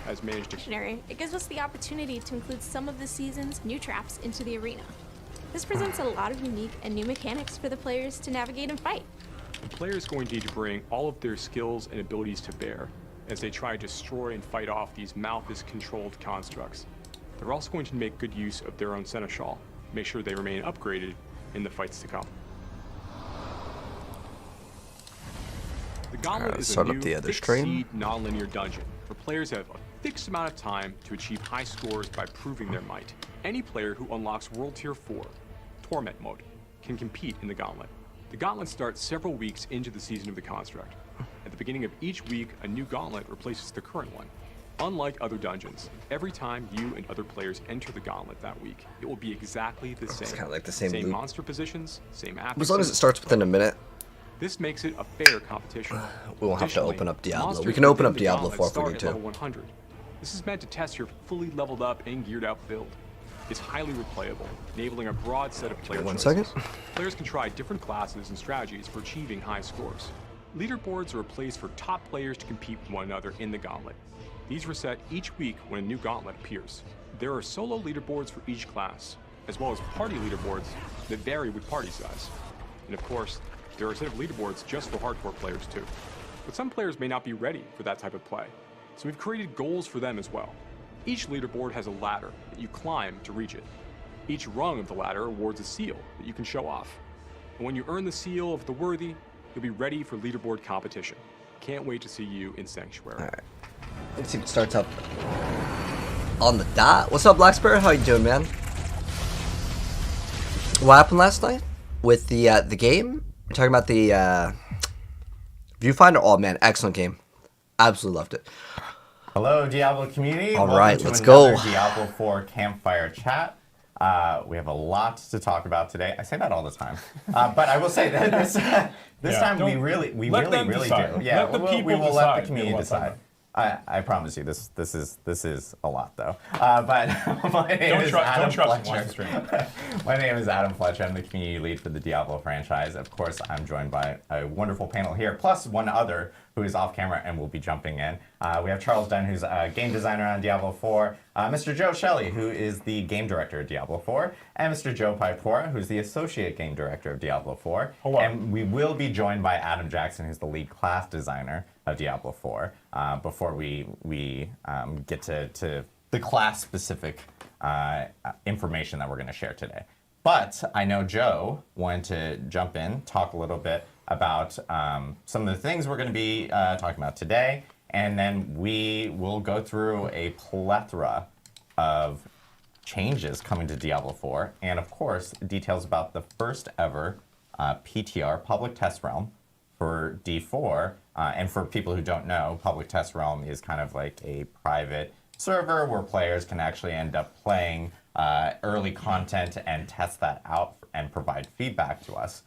has managed to... It gives us the opportunity to include some of the season's new traps into the arena. This presents a lot of unique and new mechanics for the players to navigate and fight. The player is going to need to bring all of their skills and abilities to bear as they try to destroy and fight off these Malthus-controlled constructs. They're also going to make good use of their own Seneschal, make sure they remain upgraded in the fights to come. The Gauntlet is a new, fixed-seed, non-linear dungeon where players have a fixed amount of time to achieve high scores by proving their might. Any player who unlocks World Tier 4, Torment Mode, can compete in the Gauntlet. The Gauntlet starts several weeks into the season of the construct. At the beginning of each week, a new Gauntlet replaces the current one. Unlike other dungeons, every time you and other players enter the Gauntlet that week, it will be exactly the same. It's kind of like the same loop. Monster positions, same affixes. As long as it starts within a minute. This makes it a fair competition. We won't have to open up Diablo. We can open up Diablo 4 if we need to. Level 100. This is meant to test your fully leveled up and geared out build. It's highly replayable, enabling a broad set of player choices. 1 second. Players can try different classes and strategies for achieving high scores. Leaderboards are a place for top players to compete with one another in the Gauntlet. These reset each week when a new Gauntlet appears. There are solo leaderboards for each class, as well as party leaderboards that vary with party size. And of course, there are a set of leaderboards just for hardcore players too. But some players may not be ready for that type of play, so we've created goals for them as well. Each leaderboard has a ladder that you climb to reach it. Each rung of the ladder awards a seal that you can show off. And when you earn the seal of the worthy, you'll be ready for leaderboard competition. Can't wait to see you in Sanctuary. Alright. Let's see if it starts up on the dot. What's up, Black Spirit? How you doing, man? What happened last night with the game? We're talking about the Viewfinder. Oh man, excellent game. Absolutely loved it. Hello, Diablo community. All right, let's go. go. Diablo 4 campfire chat. We have a lot to talk about today. I say that all the time, but I will say that this time we really do. Yeah, we will let the community decide. I promise you, this is a lot though. But my name is Adam Fletcher. My name is Adam Fletcher. I'm the community lead for the Diablo franchise. Of course, I'm joined by a wonderful panel here, plus one other who is off camera and will be jumping in. We have Charles Dunn, who's a game designer on Diablo 4, Mr. Joe Shelley, who is the game director of Diablo 4, and Mr. Joe Pipora, who's the associate game director of Diablo 4. Hello. And we will be joined by Adam Jackson, who's the lead class designer of Diablo 4, before we get to the class-specific information that we're going to share today. But I know Joe wanted to jump in, talk a little bit about some of the things we're going to be talking about today, and then we will go through a plethora of changes coming to Diablo 4, and of course, details about the first ever PTR, Public Test Realm, for D4. And for people who don't know, Public Test Realm is kind of like a private server where players can actually end up playing early content and test that out and provide feedback to us.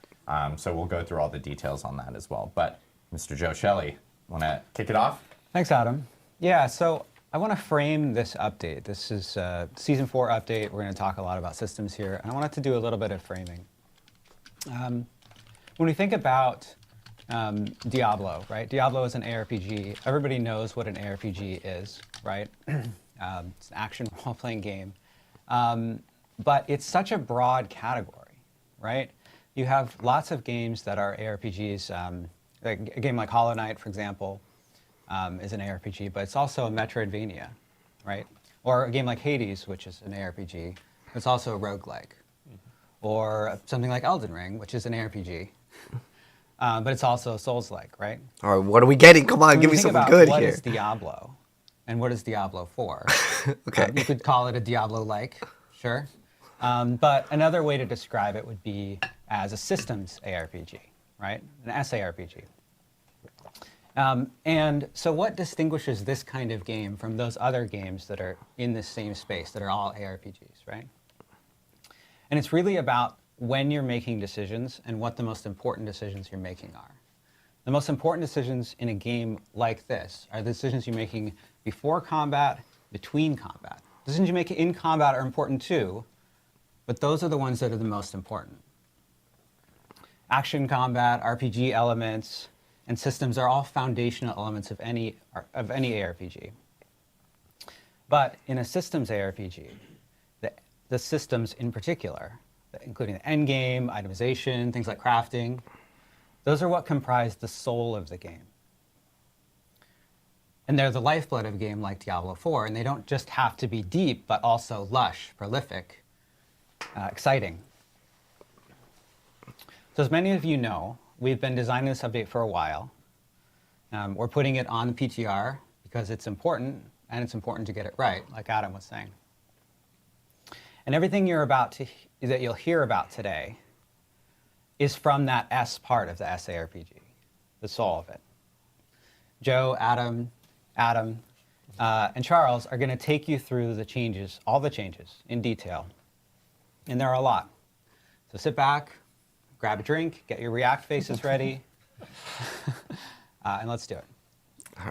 So we'll go through all the details on that as well. But Mr. Joe Shelley, want to kick it off? Thanks, Adam. Yeah, so I want to frame this update. This is a Season 4 update. We're going to talk a lot about systems here. And I wanted to do a little bit of framing. When we think about Diablo, right? Diablo is an ARPG. Everybody knows what an ARPG is, right? It's an action role-playing game. But it's such a broad category, right? You have lots of games that are ARPGs. Like a game like Hollow Knight, for example, is an ARPG, but it's also a Metroidvania, right? Or a game like Hades, which is an ARPG. It's also a roguelike. Or something like Elden Ring, which is an ARPG. But it's also Souls-like, right? All right, what are we getting? Come on, give me something good what here. What is Diablo? And what is Diablo 4? Okay. You could call it a Diablo-like, sure. But another way to describe it would be as a systems ARPG, right? An SARPG. And so what distinguishes this kind of game from those other games that are in this same space, that are all ARPGs, right? And it's really about when you're making decisions and what the most important decisions you're making are. The most important decisions in a game like this are the decisions you're making before combat, between combat. Decisions you make in combat are important too, but those are the ones that are the most important. Action combat, RPG elements, and systems are all foundational elements of any ARPG. But in a systems ARPG, the systems in particular, including the end game, itemization, things like crafting, those are what comprise the soul of the game. And they're the lifeblood of a game like Diablo 4, and they don't just have to be deep, but also lush, prolific, exciting. So as many of you know, we've been designing this update for a while. We're putting it on the PTR because it's important, and it's important to get it right, like Adam was saying. And everything that you'll hear about today is from that S part of the SARPG, the soul of it. Joe, Adam, and Charles are going to take you through the changes, all the changes, in detail. And there are a lot. So sit back, grab a drink, get your React faces ready, and let's do it.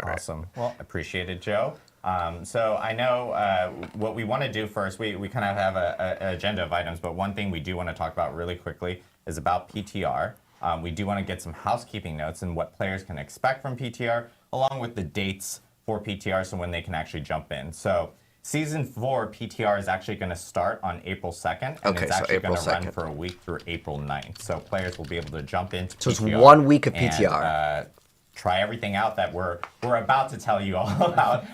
Awesome. Well, appreciate it, Joe. So I know what we want to do first, we kind of have an agenda of items, but one thing we do want to talk about really quickly is about PTR. We do want to get some housekeeping notes and what players can expect from PTR, along with the dates for PTR, so when they can actually jump in. So Season 4 PTR is actually going to start on April 2nd, and it's actually going to run for a week through April 9th. So players will be able to jump into PTR. So it's 1 week of PTR. And, try everything out that we're about to tell you all about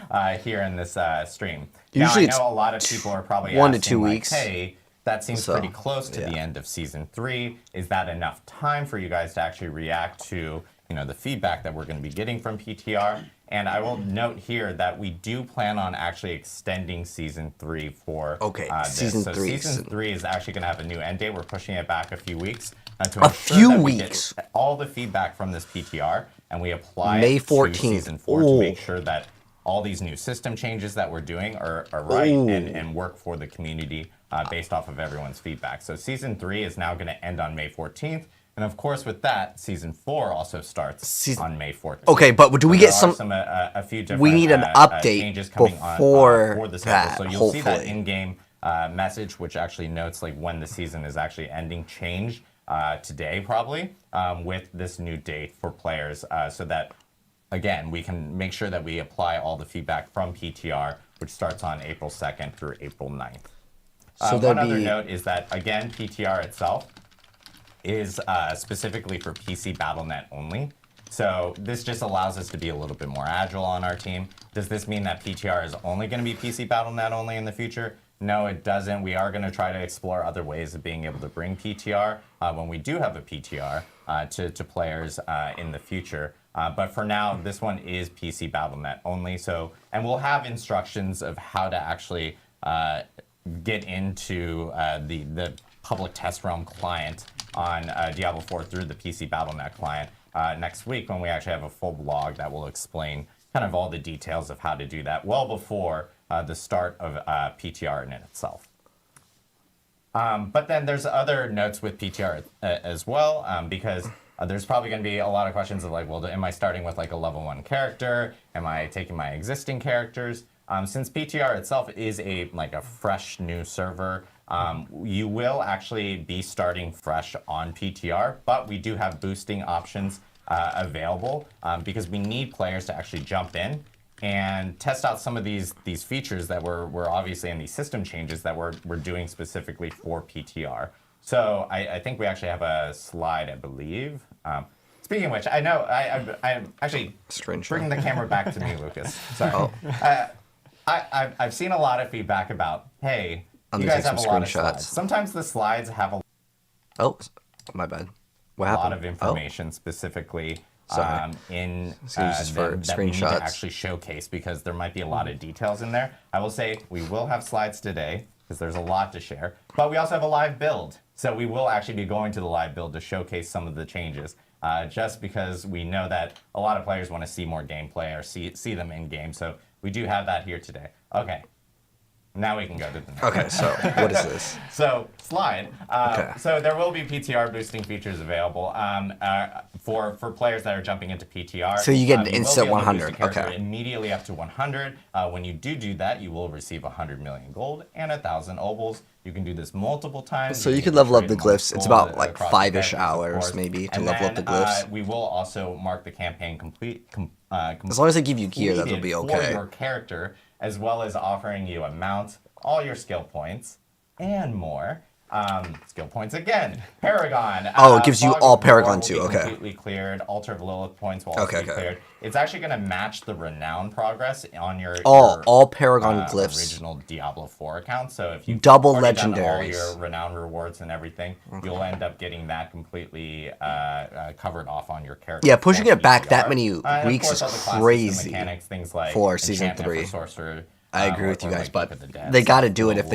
here in this stream. Usually now, I know a lot of people are probably 1 to asking, 2 weeks. Like, hey, that seems pretty close to the yeah. end of Season 3. Is that enough time for you guys to actually react to the feedback that we're going to be getting from PTR? And I will note here that we do plan on actually extending Season 3 for this. Season 3. Season 3 is actually going to have a new end date. We're pushing it back a few weeks. A few weeks. We get all the feedback from this PTR, and we apply May it 14th. to Season 4 to make sure that all these new system changes that we're doing are right and work for the community based off of everyone's feedback. So Season 3 is now going to end on May 14th. And of course, with that, Season 4 also starts on May 14th. Okay, but do we get a few different we need an update changes coming before for the schedule. So you'll see that hopefully. in-game message, which actually notes like when the season is actually ending, change today probably with this new date for players, so that again we can make sure that we apply all the feedback from PTR, which starts on April 2nd through April 9th. So one other note is that again PTR itself is specifically for PC BattleNet only. So this just allows us to be a little bit more agile on our team. Does this mean that PTR is only going to be PC BattleNet only in the future? No, it doesn't. We are going to try to explore other ways of being able to bring PTR when we do have a PTR to players in the future. But for now, this one is PC BattleNet only. So, and we'll have instructions of how to actually get into the public test realm client on Diablo 4 through the PC BattleNet client next week, when we actually have a full blog that will explain kind of all the details of how to do that well before the start of PTR in itself. But then there's other notes with PTR as well, because there's probably going to be a lot of questions of like, well, am I starting with like a level 1 character? Am I taking my existing characters? Since PTR itself is a fresh new server, you will actually be starting fresh on PTR, but we do have boosting options available because we need players to actually jump in and test out some of these features that we're obviously in these system changes that we're doing specifically for PTR. So I think we actually have a slide, I believe. Speaking of which, I know I actually bring the camera back to me, Lucas. Sorry. I've seen a lot of feedback about, hey, you guys have a lot of slides. Sometimes the slides have a my bad. What happened? lot of information specifically in for that we need to screenshots. actually showcase, because there might be a lot of details in there. I will say we will have slides today because there's a lot to share, but we also have a live build. So we will actually be going to the live build to showcase some of the changes, just because we know that a lot of players want to see more gameplay or see them in game. So we do have that here today. Okay. Now we can go to the next. Okay, so what is this? So slide. Okay. So there will be PTR boosting features available for players that are jumping into PTR. So you get an will instant be able to boost 100, a character okay. Immediately up to 100. When you do that, you will receive 100 million gold and 1,000 obols. You can do this multiple times. So you can level up the trade glyphs. gold It's about like across the 5-ish characters, of hours course. maybe to And level up the then, glyphs. we will also mark the campaign complete. As long as they give you gear, that'll be For okay. your character as well as offering you a mount, all your skill points, and more. Skill points again. Paragon. Oh, it gives you Fog all of War Paragon will too, be okay. Completely cleared. Altar of Lilith points will also be cleared. It's actually going to match the renown progress on your all Paragon glyphs. Original Diablo 4 account. So if you Double already done all legendaries. your renown rewards and everything, you'll end up getting that completely covered off on your character. Yeah, pushing for it back that PTR. many And of weeks course, is all the classes and crazy mechanics, things like for Season enchantment 3. for sorcerer. I agree with you or guys, like but Book of the Dead they got to stuff do it if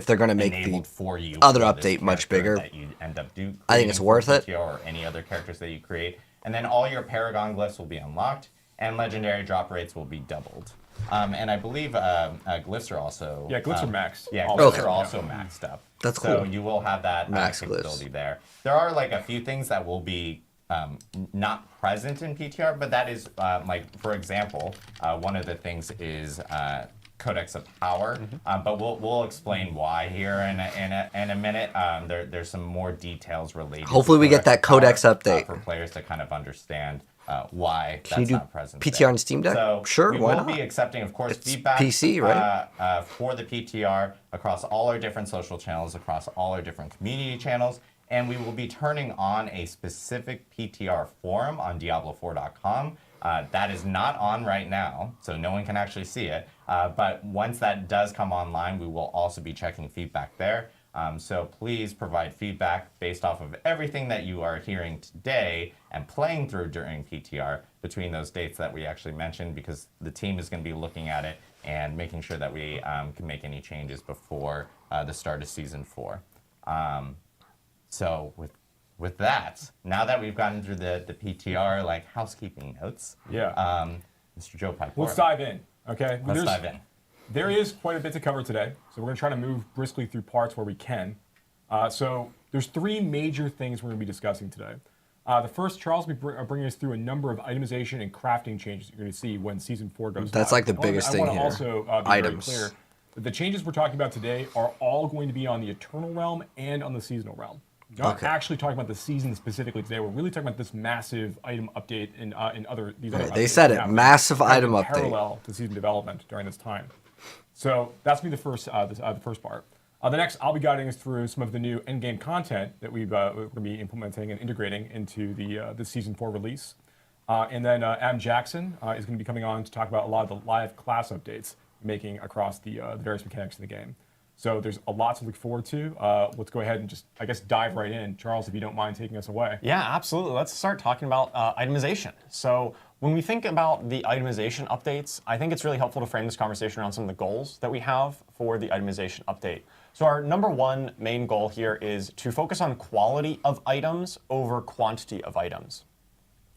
they're will gonna be, make enabled the for you other for this update much character bigger. that you end up I think it's creating worth for it. PTR or any other characters that you create, and then all your Paragon glyphs will be unlocked, and legendary drop rates will be doubled. And I believe glyphs are also glyphs are maxed. Yeah, Also. glyphs are also maxed up. That's So cool. you will have that Max capability glyphs. there. There are like a few things that will be not present in PTR, but that is like, for example, one of the things is Codex of Power, but we'll explain why here in a minute. There's some more details related. Hopefully to we get that of Power, Codex update. for players to kind of understand why Can that's you do not present. PTR there. and Steam Deck? So Sure, we why will not? be accepting, of course, It's feedback PC, right? for the PTR across all our different social channels, across all our different community channels. And we will be turning on a specific PTR forum on Diablo4.com. That is not on right now, so no one can actually see it. But once that does come online, we will also be checking feedback there. So please provide feedback based off of everything that you are hearing today and playing through during PTR between those dates that we actually mentioned, because the team is going to be looking at it and making sure that we can make any changes before the start of Season 4. So with that, now that we've gotten through the PTR like housekeeping notes, Mr. Joe Pipe, Let's dive in. Okay. Let's dive in. There is quite a bit to cover today, so we're going to try to move briskly through parts where we can. So there's three major things we're going to be discussing today. The first, Charles will be bringing us through a number of itemization and crafting changes you're going to see when Season 4 goes That's live. like the biggest thing I here. want to also be Items. very clear that the changes we're talking about today are all going to be on the Eternal Realm and on the Seasonal Realm. Not actually talking about the season specifically today. We're really talking about this massive item update and these other They updates said that it, happen massive kind of item in update. Parallel to season development during this time. So that's going to be the first part. The next, I'll be guiding us through some of the new endgame content that we're going to be implementing and integrating into the Season 4 release. And then Adam Jackson is going to be coming on to talk about a lot of the live class updates making across the various mechanics of the game. So there's a lot to look forward to. Let's go ahead and just, I guess, dive right in. Charles, if you don't mind taking us away. Yeah, absolutely. Let's start talking about itemization. So when we think about the itemization updates, I think it's really helpful to frame this conversation around some of the goals that we have for the itemization update. So our number one main goal here is to focus on quality of items over quantity of items.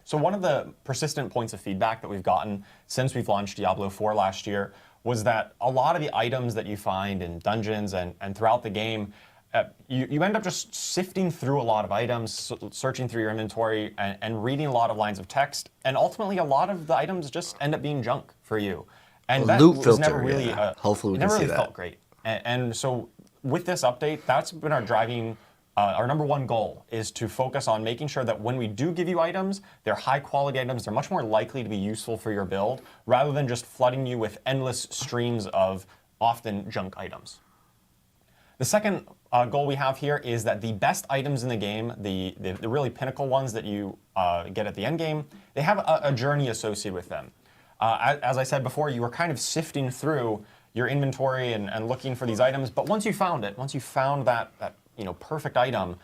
So one of the persistent points of feedback that we've gotten since we've launched Diablo 4 last year was that a lot of the items that you find in dungeons and throughout the game, you end up just sifting through a lot of items, searching through your inventory, and reading a lot of lines of text, and ultimately a lot of the items just end up being junk for you. And that Loot was never filter, really, yeah. Hopefully we it can never see really that. felt great. And so with this update, that's been our driving. Our number one goal is to focus on making sure that when we do give you items, they're high quality items, they're much more likely to be useful for your build, rather than just flooding you with endless streams of often junk items. The second goal we have here is that the best items in the game, the really pinnacle ones that you get at the end game, they have a journey associated with them. As I said before, you were kind of sifting through your inventory and looking for these items, but once you found it, once you found that perfect item,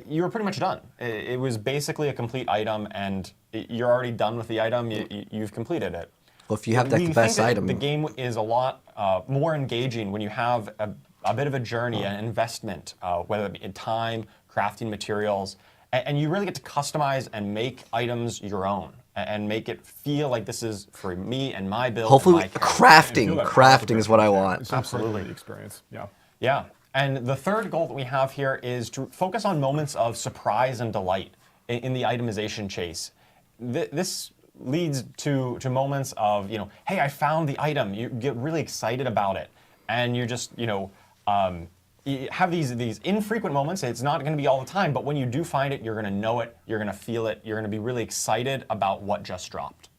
you were pretty much done. It was basically a complete item, and you're already done with the item. You've completed it. Well, if you have We the think best that item, the game is a lot more engaging when you have a bit of a journey, an investment, whether it be in time, crafting materials, and you really get to customize and make items your own and make it feel like this is for me and my build. hopefully and my character. And feel that crafting is what I powerful want. It's absolutely the experience. Yeah. Yeah. And the third goal that we have here is to focus on moments of surprise and delight in the itemization chase. This leads to moments of, hey, I found the item. You get really excited about it. And you just, you have these infrequent moments. It's not going to be all the time, but when you do find it, you're going to know it, you're going to feel it, you're going to be really excited about what just dropped.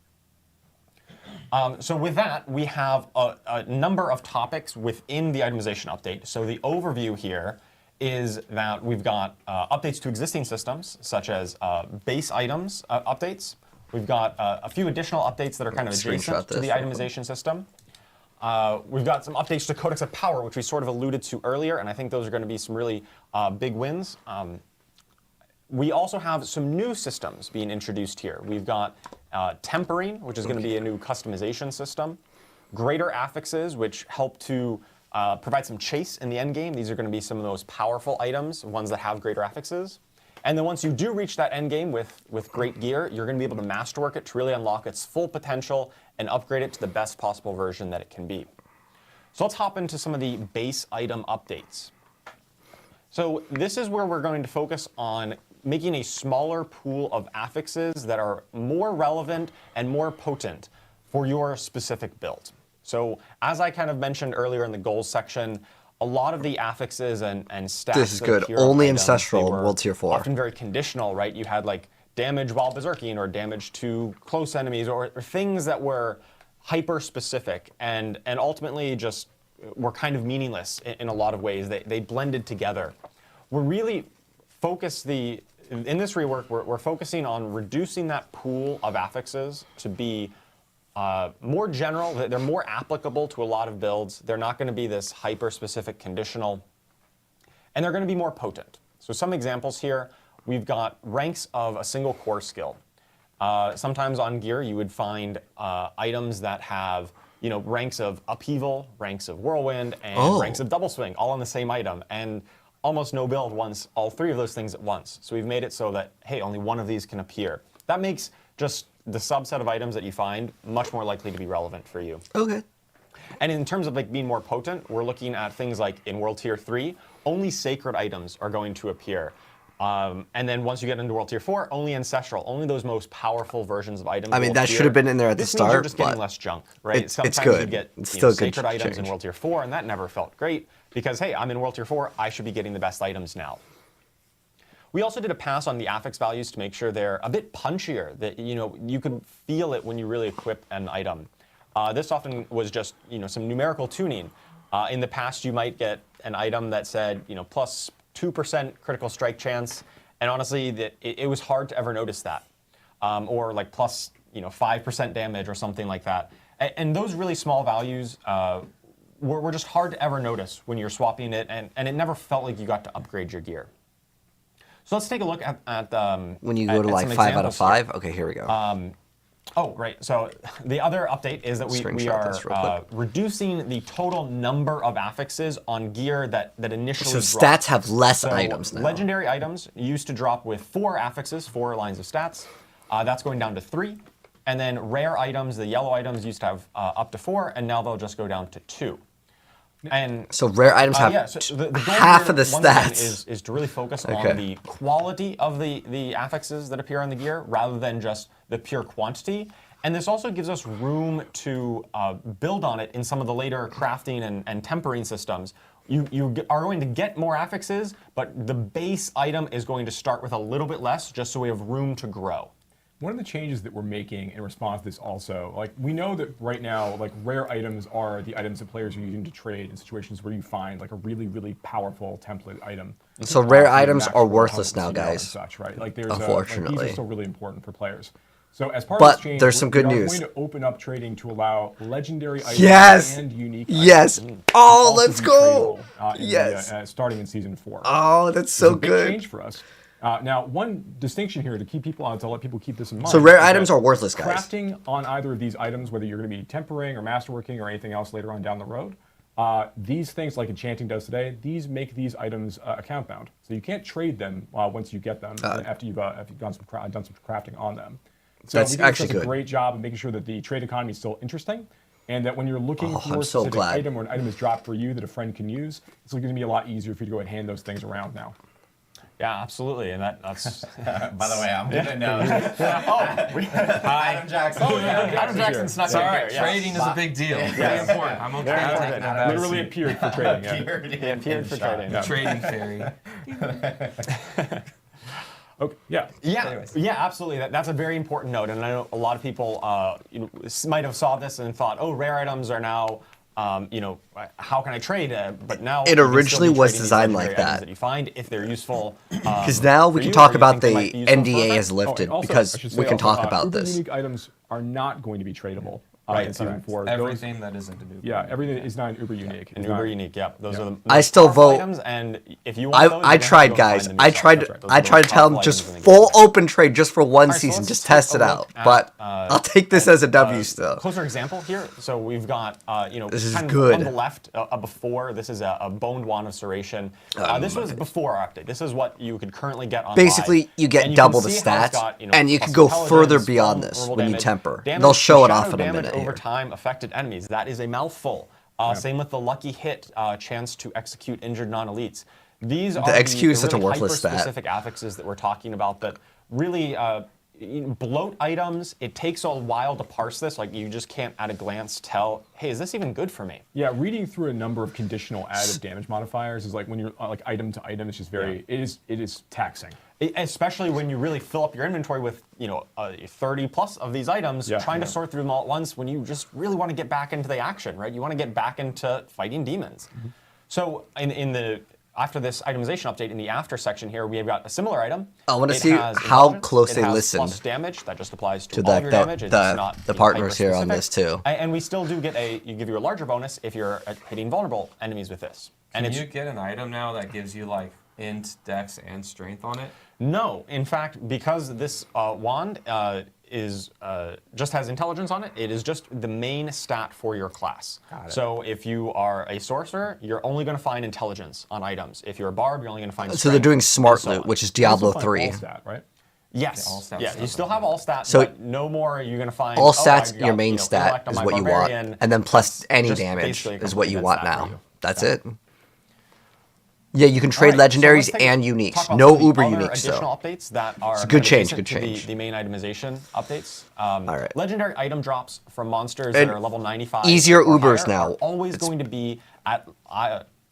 So with that, we have a number of topics within the itemization update. So the overview here is that we've got updates to existing systems, such as base items updates. We've got a few additional updates that are kind of adjacent to the itemization system. We've got some updates to Codex of Power, which we sort of alluded to earlier, and I think those are going to be some really big wins. We also have some new systems being introduced here. We've got tempering, which is going to be a new customization system. Greater affixes, which help to provide some chase in the end game. These are going to be some of the most powerful items, ones that have greater affixes. And then once you do reach that end game with great gear, you're going to be able to masterwork it to really unlock its full potential and upgrade it to the best possible version that it can be. So let's hop into some of the base item updates. So this is where we're going to focus on making a smaller pool of affixes that are more relevant and more potent for your specific build. So as I kind of mentioned earlier in the goals section, a lot of the affixes and stats This is that good. appear on Only items, Ancestral they were World Tier 4. often very conditional, right? You had like damage while berserking or damage to close enemies or things that were hyper specific and ultimately just were kind of meaningless in a lot of ways. They blended together. We're really focused in this rework, we're focusing on reducing that pool of affixes to be more general. They're more applicable to a lot of builds. They're not going to be this hyper-specific conditional, and they're going to be more potent. So some examples here, we've got ranks of a single core skill. Sometimes on gear, you would find items that have ranks of upheaval, ranks of whirlwind, and ranks of double swing, all on the same item. And almost no build wants all three of those things at once. So we've made it so that, hey, only one of these can appear. That makes just the subset of items that you find much more likely to be relevant for you. Okay. And in terms of like being more potent, we're looking at things like in World Tier 3, only sacred items are going to appear. And then once you get into World Tier 4, only Ancestral, only those most powerful versions of items. I mean, that should have been in there at the start. This means you're just getting less junk, right? It's good. You get It's still good sacred items in change. World Tier 4, and that never felt great because, hey, I'm in World Tier 4, I should be getting the best items now. We also did a pass on the affix values to make sure they're a bit punchier, that you could feel it when you really equip an item. This often was just some numerical tuning. In the past, you might get an item that said plus 2% critical strike chance, and honestly, it was hard to ever notice that, or like plus 5% damage or something like that. And those really small values were just hard to ever notice when you're swapping it, and it never felt like you got to upgrade your gear. So let's take a look at when you go to like 5 out of 5. Here. Okay, here we go. Oh, right. So the other update is that we are reducing the total number of affixes on gear that initially So dropped. stats have less items now. Legendary items used to drop with 4 affixes, 4 lines of stats. That's going down to 3. And then rare items, the yellow items, used to have up to 4, and now they'll just go down to 2. And so rare items have so the goal half here, of the once again, stats. is to really focus on the quality of the affixes that appear on the gear rather than just the pure quantity. And this also gives us room to build on it in some of the later crafting and tempering systems. You are going to get more affixes, but the base item is going to start with a little bit less just so we have room to grow. One of the changes that we're making in response to this also, like we know that right now, like rare items are the items that players are using to trade in situations where you find like a really, really powerful template item. So rare items are worthless now, guys. Such, right? Like there's Unfortunately. these are still really important for players. So as part of this change, there's some good we are news. going to open up trading to allow legendary items and unique Yes. items Oh, to let's be go. tradable, starting in Season 4. Oh, that's so It's a big good. change for us. Now, one distinction here to keep people on, to let people keep this in mind. So rare is items that are worthless, guys. Crafting on either of these items, whether you're going to be tempering or masterworking or anything else later on down the road, these things like enchanting does today, these make these items account bound. So you can't trade them once you get them after you've done some crafting on them. So That's we think actually this does good. a great job of making sure that the trade economy is still interesting, and that when you're looking for I'm a so specific glad. item or an item is dropped for you that a friend can use, it's going to be a lot easier for you to go ahead and hand those things around now. Yeah, absolutely, and that's. By the way, I'm gonna know. Adam Jackson. Oh, yeah, Adam Jackson snuck in here. Yeah. Trading is a big deal. Very important. I'm okay Very taking important. that out. Literally appeared for trading. Yeah. He appeared for trading. The trading fairy. Okay. Yeah. Yeah, Anyways. yeah, absolutely. That's a very important note, and I know a lot of people might have saw this and thought, "Oh, rare items are now, how can I trade?" But now It you can still originally be was trading these designed legendary like items that. you find if they're useful. Because now we for can you, talk or you about think they the might be useful NDA further. has Oh, lifted and also, because I should we say can also, talk about uber this. unique items are not going to be tradable Right, in season correct. 4. Everything that isn't a new. Yeah, everything that is not an uber unique. And is uber not- unique, yeah. Those are the most I still powerful vote- items, and if you want those, I you're gonna have to tried, go guys. find them I yourself. tried. That's right. Those I are the tried most to tell them powerful just items in the full game. open trade just for one All right, so season, let's just take test a it out. look at, But I'll take this as a W still. Closer example here. So we've got, This is kind of good. on the left, before. This is a boned wand of Serration. This was before our update. This is what you could currently get on. Basically, you get and double can the see how it's stats, got, and you plus can go intelligence, further beyond this vulnerable when you damage, temper. damage, They'll show it shadow off in a damage minute over here. time affected enemies. That is a mouthful. Same with the lucky hit, chance to execute injured non-elites. These are execute is the such a really worthless stat. hyper-specific affixes that we're talking about that really bloat items. It takes a while to parse this. Like, you just can't at a glance tell, hey, is this even good for me? Yeah, reading through a number of conditional additive damage modifiers is like when you're like item to item. It's just very. It is taxing. Especially when you really fill up your inventory with 30 plus of these items, trying to sort through them all at once when you just really want to get back into the action, right? You want to get back into fighting demons. So after this itemization update in the after section here, we have got a similar item. I want to It see has how intelligence, close it they has listened plus damage. That just applies to to all the- of your the- damage. It's the- not the partners here on hyper-specific. this too. And we still do get give you a larger bonus if you're hitting vulnerable enemies with this. And Can it's you get an item now that gives you like int, dex, and strength on it? No, in fact, because this wand just has intelligence on it, it is just the main stat for your class. So if you are a sorcerer, you're only going to find intelligence on items. If you're a bard, you're only going to find So they're doing strength, smart and so loot, on. which is You also Diablo find 3. all stat, right? Yes. all stats Yeah, stuff you still on have there. all stats, So but no more are you going to find. All oh, stats, I your got, main stat intellect on is my what you barbarian. want, and then plus That's any just damage basically a is what you complete want stat for now. you. That's it. Yeah, you can trade All right, so let's legendaries take and talk uniques. about No some of the uber other uniques additional though. updates that are It's a good kind of change, adjacent good to change. The main itemization updates. right. Legendary item drops from monsters And that are level 95. easier or Ubers higher now. Are always going to be at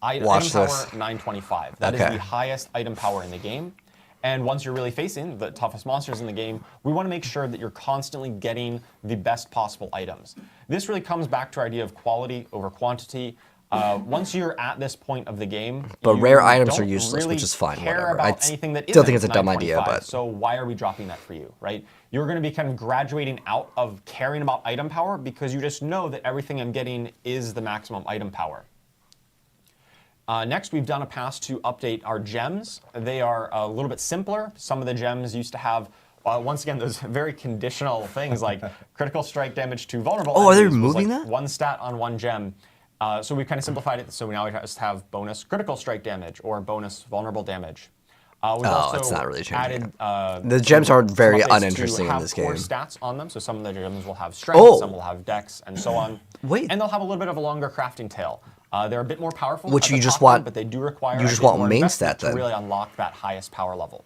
item Watch power this. 925. That is Okay. the highest item power in the game. And once you're really facing the toughest monsters in the game, we want to make sure that you're constantly getting the best possible items. This really comes back to our idea of quality over quantity. Once you're at this point of the game, But you rare items don't are useless, really which is fine, care whatever. about I anything that still think isn't it's a dumb idea, 925, but- so why are we dropping that for you, right? You're going to be kind of graduating out of caring about item power because you just know that everything I'm getting is the maximum item power. Next, we've done a pass to update our gems. They are a little bit simpler. Some of the gems used to have, once again, those very conditional things like critical strike damage to vulnerable Oh, are they enemies was removing like that? one stat on one gem. So we've kind of simplified it. So we now just have bonus critical strike damage or bonus vulnerable damage. We've also it's not really changing added, The gems are very some updates uninteresting to in have this core game. stats on them. So some of the gems will have strength, Oh. some will have dex, and so on. Wait. And they'll have a little bit of a longer crafting tail. They're a bit more powerful. Which at the you just top want- end, but they do require you a just bit want more main investment stat then. to really unlock that highest power level.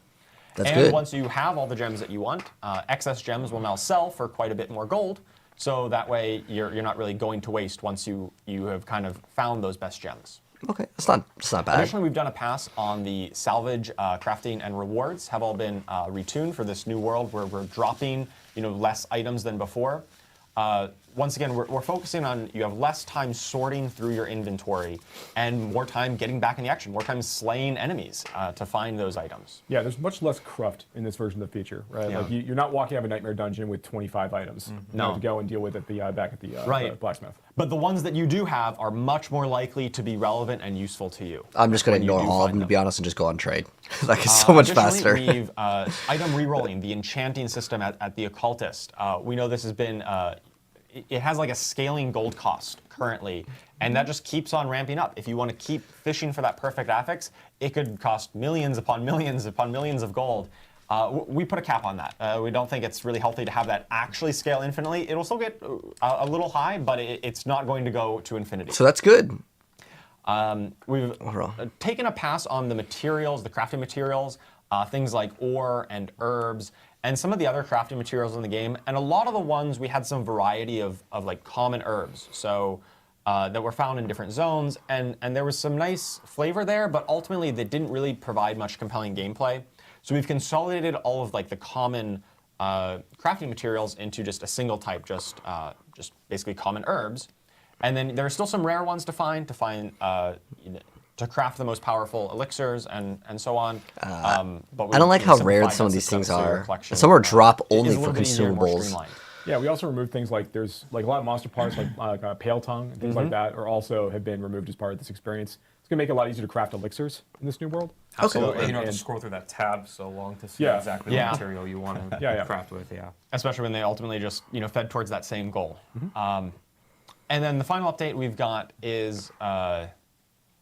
That's And good. once you have all the gems that you want, excess gems will now sell for quite a bit more gold. So that way you're not really going to waste once you have kind of found those best gems. Okay, it's not bad. Additionally, we've done a pass on the salvage, crafting, and rewards have all been retuned for this new world where we're dropping less items than before. Once again, we're focusing on you have less time sorting through your inventory and more time getting back in the action, more time slaying enemies to find those items. Yeah, there's much less cruft in this version of the feature, right? Yeah. Like you're not walking out of a nightmare dungeon with 25 items. You No. have to go and deal with it back at the Right. blacksmith. But the ones that you do have are much more likely to be relevant and useful to you. I'm just going to when you ignore do all of find them, to them. be honest, and just go on trade. Like, it's so much faster. Additionally, we've item rerolling, the enchanting system at the occultist. We know this has been, it has like a scaling gold cost currently, and that just keeps on ramping up. If you want to keep fishing for that perfect affix, it could cost millions upon millions upon millions of gold. We put a cap on that. We don't think it's really healthy to have that actually scale infinitely. It'll still get a little high, but it's not going to go to infinity. So that's good. We've Overall. taken a pass on the materials, the crafting materials, things like ore and herbs, and some of the other crafting materials in the game. And a lot of the ones we had some variety of like common herbs, so that were found in different zones, and there was some nice flavor there, but ultimately they didn't really provide much compelling gameplay. So we've consolidated all of like the common crafting materials into just a single type, just basically common herbs. And then there are still some rare ones to find to craft the most powerful elixirs and so on. But I don't like how rare simplified some of that these system things so your are. collection, Some are drop is only a for little bit easier and more consumables. streamlined. Yeah, we also removed things like there's like a lot of monster parts like Pale Tongue and things like that are also have been removed as part of this experience. It's gonna make it a lot easier to craft elixirs in this new world. Absolutely. Okay. You don't have to scroll through that tab so long to see Yeah. exactly Yeah. what material you want to Yeah. craft with. Yeah. Especially when they ultimately just fed towards that same goal. And then the final update we've got is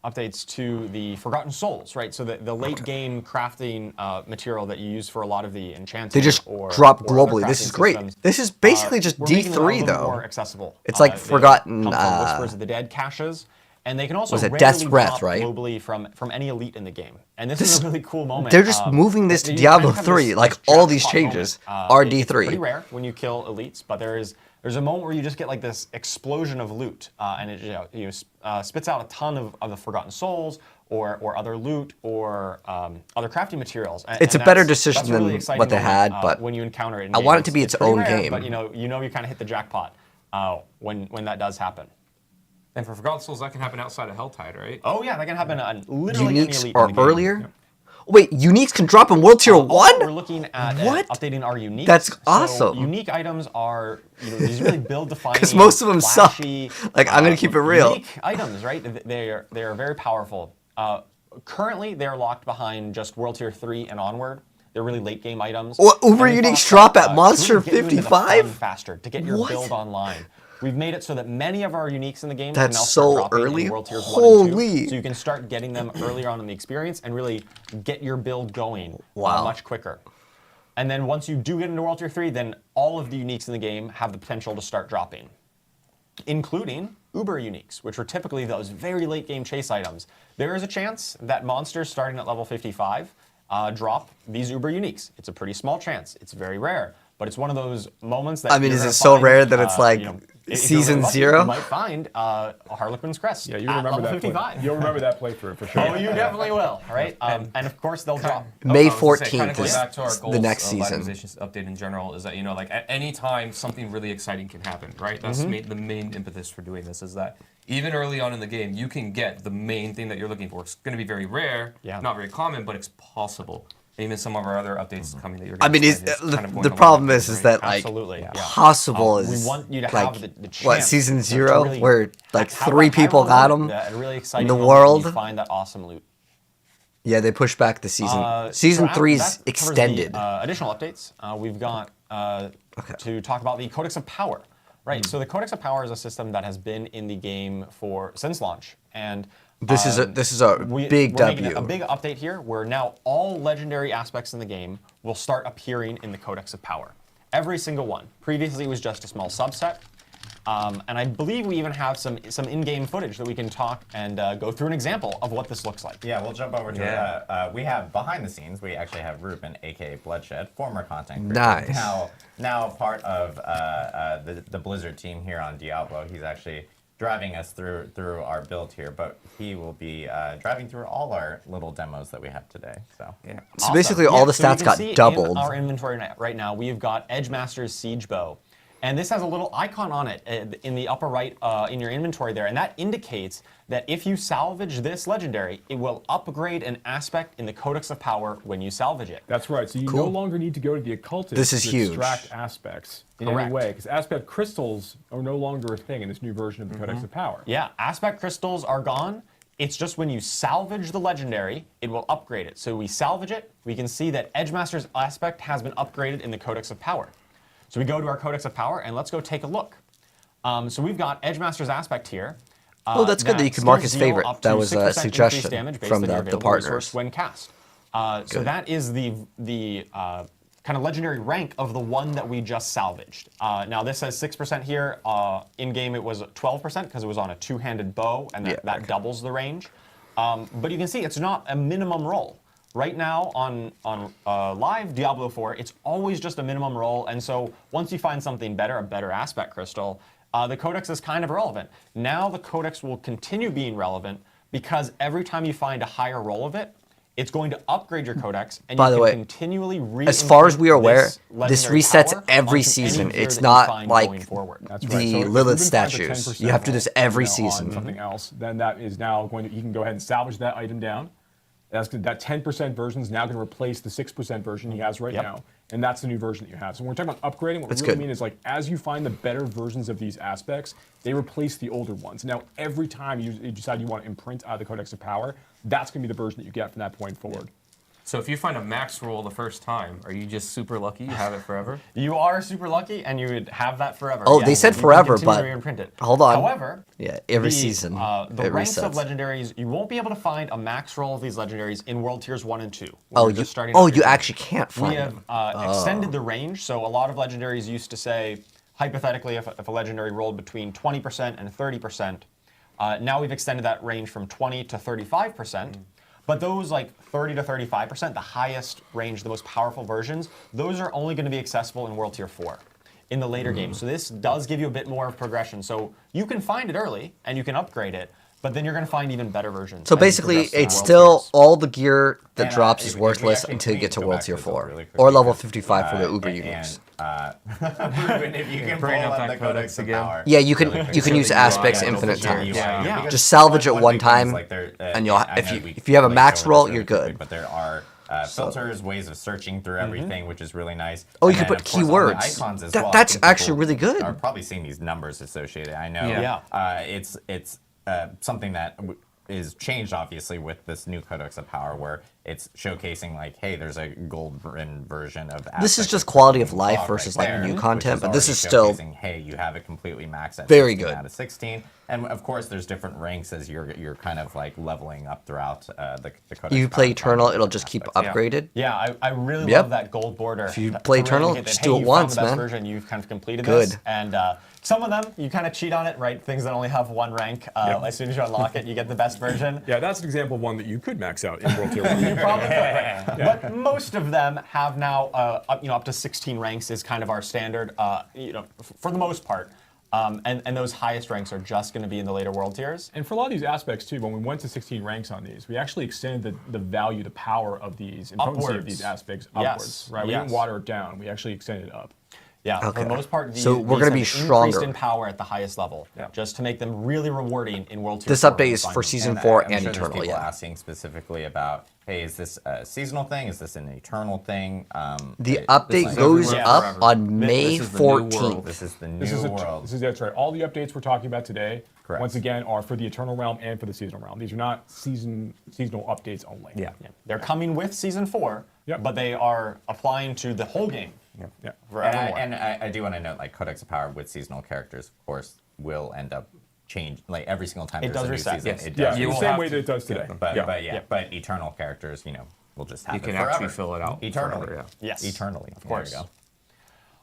updates to the Forgotten Souls, right? So the late game crafting material that you use for a lot of the enchanting. They just or drop or other globally. This crafting is great. systems, This is basically just we're making them a D3 little though. more accessible. It's like They Forgotten, come from Whispers of the Dead caches. And they can also was it rarely Death's Breath, drop right? globally from any elite in the game. And this is a really cool moment. They're just moving this to you Diablo kind of have 3. this Like all these jackpot changes moment. are It's D3. pretty rare when you kill elites, but there's a moment where you just get like this explosion of loot, and it spits out a ton of the Forgotten Souls or other loot or other crafting materials. It's And a better that's decision a really than exciting what they moment, had, but when you encounter it, in I game. want it to be its pretty own rare, game. But you kind of hit the jackpot when that does happen. And for Forgotten Souls, that can happen outside of Helltide, right? Oh yeah, that can happen on literally any Uniques elite are in the game. earlier? Wait, uniques can drop in World Tier Also, 1? We're looking at What? updating our uniques. That's So awesome. unique items are these really build-defining. 'Cause most of them suck. flashy, Like, I'm gonna keep it real. Unique items, right? They are very powerful. Currently, they're locked behind just World Tier 3 and onward. They're really late game items. What, Uber And we uniques thought, drop at to Monster really get you into the 55? fun faster to get your What? build online. We've made it so that many of our uniques in the game That's can now so start dropping early? in World Tiers 1 and 2. Holy. So you can start getting them earlier on in the experience and really get your build going Wow. much quicker. And then once you do get into World Tier 3, then all of the uniques in the game have the potential to start dropping, including Uber uniques, which are typically those very late game chase items. There is a chance that monsters starting at level 55 drop these Uber uniques. It's a pretty small chance. It's very rare. But it's one of those moments that I mean, you're is gonna it so find, rare that it's like if you're season really lucky, 0? You might find a Harlequin's Crest Yeah, you at remember level that. 55. You'll remember that playthrough for sure. Oh, you definitely will, right? And of course, they'll drop. May I was gonna say, 14th kinda going is back to our the goals next of season. Vitalization's update in general is that like at any time something really exciting can happen, right? That's the main impetus for doing this is that even early on in the game you can get the main thing that you're looking for. It's going to be very rare, not very common, but it's possible. And even some of our other updates coming that you're. I mean, excited is kind of going the along problem that is line, right? that like Absolutely, yeah. possible is We want you to like have the chance what season to 0 really where like have 3 that people viral got moment, them. that really exciting the moment when world. you find that awesome loot. Yeah, they pushed back the season. So Season after 3's that covers the, extended. additional updates. We've got to talk about the Codex of Power. Right. So the Codex of Power is a system that has been in the game since launch, and This is a big we're making W. a big update here, where now all legendary aspects in the game will start appearing in the Codex of Power. Every single one. Previously, it was just a small subset. And I believe we even have some in-game footage that we can talk and go through an example of what this looks like. Yeah, we'll jump over to it. We have behind the scenes. We actually have Ruben, aka Bloodshed, former content creator. Nice. Now part of the Blizzard team here on Diablo. He's actually driving us through our build here, but he will be driving through all our little demos that we have today. So Yeah. So basically, all the so you stats can got see doubled. In our inventory right now, we've got Edgemaster's Siege Bow. And this has a little icon on it in the upper right in your inventory there. And that indicates that if you salvage this legendary, it will upgrade an aspect in the Codex of Power when you salvage it. That's right. So you no longer need to go to the occultist This is to huge. extract aspects in Correct. any way, because aspect crystals are no longer a thing in this new version of the Codex of Power. Yeah, aspect crystals are gone. It's just when you salvage the legendary, it will upgrade it. So we salvage it, we can see that Edgemaster's aspect has been upgraded in the Codex of Power. So we go to our Codex of Power, and let's go take a look. So we've got Edgemaster's aspect here. Oh, that's good that you can mark his scales deal favorite. up That to was a 6% suggestion increased damage based from on your the available resource partners. when cast. So that is the kind of legendary rank of the one that we just salvaged. Now this says 6% here. In game it was 12% because it was on a two-handed bow, and that doubles the range. But you can see it's not a minimum roll. Right now on live Diablo 4, it's always just a minimum roll, and so once you find something better, a better aspect crystal, the Codex is kind of irrelevant. Now the Codex will continue being relevant because every time you find a higher roll of it, it's going to upgrade your codex, and By you the can way, continually as far as we are aware, this this legendary resets power every onto any season. gear It's that you not find like going forward. That's the right. So if Lilith you've been trying for statues. 10% You have to do this every on season. something else, then that is now going to, you can go ahead and salvage that item down. That 10% version is now going to replace the 6% version he has right now, and that's the new version that you have. So when we're talking about upgrading, what That's we really good. mean is like as you find the better versions of these aspects, they replace the older ones. Now every time you decide you want to imprint the Codex of Power, that's going to be the version that you get from that point forward. So if you find a max roll the first time, are you just super lucky? You have it forever? You are super lucky, and you would have that forever. Oh, they said you can forever, continue but to reimprint it. hold on. However, Yeah, every the, season the it ranks of resets. legendaries, you won't be able to find a max roll of these legendaries in World Tiers 1 and 2. when Oh, you're you, just starting out your you team. actually can't We find have them. extended the range, so a lot of legendaries used to say, hypothetically, if a legendary rolled between 20% and 30%, now we've extended that range from 20 to 35%. But those like 30 to 35%, the highest range, the most powerful versions, those are only going to be accessible in World Tier 4 in the later games. So this does give you a bit more of progression. So you can find it early and you can upgrade it, but then you're going to find even better versions. So as you basically, progress through it's World still Tiers. all the gear that And, drops if- is if we worthless actually until you get to go World back Tier this 4. really quickly, Or level because, 55 for the Uber and, uniques. Ruben, if you can pull Bring up up that the codex Codex of again. Power. Yeah, you can really you can quickly. use So aspects you are infinite able to times. Yeah. Yeah. Just salvage it One one big thing is, time, like, and you'll I know if you have a like, max go over roll, this you're really quickly, good. But there are filters, ways of searching through everything, which is really nice. Oh, you And can then, put of course, on the keywords. icons as That- well. I that's think actually people really good. Are probably seeing these numbers associated. I know. Yeah. It's something that is changed obviously with this new Codex of Power, where it's showcasing like, hey, there's a golden version of. This is aspects just of quality of Cosmic life Log versus, right like, there, new which content, but this already is still showcasing, hey, you have it completely maxed at very 16 good. out of 16, and of course there's different ranks as you're kind of like leveling up throughout the Codex. You of play Power, Eternal, finding it'll different just keep aspects. upgraded. Yeah, I really Yep. love that gold border. If you to play really Eternal, indicate that, just hey, do it you once, found the best man. version, you've kind of completed Good. this. And some of them, you kind of cheat on it, right? Things that only have one rank. As soon as you unlock it, you get the best version. Yeah, that's an example of one that you could max out in World Tier 1. You probably could. But most of them have now, up to 16 ranks is kind of our standard, for the most part. And those highest ranks are just going to be in the later world tiers. And for a lot of these aspects too, when we went to 16 ranks on these, we actually extended the value, the power of these, and potency of Upwards. these aspects Yes. upwards. Right? We Yes. didn't water it down. We actually extended it up. Yeah, for Okay. the most part, So we're gonna gonna be stronger. in power at the highest level, just to make them really rewarding in World Tier This 4 when update we is find for them. season I'm 4 sure and there's Eternal. people Yeah. asking specifically about, hey, is this a seasonal thing? Is this an eternal thing? The this update is goes everywhere up forever. on May is the new world. 14th. This is the new This is world. that's right. All the updates we're talking about today, Correct. once again, are for the Eternal Realm and for the Seasonal Realm. These are not seasonal updates only. Yeah. They're coming with season 4, Yep. but they are applying to the whole game Yeah. forevermore. And I do want to note, like, Codex of Power with seasonal characters, of course, will end up change like every single time It there's does a new reset. season. Yes. It Yeah, does. in the will same have way to- that it does today. But eternal characters, will just have You it can forever. actually fill it out eternally. forever, Yes. Eternally. Of course. There you go.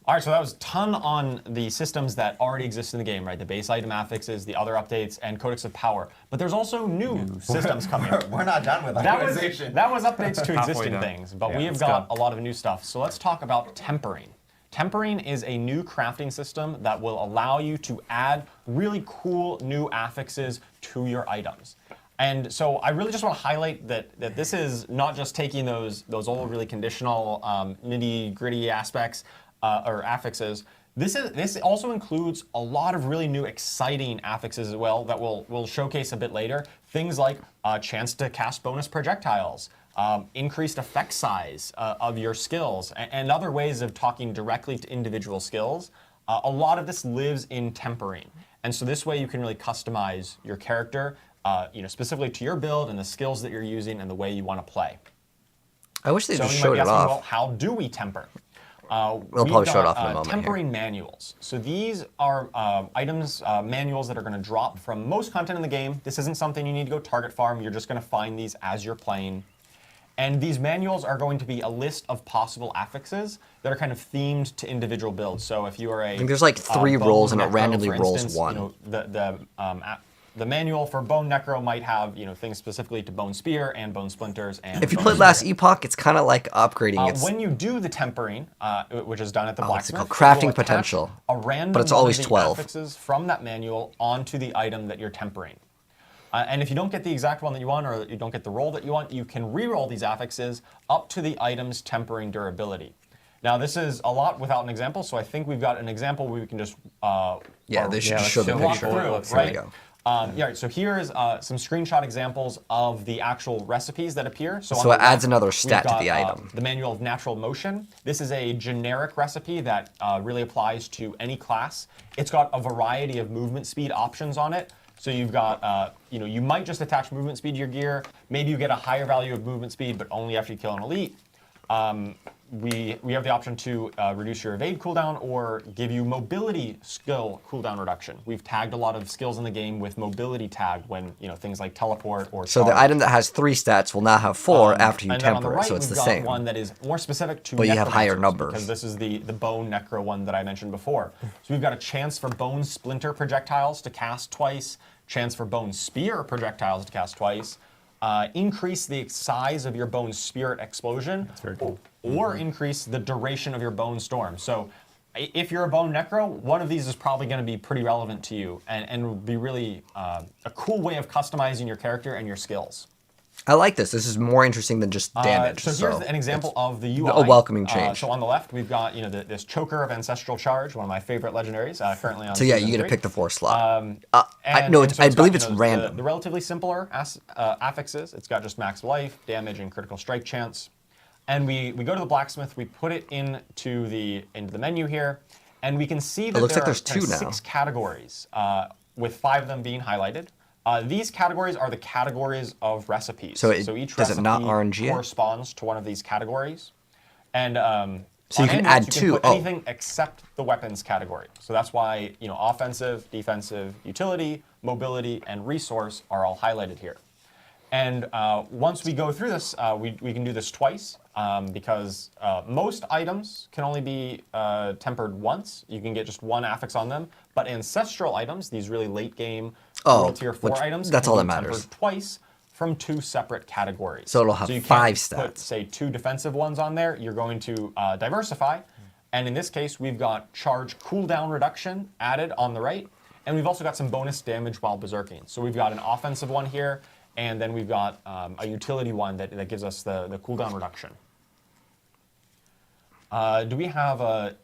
All right, so that was a ton on the systems that already exist in the game, right? The base item affixes, the other updates, and Codex of Power. But there's also new systems coming. We're not done with That was optimization. updates to Halfway existing done. things, but Yeah, we have let's got go. a lot of new stuff. So let's talk about tempering. Tempering is a new crafting system that will allow you to add really cool new affixes to your items. And so I really just want to highlight that this is not just taking those old really conditional nitty-gritty aspects or affixes. This also includes a lot of really new exciting affixes as well that we'll showcase a bit later. Things like a chance to cast bonus projectiles, increased effect size of your skills, and other ways of talking directly to individual skills. A lot of this lives in tempering. And so this way you can really customize your character specifically to your build and the skills that you're using and the way you want to play. I wish they So just you might showed be it asking, off. well, how do we temper? We'll We've probably show it got, off in a moment here. Tempering manuals. So these are items, manuals that are going to drop from most content in the game. This isn't something you need to go target farm. You're just going to find these as you're playing. And these manuals are going to be a list of possible affixes that are kind of themed to individual builds. So if you are a think there's like 3 bone rolls and it necro, randomly for rolls instance, one. The manual for Bone Necro might have things specifically to Bone Spear and Bone Splinters. And If you Bone played Last Spear. Epoch, it's kind of like upgrading. It's When you do the tempering, which is done at the what's it blacksmith, called? Crafting you'll attach potential. a random But it's one of always the 12. affixes from that manual onto the item that you're tempering. And if you don't get the exact one that you want, or you don't get the roll that you want, you can re-roll these affixes up to the item's tempering durability. Now, this is a lot without an example, so I think we've got an example where we can just They should show the walk picture. through, There right? we go. Yeah, so here's some screenshot examples of the actual recipes that appear. So So on it the adds left, another we've stat to got, the item. The Manual of Natural Motion. This is a generic recipe that really applies to any class. It's got a variety of movement speed options on it. So you've got, you might just attach movement speed to your gear. Maybe you get a higher value of movement speed, but only after you kill an elite. We have the option to reduce your evade cooldown or give you mobility skill cooldown reduction. We've tagged a lot of skills in the game with mobility tag when things like teleport or So the charge. item that has 3 stats will now have 4 after you And then on temper the it, right, so it's the we've got same. one that is more specific to But you have higher necromancers, numbers. because this is the bone necro one that I mentioned before. So we've got a chance for bone splinter projectiles to cast twice, chance for bone spear projectiles to cast twice, increase the size of your bone spirit explosion, or increase the duration of your bone storm. So if you're a bone necro, one of these is probably going to be pretty relevant to you and will be really a cool way of customizing your character and your skills. I like this. This is more interesting than just damage. So here's an example of the UI. a welcoming change. So on the left, we've got this Choker of Ancestral Charge, one of my favorite legendaries, currently on So yeah, Season you get to 3. pick the 4 slot. And no, so I it's believe got, it's random. The relatively simpler affixes. It's got just max life, damage, and critical strike chance. And we go to the blacksmith. We put it into the menu here, and we can see that looks there like there's are kind of 2 now. 6 categories, with 5 of them being highlighted. These categories are the categories of recipes. So each does it recipe not RNG it? corresponds to one of these categories. And So you on can endings, add you 2. Put anything except the weapons category. So that's why offensive, defensive, utility, mobility, and resource are all highlighted here. And once we go through this, we can do this twice because most items can only be tempered once. You can get just 1 affix on them. But ancestral items, these really late game World Tier 4 items, that's can all that be matters. tempered twice from 2 separate categories. So it'll have you 5 can't put, stats. say, 2 defensive ones on there. You're going to diversify. And in this case, we've got charge cooldown reduction added on the right. And we've also got some bonus damage while berserking. So we've got an offensive one here. And then we've got a utility one that gives us the cooldown reduction. Do we have a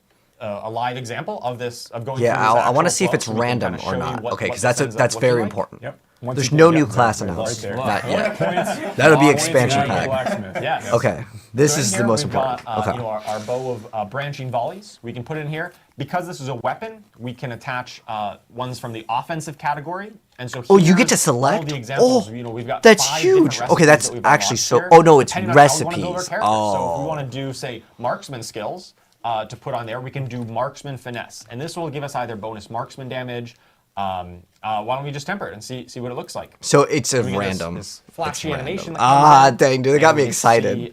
live example of this, of going through this I want to actual see if flow it's so we can random kinda or show you not. what- Okay, what because this ends up that's looking very like? important. Yep. There's no new class right announced. there. Not yet. Points. That'll be Points, expansion and pack. blacksmith. Yes. Okay, this So in is the here most we've important. got, Okay. our bow of branching volleys. We can put in here. Because this is a weapon, we can attach ones from the offensive category. And so Oh, you get here's to all select? the examples. Oh, We've got that's 5 different huge. recipes Okay, that's that we've got actually launched so- here, oh, no, it's depending on how we wanna build our recipes. character. So if we Oh. want to do, say, marksman skills to put on there, we can do marksman finesse. And this will give us either bonus marksman damage. Why don't we just temper it and see what it looks like? So it's a We get random. This flashy It's animation. random. That comes Ah, in, dang, dude, that got and me we excited. see,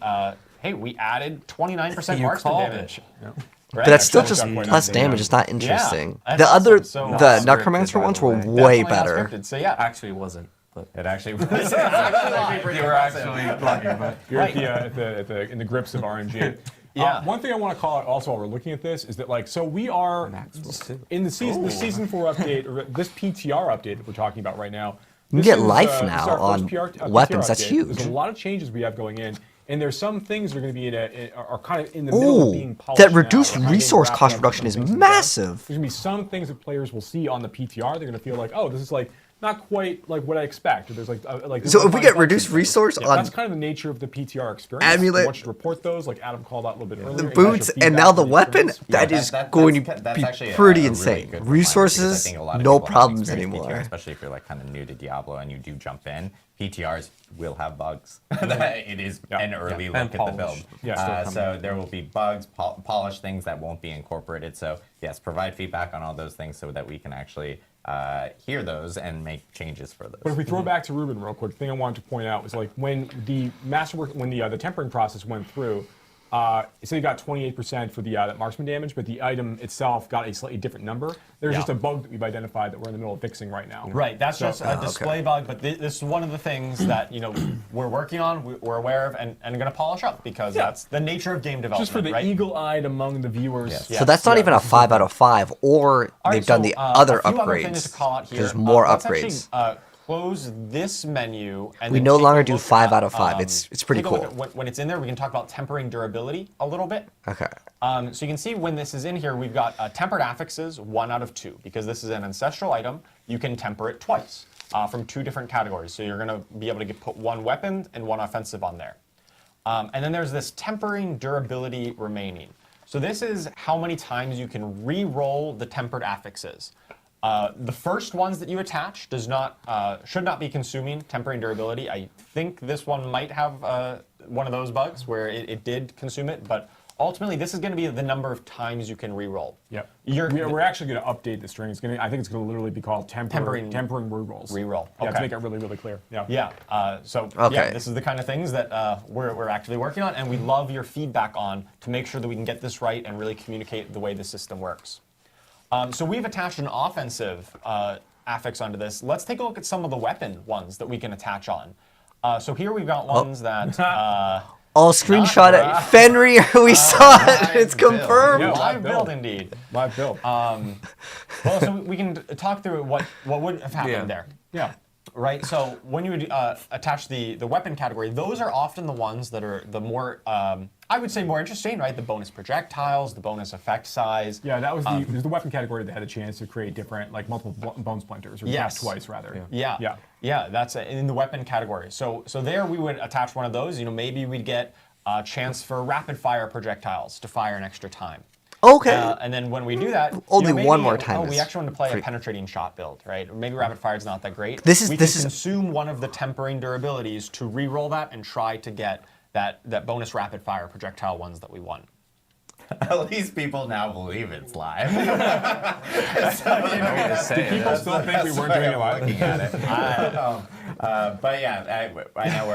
hey, we added 29% You marksman called damage. it. Right? But that's still Actually, just got quite plus nice, yeah. damage. It's not interesting. that's The other, awesome. So- the Not necromancer scripted, by ones the were way. way Definitely not better. scripted. So yeah, Actually, it wasn't. But It actually was. you were actually lucky. But You're Right. in the grips of RNG. Yeah. One thing I want to call out also while we're looking at this is that so we are in the season 4 update, or this PTR update that we're talking about right now. You this get is, life this is now our first on PTR weapons. That's update. huge. There's a lot of changes we have going in, and there's some things that are going to be are kind of in the middle of Ooh, being polished. that now. reduced We're kind of resource wrapping cost up reduction some is things in massive. There's going to be some things that players will see on the PTR. They're going to feel like, oh, this is like not quite like what I expect. Or there's like So if we get reduced resource on that's kind of the nature of the PTR experience. Amulet- I want you to report those, like Adam called out a little bit earlier. The and that's your boots and feedback now the on weapon, experience. that is going to be actually pretty a insane. Really good reminder, because I Resources, think a lot of no people haven't problems experienced anymore. PTR, especially if you're like kind of new to Diablo and you do jump in. PTRs will have bugs. It is an early look And at the polish. build. Yeah, So there will be bugs, polished things that won't be incorporated. So yes, provide feedback on all those things so that we can actually hear those and make changes for those. But if we throw back to Ruben real quick, the thing I wanted to point out was like when the masterwork, when the tempering process went through, so you got 28% for the that marksman damage, but the item itself got a slightly different number. There's just a bug that we've identified that we're in the middle of fixing right now. Right, that's just a display bug, but this is one of the things that we're working on, we're aware of, and going to polish up because that's the nature of game development. Just for the right? eagle-eyed among the viewers. Yes. So that's not even a 5 out of 5, or All right, they've done so, the other a few other things upgrades. to call out here. There's more Let's upgrades. actually, close this menu, and We then no take a longer do look 5 at, out of 5. It's pretty take a look cool. at when it's in there, we can talk about tempering durability a little bit. Okay. So you can see when this is in here, we've got tempered affixes, 1 out of 2. Because this is an ancestral item, you can temper it twice from 2 different categories. So you're going to be able to put 1 weapon and 1 offensive on there. And then there's this tempering durability remaining. So this is how many times you can re-roll the tempered affixes. The first ones that you attach should not be consuming tempering durability. I think this one might have one of those bugs where it did consume it, but ultimately this is going to be the number of times you can re-roll. Yep. We're actually going to update the string. I think it's going to literally be called tempering re-rolls. Re-roll. Yeah, Okay. to make it really, really clear. Yeah. Yeah. Okay. This is the kind of things that we're actively working on, and we love your feedback on to make sure that we can get this right and really communicate the way the system works. So we've attached an offensive affix onto this. Let's take a look at some of the weapon ones that we can attach on. So here we've got ones that. Screenshot it. Fenrir, we saw it. It's confirmed. Yeah, Live build indeed. Live build. Well, so we can talk through what would have happened there. Yeah. Right, so when you would attach the weapon category, those are often the ones that are the more, I would say more interesting, right? The bonus projectiles, the bonus effect size. Yeah, that was there's the weapon category that had a chance to create different, like multiple bone splinters, or Yes. twice rather. Yeah, that's in the weapon category. So there we would attach one of those. Maybe we'd get a chance for rapid fire projectiles to fire an extra time. Okay. And then when we do that, Only maybe, one more time we is actually want to play free. a penetrating shot build, right? Or maybe rapid fire is not that great. This is- we this can is- consume one of the tempering durabilities to re-roll that and try to get that bonus rapid fire projectile ones that we want. At least people now believe it's live. Do people still think we weren't doing it live? Looking at it. But yeah, I know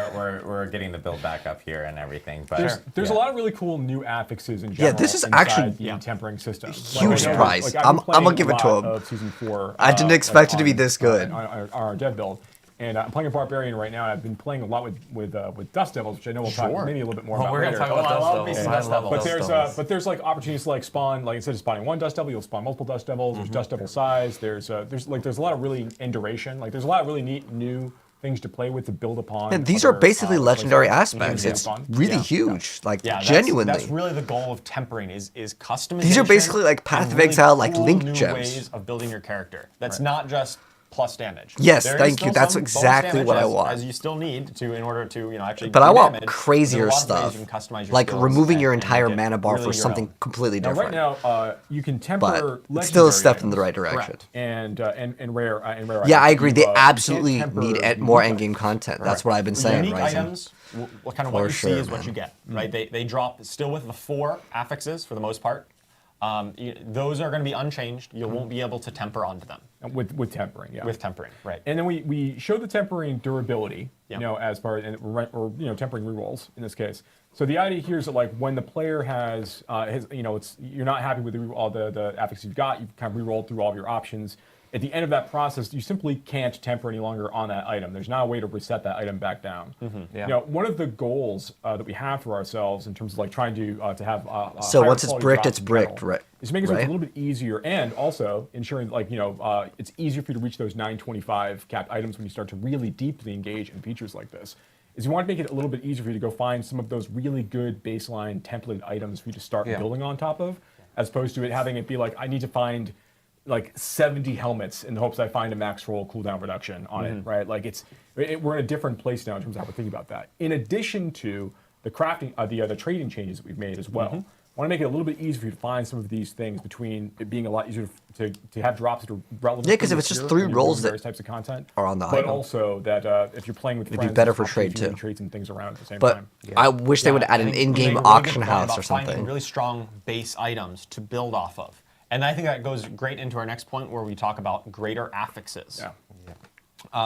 we're getting the build back up here and everything. But There's a lot of really cool new affixes in general. this is inside actually the tempering system. huge surprise. I'm gonna give it to him. Of season 4. I didn't expect it to be this good. On our dev build. And I'm playing a Barbarian right now, and I've been playing a lot with Dust Devils, which I know we'll talk maybe a little bit more about We're later. going to talk about I love Dust me Devils. some I love Dust Dust But Devils. there's like opportunities to like spawn, like instead of spawning one Dust Devil, you'll spawn multiple Dust Devils. There's Dust Devil size. There's a lot of really and duration. Like there's a lot of really neat new things to play with to build upon. And these are other, basically legendary places. aspects. Yeah, It's fun. really Yeah. huge. Like Yeah, genuinely. That's really the goal of tempering is customization. These are basically like Path and of really Exile, like cool Link new gems. ways of building your character. That's not just plus damage. Yes, There is thank you. still That's some bonus exactly damage what I as- want. As you still need to in order to actually. But do I want damage. crazier There's a lot of ways stuff. you can customize your Like skills removing your and entire make it mana bar really for your something own. completely Now, different. right now, you can temper But legendary it's still a step in items. the right direction. Correct. And rare Yeah, items. I agree. You, They can't absolutely temper need unique more items. endgame content. That's what I've been saying, Unique Ryzen. items, what kind of what For you sure, see is what man. you get, right? They drop still with the 4 affixes for the most part. Those are going to be unchanged. You won't be able to temper onto them With tempering, yeah. with tempering, right? And then we show the tempering durability, Yeah. as part or tempering rerolls in this case. So the idea here is that like when the player has you're not happy with all the affixes you've got, you've kind of rerolled through all of your options. At the end of that process, you simply can't temper any longer on that item. There's not a way to reset that item back down. Yeah. One of the goals that we have for ourselves in terms of like trying to have So higher once it's quality bricked, drops it's in bricked, general, right? is making it so it's Right? a little bit easier, and also ensuring like it's easier for you to reach those 925 capped items when you start to really deeply engage in features like this. Is you want to make it a little bit easier for you to go find some of those really good baseline templated items for you to start building on top of, as opposed to having it be like I need to find like 70 helmets in the hopes I find a max roll cooldown reduction on it, right? Like we're in a different place now in terms of how we're thinking about that. In addition to the crafting, the trading changes that we've made as well. I want to make it a little bit easier for you to find some of these things between it being a lot easier to have drops that are relevant. Yeah, 'cause if it's just 3 rolls that various types of content are on the but item. also that if you're playing with It'd be friends, better it's for an opportunity trade, to too. trade some things around at the same But time. I wish they would add an I think you in-game make a really auction good point house about or finding something. really strong base items to build off of. And I think that goes great into our next point where we talk about greater affixes.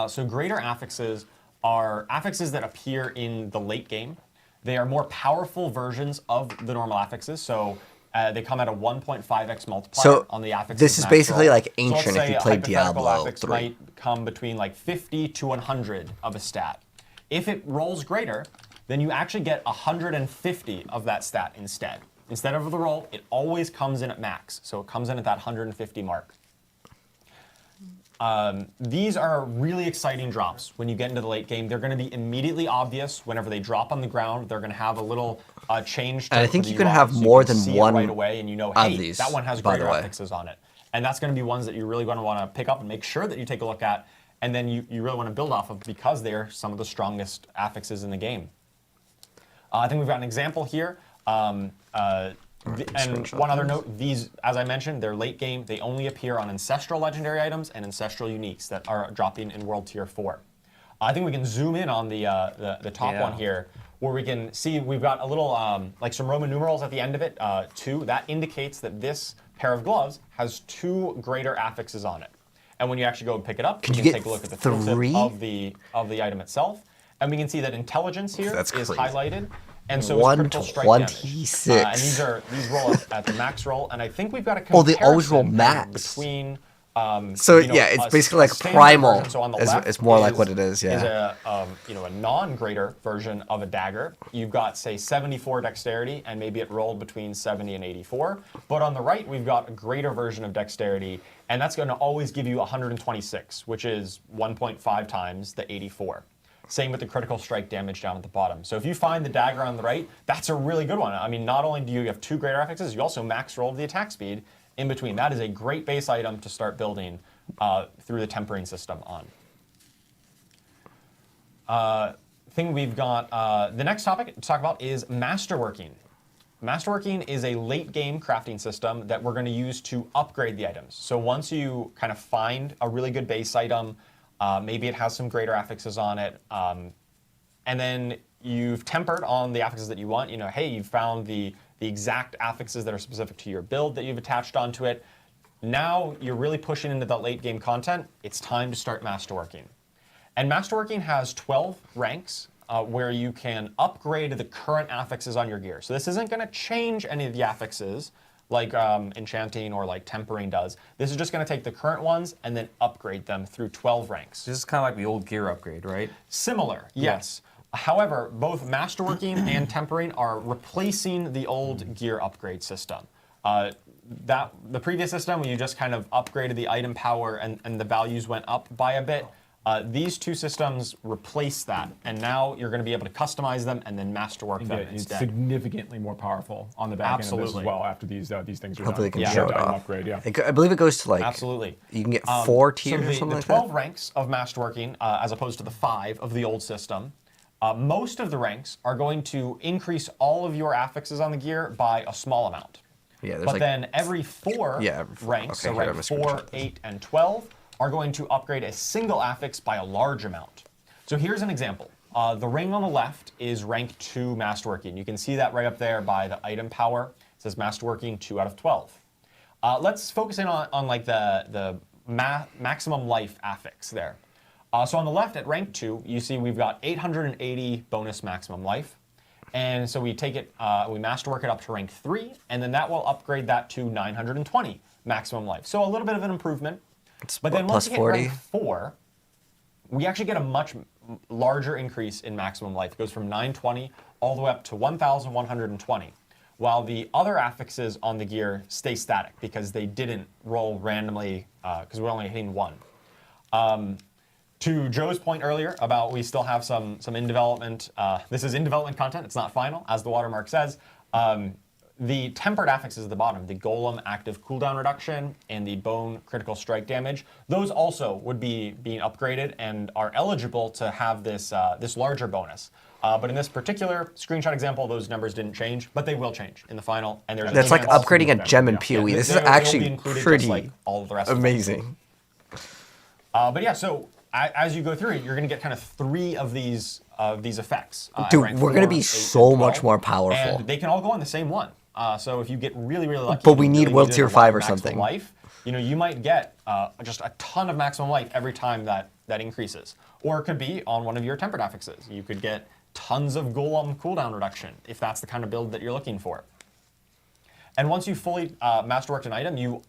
So greater affixes are affixes that appear in the late game. They are more powerful versions of the normal affixes. So they come at a 1.5x multiplier So on the affixes. this is max basically roll. like So let's ancient if say you a played hypothetical Diablo affix 3. might come between like 50 to 100 of a stat. If it rolls greater, then you actually get 150 of that stat instead. Instead of the roll, it always comes in at max. So it comes in at that 150 mark. these are really exciting drops when you get into the late game. They're going to be immediately obvious whenever they drop on the ground. They're going to have a little change to And I think the you can UI, have so more you can than see it one right away, and you know, of hey, these, that one has by the greater way. affixes on it. And that's going to be ones that you're really going to want to pick up and make sure that you take a look at, and then you really want to build off of because they're some of the strongest affixes in the game. I think we've got an example here. And one other note, these, as I mentioned, they're late game. They only appear on Ancestral Legendary items and Ancestral Uniques that are dropping in World Tier 4. I think we can zoom in on the top one here, where we can see we've got a little, like some Roman numerals at the end of it, 2. That indicates that this pair of gloves has 2 greater affixes on it. And when you actually go and pick it up, you can take a look at the tooltip of the item itself. And we can see that intelligence here is highlighted. And so is critical strike damage. 126. And these roll at the max roll. And I think we've got a comparison they always roll max. between. So yeah, it's basically like primal. Version. So on the It's left more like what it is. Yeah. Is a non-greater version of a dagger. You've got say 74 dexterity, and maybe it rolled between 70 and 84. But on the right, we've got a greater version of dexterity, and that's going to always give you 126, which is 1.5 times the 84. Same with the critical strike damage down at the bottom. So if you find the dagger on the right, that's a really good one. I mean, not only do you have 2 greater affixes, you also max roll the attack speed in between. That is a great base item to start building through the tempering system on. Thing we've got, the next topic to talk about is masterworking. Masterworking is a late game crafting system that we're going to use to upgrade the items. So once you kind of find a really good base item, maybe it has some greater affixes on it, and then you've tempered on the affixes that you want. You know, hey, you've found the exact affixes that are specific to your build that you've attached onto it. Now you're really pushing into that late game content. It's time to start masterworking. And masterworking has 12 ranks where you can upgrade the current affixes on your gear. So this isn't going to change any of the affixes like enchanting or like tempering does. This is just going to take the current ones and then upgrade them through 12 ranks. This is kind of like the old gear upgrade, right? Similar, yes. However, both masterworking and tempering are replacing the old gear upgrade system. The previous system, when you just kind of upgraded the item power and the values went up by a bit, these two systems replace that, and now you're going to be able to customize them and then masterwork them It's instead. significantly more powerful on the back end of this as well after these things are Hopefully done. they can show it Item off. upgrade, yeah. I believe it goes to like Absolutely. you can get 4 tiers or So something the like 12 that. ranks of masterworking, as opposed to the 5 of the old system, most of the ranks are going to increase all of your affixes on the gear by a small amount. Yeah, there's But like then every 4 every 4. ranks, Okay, so here, rank I'm 4, screenshotting. 8, and 12, are going to upgrade a single affix by a large amount. So here's an example. The ring on the left is rank 2 masterworking. You can see that right up there by the item power. It says masterworking 2 out of 12. Let's focus in on like the maximum life affix there. So on the left at rank 2, you see we've got 880 bonus maximum life. And so we take it, we masterwork it up to rank 3, and then that will upgrade that to 920 maximum life. So a little bit of an improvement. But then once plus you hit 40. rank 4, we actually get a much larger increase in maximum life. It goes from 920 all the way up to 1,120, while the other affixes on the gear stay static because they didn't roll randomly because we're only hitting 1. To Joe's point earlier about we still have some in development. This is in development content. It's not final, as the watermark says. The tempered affixes at the bottom, the Golem active cooldown reduction and the Bone critical strike damage, those also would be being upgraded and are eligible to have this this larger bonus. But in this particular screenshot example, those numbers didn't change, but they will change in the final. And there's That's like chance- upgrading a gem in PoE. Yeah, This is they'll be actually included just pretty like all of the rest of them. amazing. But yeah, so as you go through it, you're going to get kind of 3 of these effects. at Dude, rank we're gonna 4, be 8, so and much 12, more powerful. and they can all go on the same one. So if you get really, really lucky, But we and need really World needed Tier a lot 5 of or maximum something. Life, you know, you might get just a ton of maximum life every time that increases. Or it could be on one of your tempered affixes. You could get tons of Golem cooldown reduction if that's the kind of build that you're looking for. And once you fully masterworked an item, you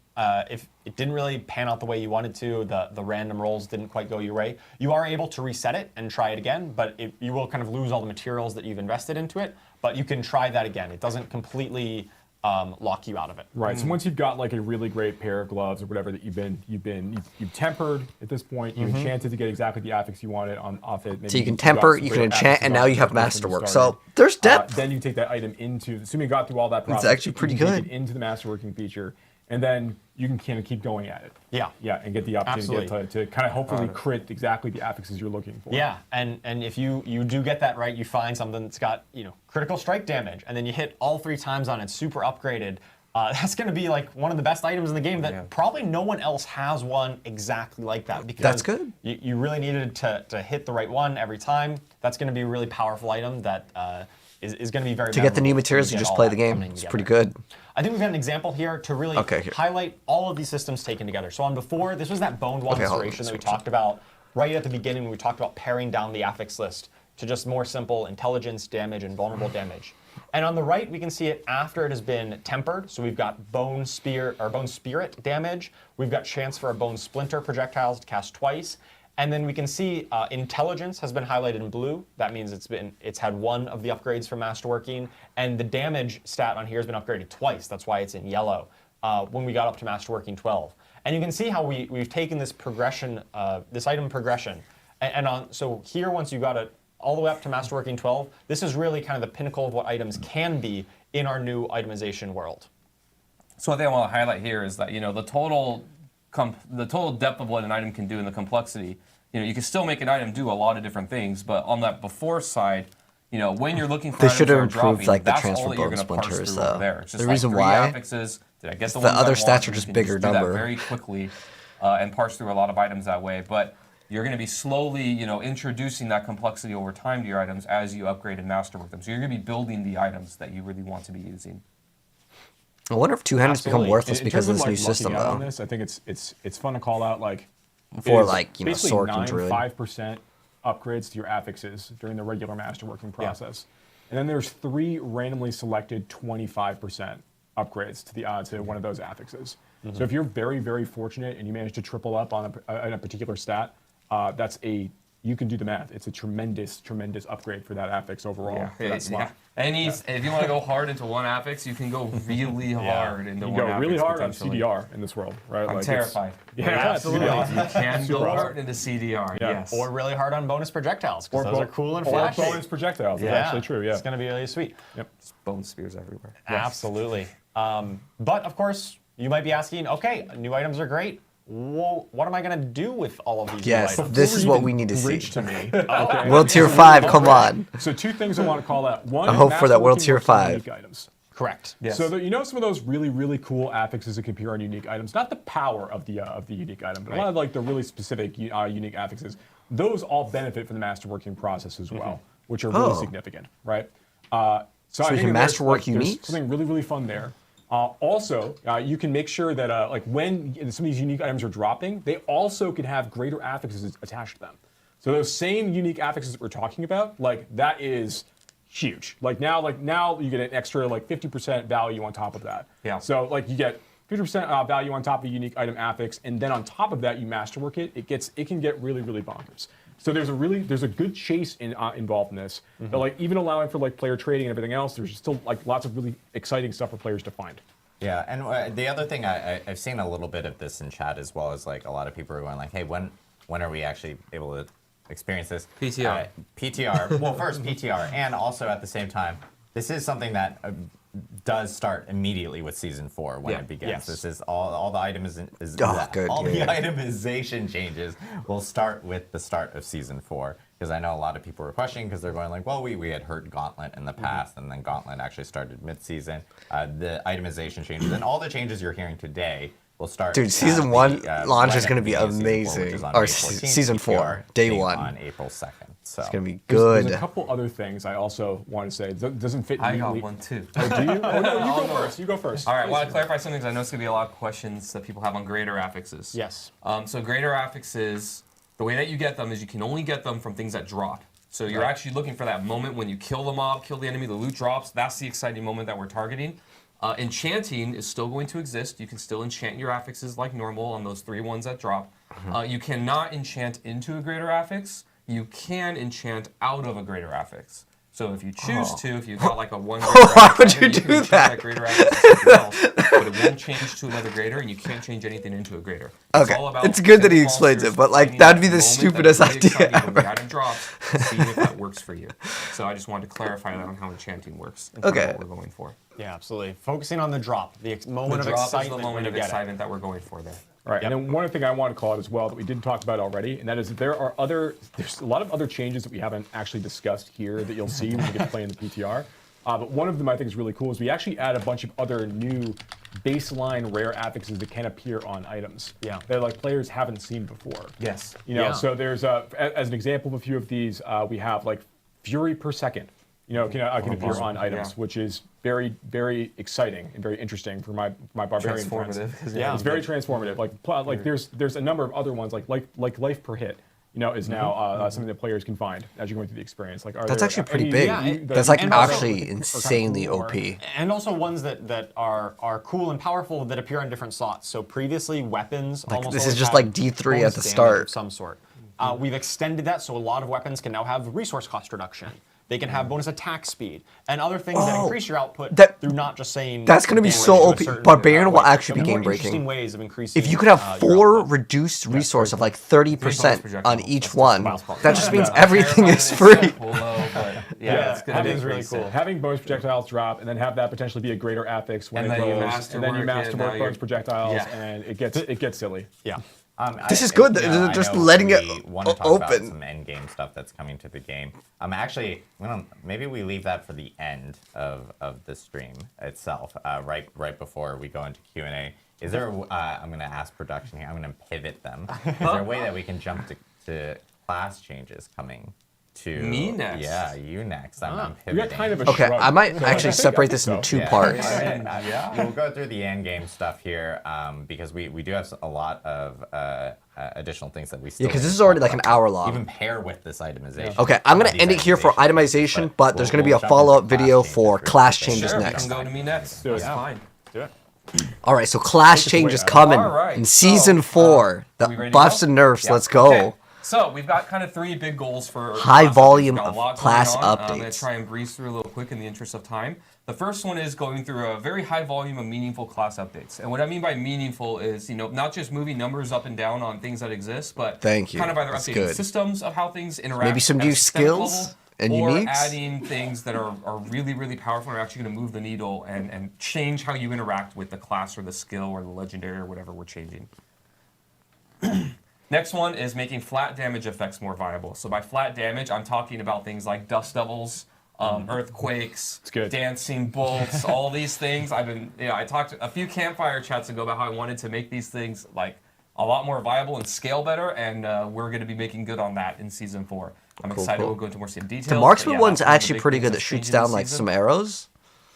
if it didn't really pan out the way you wanted to, the random rolls didn't quite go your way, you are able to reset it and try it again, but you will kind of lose all the materials that you've invested into it, but you can try that again. It doesn't completely lock you out of it. Right. So once you've got like a really great pair of gloves or whatever that you've tempered at this point, you enchanted to get exactly the affix you wanted off it. Maybe So you can got temper, some you can great enchant, affixes and now off you it have when you masterwork. started. So there's depth. Then you take that item into, assuming you got through all that process, actually pretty you can take good. it into the masterworking feature, and then you can kind of keep going at it. Yeah. Yeah, and get the opportunity to kind of hopefully crit exactly the affixes you're looking for. Yeah, and if you do get that right, you find something that's got critical strike damage, and then you hit all 3 times on it, super upgraded. That's going to be like one of the best items in the game that probably no one else has one exactly like that. Because That's good. You really needed to hit the right one every time. That's going to be a really powerful item that is going to be very To get the new memorable materials, when you get just all play that the game. coming It's together. pretty good. I think we've got an example here to really highlight all of these systems taken together. So on before, this was that boned wall installation that we talked about right at the beginning when we talked about paring down the affix list to just more simple intelligence, damage, and vulnerable damage. And on the right, we can see it after it has been tempered. So we've got bone spirit damage. We've got chance for a bone splinter projectiles to cast twice. And then we can see intelligence has been highlighted in blue. That means it's had one of the upgrades from masterworking. And the damage stat on here has been upgraded twice. That's why it's in yellow when we got up to masterworking 12. And you can see how we've taken this progression, this item progression. So here, once you got it all the way up to masterworking 12, this is really kind of the pinnacle of what items can be in our new itemization world. So one thing I want to highlight here is that the total depth of what an item can do and the complexity. You can still make an item do a lot of different things, but on that before side, when you're looking for They items should that have are improved dropping, like the that's transfer all that you're bone going to parse splinters through over though. there. It's just The reason like 3 why affixes. Did I get the the ones I other want? stats are You just can bigger do that number. very quickly and parse through a lot of items that way. But you're going to be slowly, introducing that complexity over time to your items as you upgrade and masterwork them. So you're going to be building the items that you really want to be using. I wonder if two-handers become Absolutely. worthless In because of terms this new system lucking out on though. this, I think it's fun to call out For is basically Sorkin's really. 5% upgrades to your affixes during the regular masterworking process. And then there's 3 randomly selected 25% upgrades to one of those affixes. So if you're very, very fortunate and you manage to triple up on a particular stat, you can do the math. It's a tremendous, tremendous upgrade for that affix overall. For that slot. If you want to go hard into one affix, you can go really hard into You one can go really affix hard on potentially. CDR in this world, right? I'm terrified. Yeah, absolutely. You can Super go awesome. hard into CDR, Yeah. yes. Or really hard on bonus projectiles, because those are cool and flashy. Or bonus projectiles. That's actually true, yeah. It's going to be really sweet. Yep. Bone spears everywhere. Absolutely. But of course, you might be asking, okay, new items are great. Well, what am I going to do with all of these Yes, new items? this is Before what you we need to see. reach to me. Okay. World Tier 5, come on. So 2 things I want to call out. One, I hope for that World masterworking Tier works on 5. unique items. Correct. Yes. So some of those really, really cool affixes that can appear on unique items, not the power of the unique item, but a lot of the really specific unique affixes, those all benefit from the masterworking process as well, which are really significant, right? So I you think can that masterwork there's uniques? something really, really fun there. Also, you can make sure that when some of these unique items are dropping, they also can have greater affixes attached to them. So those same unique affixes that we're talking about, that is huge. Now you get an extra 50% value on top of that. Yeah. So you get 50% value on top of a unique item affix, and then on top of that you masterwork it. It can get really, really bonkers. So there's a good chase involved in this. But even allowing for player trading and everything else, there's still lots of really exciting stuff for players to find. Yeah, and the other thing I've seen a little bit of this in chat as well as a lot of people are going hey, when are we actually able to experience this? PTR. PTR. Well, first PTR, and also at the same time, this is something that does start immediately with season 4 when it begins. Yes. This is all the the itemization changes will start with the start of season 4. Because I know a lot of people were questioning because they're going well, we had heard Gauntlet in the past, and then Gauntlet actually started mid-season. The itemization changes and all the changes you're hearing today will start. Dude, season 1 launch is right going to at be the beginning of season 4, which amazing. is on Or May 14th, season 4, PTR day being 1. on April 2nd. So It's going to be There's good. a couple other things I also want to say. That doesn't fit I got neatly. one too. Oh, do you? Oh, no, you go first. You go first. All right, I want to clarify something because I know it's going to be a lot of questions that people have on greater affixes. Yes. So greater affixes, the way that you get them is you can only get them from things that drop. So you're actually looking for that moment when you kill the mob, kill the enemy, the loot drops. That's the exciting moment that we're targeting. Enchanting is still going to exist. You can still enchant your affixes like normal on those 3 ones that drop. You cannot enchant into a greater affix. You can enchant out of a greater affix. So if you choose to, if you've got like a one Why would you can do change that? grader action to something else, but it won't change to another grader, and you can't change anything into a grader. Okay, all about it's good that he sending explains monsters, it, but like finding that'd be that the moment that is stupidest really idea exciting when the ever. item drops, seeing if that works for you. So I just wanted to clarify that on how enchanting works. And kind of Okay. what we're going for. Yeah, absolutely. Focusing on the drop, the moment The of drop excitement is the when moment you of get it. excitement that we're going for there. All right, and then one other thing I want to call out as well that we didn't talk about already, and that is that there's a lot of other changes that we haven't actually discussed here that you'll see when you get to play in the PTR. But one of them I think is really cool is we actually add a bunch of other new baseline rare affixes that can appear on items. Yeah. That like players haven't seen before. Yes. You know, Yeah. so there's as an example of a few of these, we have like Fury per second. You know, can appear on items, Yeah. which is very, very exciting and very interesting for my barbarian friends. Transformative. 'cause Yeah. It's very transformative. Like there's a number of other ones like life per hit. You know, is now something that players can find as you're going through the experience. Like, That's there actually pretty any big. Yeah, That's like and also- actually are kind of insanely cool or- OP. And also ones that are cool and powerful that appear on different slots. So previously, weapons almost this is always just had like D3 bonus at the damage start. of some sort. We've extended that, so a lot of weapons can now have resource cost reduction. They can have bonus attack speed and other things that Oh, increase your output that- through not just saying. that's gonna be damage so to a OP. certain, Barbarian will way. actually There'll be more game-breaking. interesting ways of increasing. If you could have your 4 output. reduced resource of like 30% on projectiles. each That's one, just mouse that just means Yeah. everything Terrifying is in free. itself, although, but yeah, it's gonna that be is really pretty cool. sick. having bonus projectiles drop and then have that potentially be a greater affix when And it then you goes, and then you masterwork it, masterwork now you're- bonus projectiles, Yeah. and it gets silly. Yeah. This is good, I just know letting it we want to talk about open. some end game stuff that's coming to the game. Actually, maybe we leave that for the end of the stream itself, right before we go into Q&A. Is there? I'm going to ask production here. I'm going to pivot them. Is there a way that we can jump to class changes coming? To Me next? Yeah, you next. I'm We pivoting. got kind of a Okay, shrug. I might So actually think- separate I this think into so. 2 parts. We'll go through the end game stuff here because we do have a lot of additional things that we still. Yeah, because need this is to already talk like an about. hour long. Even pair with this itemization. Okay, I'm gonna These end it here for itemizations, itemization, but there's gonna be we'll a jump into follow-up class video changes for real class quick. changes Sure, you next. can go to me next. Do it. That's fine. Do it. All right, so class Take us away, changes Adam. coming All right, in so, season 4. are we The ready to buffs go? and nerfs. Yeah. Let's go. Okay. So we've got kind of 3 big goals for High class volume updates. We've got a of lot class going on. I'm going updates. to try and breeze through a little quick in the interest of time. The first one is going through a very high volume of meaningful class updates. And what I mean by meaningful is, not just moving numbers up and down on things that exist, but Thank you. kind of either That's updating good. systems of how things interact. Maybe some at a new systemic skills level, and or uniques? adding things that are really, really powerful and are actually going to move the needle and change how you interact with the class or the skill or the legendary or whatever we're changing. Next one is making flat damage effects more viable. So by flat damage, I'm talking about things like dust devils, earthquakes, good. dancing bolts, all these things. I talked a few campfire chats ago about how I wanted to make these things like a lot more viable and scale better, and we're going to be making good on that in season 4. I'm excited. cool. We'll go into more details. The but marksman yeah, one's that's one of the actually big pretty things good. That that's shoots changing down this like season. some arrows.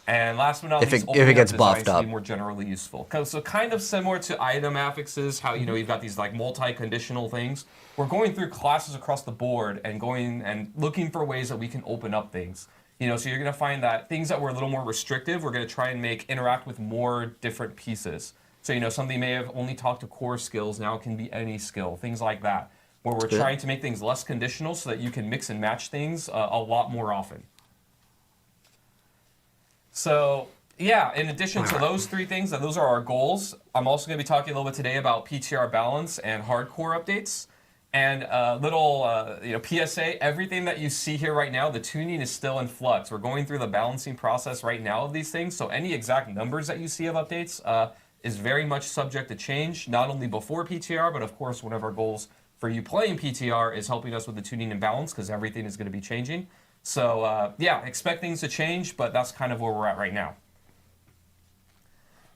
And last but not If least, it opening up gets designs buffed to up. be more generally useful. So kind of similar to item affixes, how you've got these like multi-conditional things. We're going through classes across the board and going and looking for ways that we can open up things. So you're going to find that things that were a little more restrictive, we're going to try and interact with more different pieces. So something may have only talked to core skills, now it can be any skill, things like that. Where we're trying to make things less conditional so that you can mix and match things a lot more often. So, yeah, in addition to those 3 things, and those are our goals, I'm also going to be talking a little bit today about PTR balance and hardcore updates. And a little PSA, everything that you see here right now, the tuning is still in flux. We're going through the balancing process right now of these things, so any exact numbers that you see of updates is very much subject to change, not only before PTR, but of course one of our goals for you playing PTR is helping us with the tuning and balance, because everything is going to be changing. So yeah, expect things to change, but that's kind of where we're at right now.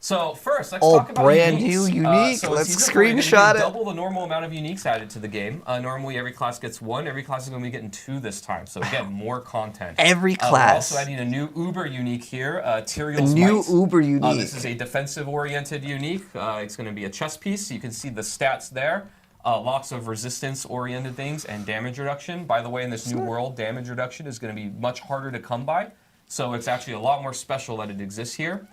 So first, let's talk about brand uniques. new unique. So in Let's season 4, you're gonna screenshot get it. Double the normal amount of uniques added to the game. Normally, every class gets 1. Every class is going to be getting 2 this time. So again, more content. Every We're class. also adding a new Uber unique here, A Tyrael's new Might. Uber unique. This is a defensive-oriented unique. It's going to be a chess piece. You can see the stats there. Lots of resistance-oriented things and damage reduction. By the way, in this new world, damage reduction is going to be much harder to come by. So it's actually a lot more special that it exists here.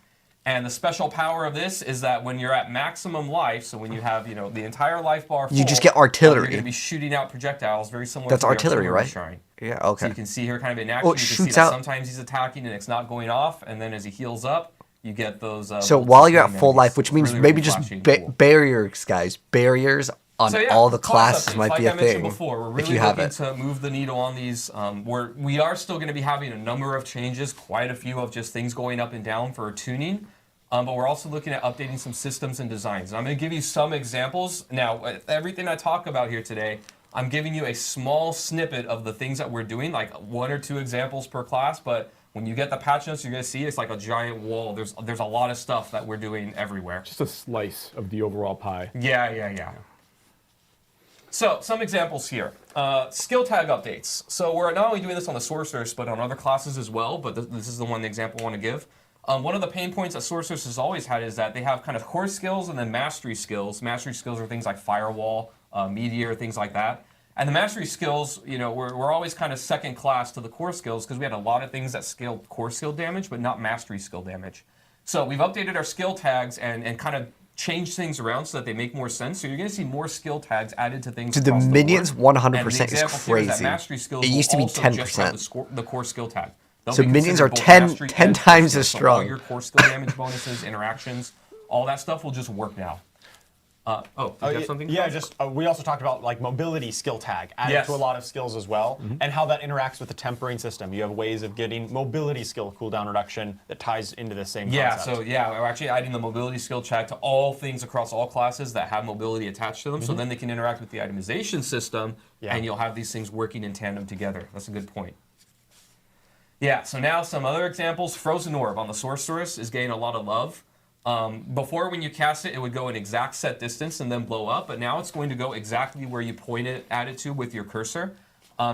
And the special power of this is that when you're at maximum life, so when you have the entire life bar full, You just get artillery. You're going to be shooting out projectiles very similar That's to the artillery, right? Shrine. Yeah, okay. So you can see here kind of in action, Oh, you can see shoots that out. sometimes he's attacking and it's not going off, and then as he heals up, you get those. So bolts while of you're at flame full enemies. life, which means Really, maybe really just flashy and cool. barriers, guys. Barriers on So, yeah, all the class classes updates. might like be a I mentioned thing. before, we're if really you have looking it. to move the needle on these. We are still going to be having a number of changes, quite a few of just things going up and down for tuning. But we're also looking at updating some systems and designs. And I'm going to give you some examples. Now, everything I talk about here today, I'm giving you a small snippet of the things that we're doing, like 1 or 2 examples per class. But when you get the patch notes, you're going to see it's like a giant wall. There's a lot of stuff that we're doing everywhere. Just a slice of the overall pie. Yeah. So, some examples here. Skill tag updates. So, we're not only doing this on the Sorceress, but on other classes as well. But this is the one example I want to give. One of the pain points that Sorceress has always had is that they have kind of core skills and then mastery skills. Mastery skills are things like Firewall, Meteor, things like that. And the mastery skills, we're always kind of second class to the core skills because we had a lot of things that scaled core skill damage, but not mastery skill damage. So we've updated our skill tags and kind of changed things around so that they make more sense. So you're going to see more skill tags added to things. Dude, the across minions board. 100% And the is example here is that crazy. mastery skills It used to will be also just have 10%. the core skill tag. They'll So be minions considered are both 10 mastery 10 and times core as skills. So all strong. your core skill damage bonuses, interactions, all that stuff will just work now. Did you have something? Yeah, Charles? just we also talked about like mobility skill tag added Yes. to a lot of skills as well, and how that interacts with the tempering system. You have ways of getting mobility skill cooldown reduction that ties into the same concept. We're actually adding the mobility skill check to all things across all classes that have mobility attached to them, so then they can interact with the itemization system, and you'll have these things working in tandem together. That's a good point. Yeah, so now some other examples. Frozen Orb on the Sorceress is getting a lot of love. Before, when you cast it, it would go an exact set distance and then blow up, but now it's going to go exactly where you point it at it to with your cursor.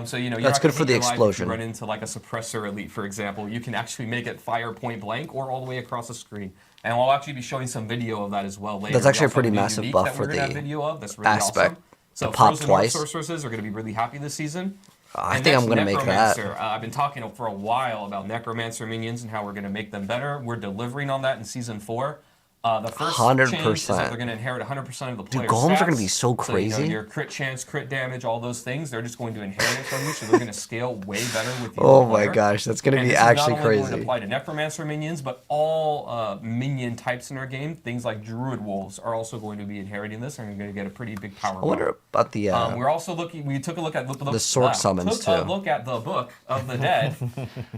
So you're That's not good gonna for the hit your life if explosion. you run into like a suppressor elite, for example. You can actually make it fire point blank or all the way across the screen. And we'll actually be showing some video of that as well later. That's We actually a also pretty have new massive unique buff that for we're gonna have the video of. That's really aspect. awesome. So The pop Frozen Orb twice. sorceresses are going to be really happy this season. I And think next, I'm going to make that. Necromancer. I've been talking for a while about Necromancer minions and how we're going to make them better. We're delivering on that in Season 4. The first change is that 100%. they're going to inherit 100% of the Dude, player's golems are gonna stats. be so crazy. Your crit chance, crit damage, all those things, they're just going to inherit it from you, so they're going to scale way better with you. Oh my gosh, that's going to And be this is actually not only going to crazy. apply to Necromancer minions, but all minion types in our game. Things like Druid Wolves are also going to be inheriting this, and are going to get a pretty big power. I wonder about the We're also looking. We took a look at the sword summons took a too. look at the Book of the Dead,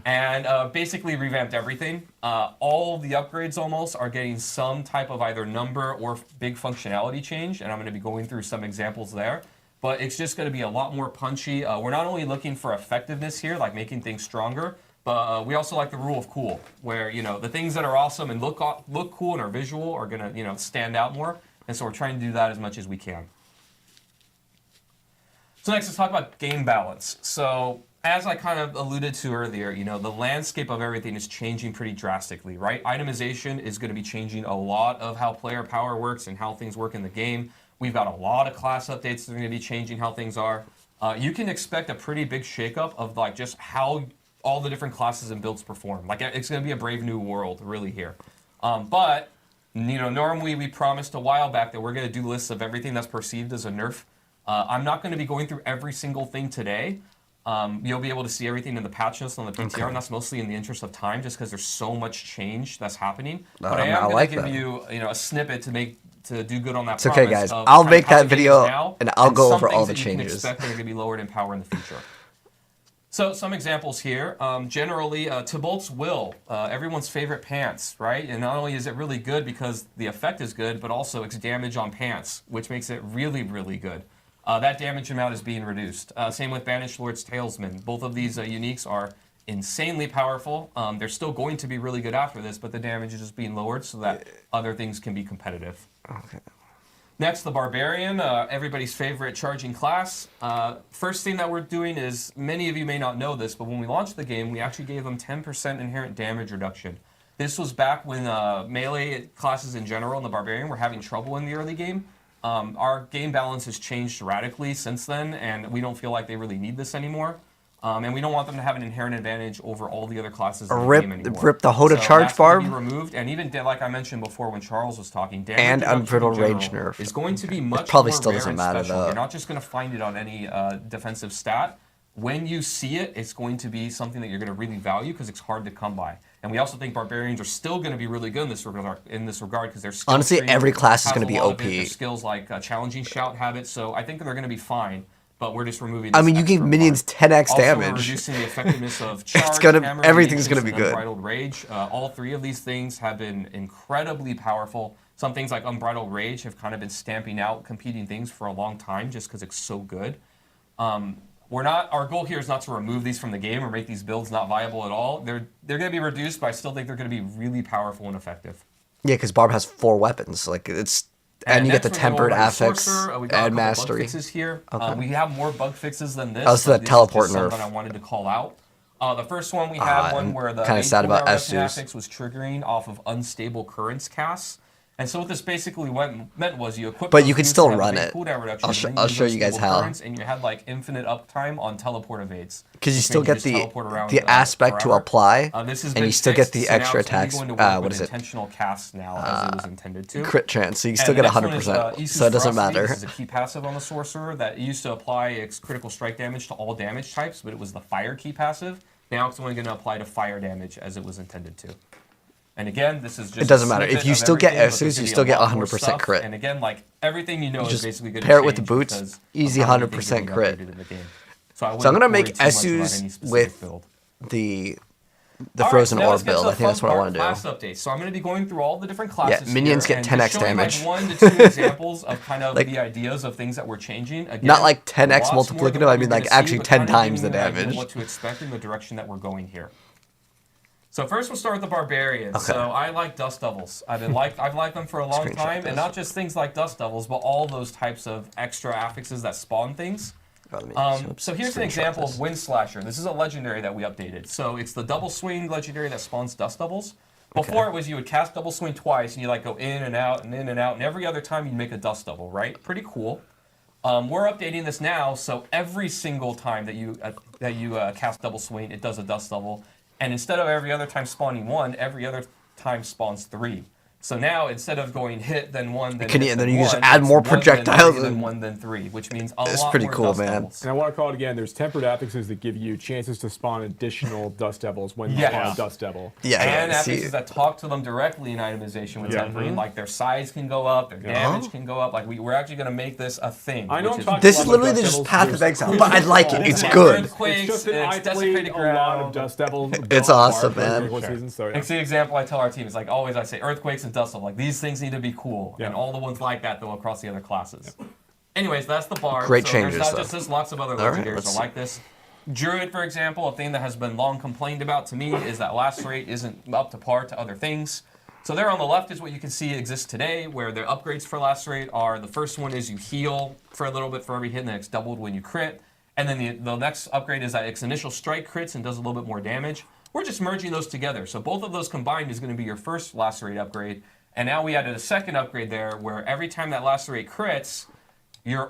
and basically revamped everything. All of the upgrades almost are getting some type of either number or big functionality change, and I'm going to be going through some examples there. But it's just going to be a lot more punchy. We're not only looking for effectiveness here, like making things stronger, but we also like the rule of cool, where the things that are awesome and look cool and are visual are going to stand out more. And so we're trying to do that as much as we can. So next, let's talk about game balance. So as I kind of alluded to earlier, the landscape of everything is changing pretty drastically, right? Itemization is going to be changing a lot of how player power works and how things work in the game. We've got a lot of class updates that are going to be changing how things are. You can expect a pretty big shakeup of like just how all the different classes and builds perform. Like it's going to be a brave new world really here. But normally we promised a while back that we're going to do lists of everything that's perceived as a nerf. I'm not going to be going through every single thing today. You'll be able to see everything in the patch notes on the PTR, and that's mostly in the interest of time, just because there's so much change that's happening. But I am going to give you, a snippet to do good on that. It's okay, guys. Of I'll kind of make how that the game is video, now, and I'll go some over all things the that you can changes. expect that are going to be lowered in power in the future. So some examples here. Generally, Tybalt's Will, everyone's favorite pants, right? And not only is it really good because the effect is good, but also it's damage on pants, which makes it really, really good. That damage amount is being reduced. Same with Banished Lord's Talesman. Both of these uniques are insanely powerful. They're still going to be really good after this, but the damage is just being lowered so that other things can be competitive. Okay. Next, the Barbarian, everybody's favorite charging class. First thing that we're doing is, many of you may not know this, but when we launched the game, we actually gave them 10% inherent damage reduction. This was back when melee classes in general and the Barbarian were having trouble in the early game. Our game balance has changed radically since then, and we don't feel like they really need this anymore. And we don't want them to have an inherent advantage over all the other classes in the game anymore. Rip the Hoda So charge that's gonna barb. be removed, and even like I mentioned before when Charles was talking, damage And reduction in Unbrittled general Rage nerf. is going to be much probably more still rare doesn't and matter, special. though. You're not just going to find it on any defensive stat. when you see it, it's going to be something that you're going to really value because it's hard to come by. And we also think barbarians are still going to be really good in this regard because their skill Honestly, tree every class is has going to a be lot OP. of it. Their skills like challenging shout have it, so I think they're going to be fine. But we're just removing. I This mean, you give extra minions part. 10x Also, damage. We're reducing the effectiveness of charge, hammer, everything's gonna vengeance, be and good. Unbridled rage. All three of these things have been incredibly powerful. Some things like Unbridled Rage have kind of been stamping out competing things for a long time just because it's so good. Our goal here is not to remove these from the game or make these builds not viable at all. They're going to be reduced, but I still think they're going to be really powerful and effective. Yeah, because Barb has 4 weapons. Like it's. And you get the next we're gonna tempered go over to affix Sorcerer. We got a and couple mastery. Bug fixes here. Okay. We have more bug fixes than this. Oh, so but the this teleport is just nerf. something I wanted to call out. The first one we had one where the kinda sad about main S2s. affix was triggering off of unstable currents casts. And so what this basically meant was you equipped. But those you could boots still to have a run big it. cooldown reduction, and then I'll use show you guys unstable how. currents, and you had like infinite uptime on teleport evades. Because you which still means get just the teleport around, aspect to forever. apply, This has and been you still get fixed, the so now extra it's only attacks. going to work What with is it? intentional casts now, as it was intended to. Crit chance. So you still And get the next one is, 100%. Isu's So it doesn't Ferocity. matter. This is a key passive on the sorcerer that used to apply its critical strike damage to all damage types, but it was the fire key passive. Now it's only going to apply to fire damage as it was intended to. And again, this is just It doesn't a matter. snippet If you of still get everything, but Sus, there's you gonna still be a get lot more 100% stuff. crit. And again, like everything you know is just basically going to pair it with the boots, because of easy how many things 100% are being crit. updated in the game. So I'm gonna make Sus with build. the All right, frozen so now orb let's get to build. the I think that's fun what I part, want to class do. updates. So I'm going to be going through all the different classes. minions here get and 10x just showing, damage. Like 1 to 2 examples of kind of Like- the ideas of things that we're changing. Again, Not like 10x lots more than multiplicative, what I mean, you're like, gonna actually see, but 10 kind of times giving the you an idea of damage. What to expect in the direction that we're going here. So first we'll start with the barbarians. Okay. So I like dust devils. I've liked them for a long Screenshot time, this. and not just things like dust devils, but all those types of extra affixes that spawn things. Oh, let me- So here's an screenshot example this. of Wind Slasher. This is a legendary that we updated. So it's the double swing legendary that spawns dust devils. Before it was you would cast double swing twice and you like go in and out and in and out, and every other time you'd make a dust devil, right? Pretty cool. We're updating this now, so every single time that you cast double swing, it does a dust devil, and instead of every other time spawning 1, every other time spawns 3. So now instead of going hit then 1 then Can you- hit, and then then you just 1, add it's more 1, then projectiles 3, then and- 1 then 3, which means a It's lot pretty more cool, dust man. devils. And I want to call it again. There's tempered affixes that give you chances to spawn additional dust devils when you Yes. spawn a dust devil. Yeah, And yeah. affixes See, that talk to them directly in itemization with Yeah. Tempering, like their size can go up, their damage can go up. Like we're actually going to make this a thing. I know which I'm is- talking This a is lot literally about just dust Path devils. of Exile, There's but I like it. It's good. Earthquakes, It's just that I played desecrated a lot ground. of dust devils. It's awesome, man. Season, so, yeah. It's the example I tell our team. It's like always I say earthquakes and dust devil. Like these things need to be cool, Yeah. and all the ones like that though across the other classes. Anyways, that's the bar. Great so changes, There's not though. just this, lots of other All right, legendaries let's that like this. Druid, for example, a thing that has been long complained about to me is that lacerate isn't up to par to other things. So there on the left is what you can see exists today, where the upgrades for lacerate are, the first one is you heal for a little bit for every hit, and then it's doubled when you crit. And then the next upgrade is that its initial strike crits and does a little bit more damage. We're just merging those together. So both of those combined is going to be your first lacerate upgrade. And now we added a second upgrade there, where every time that lacerate crits,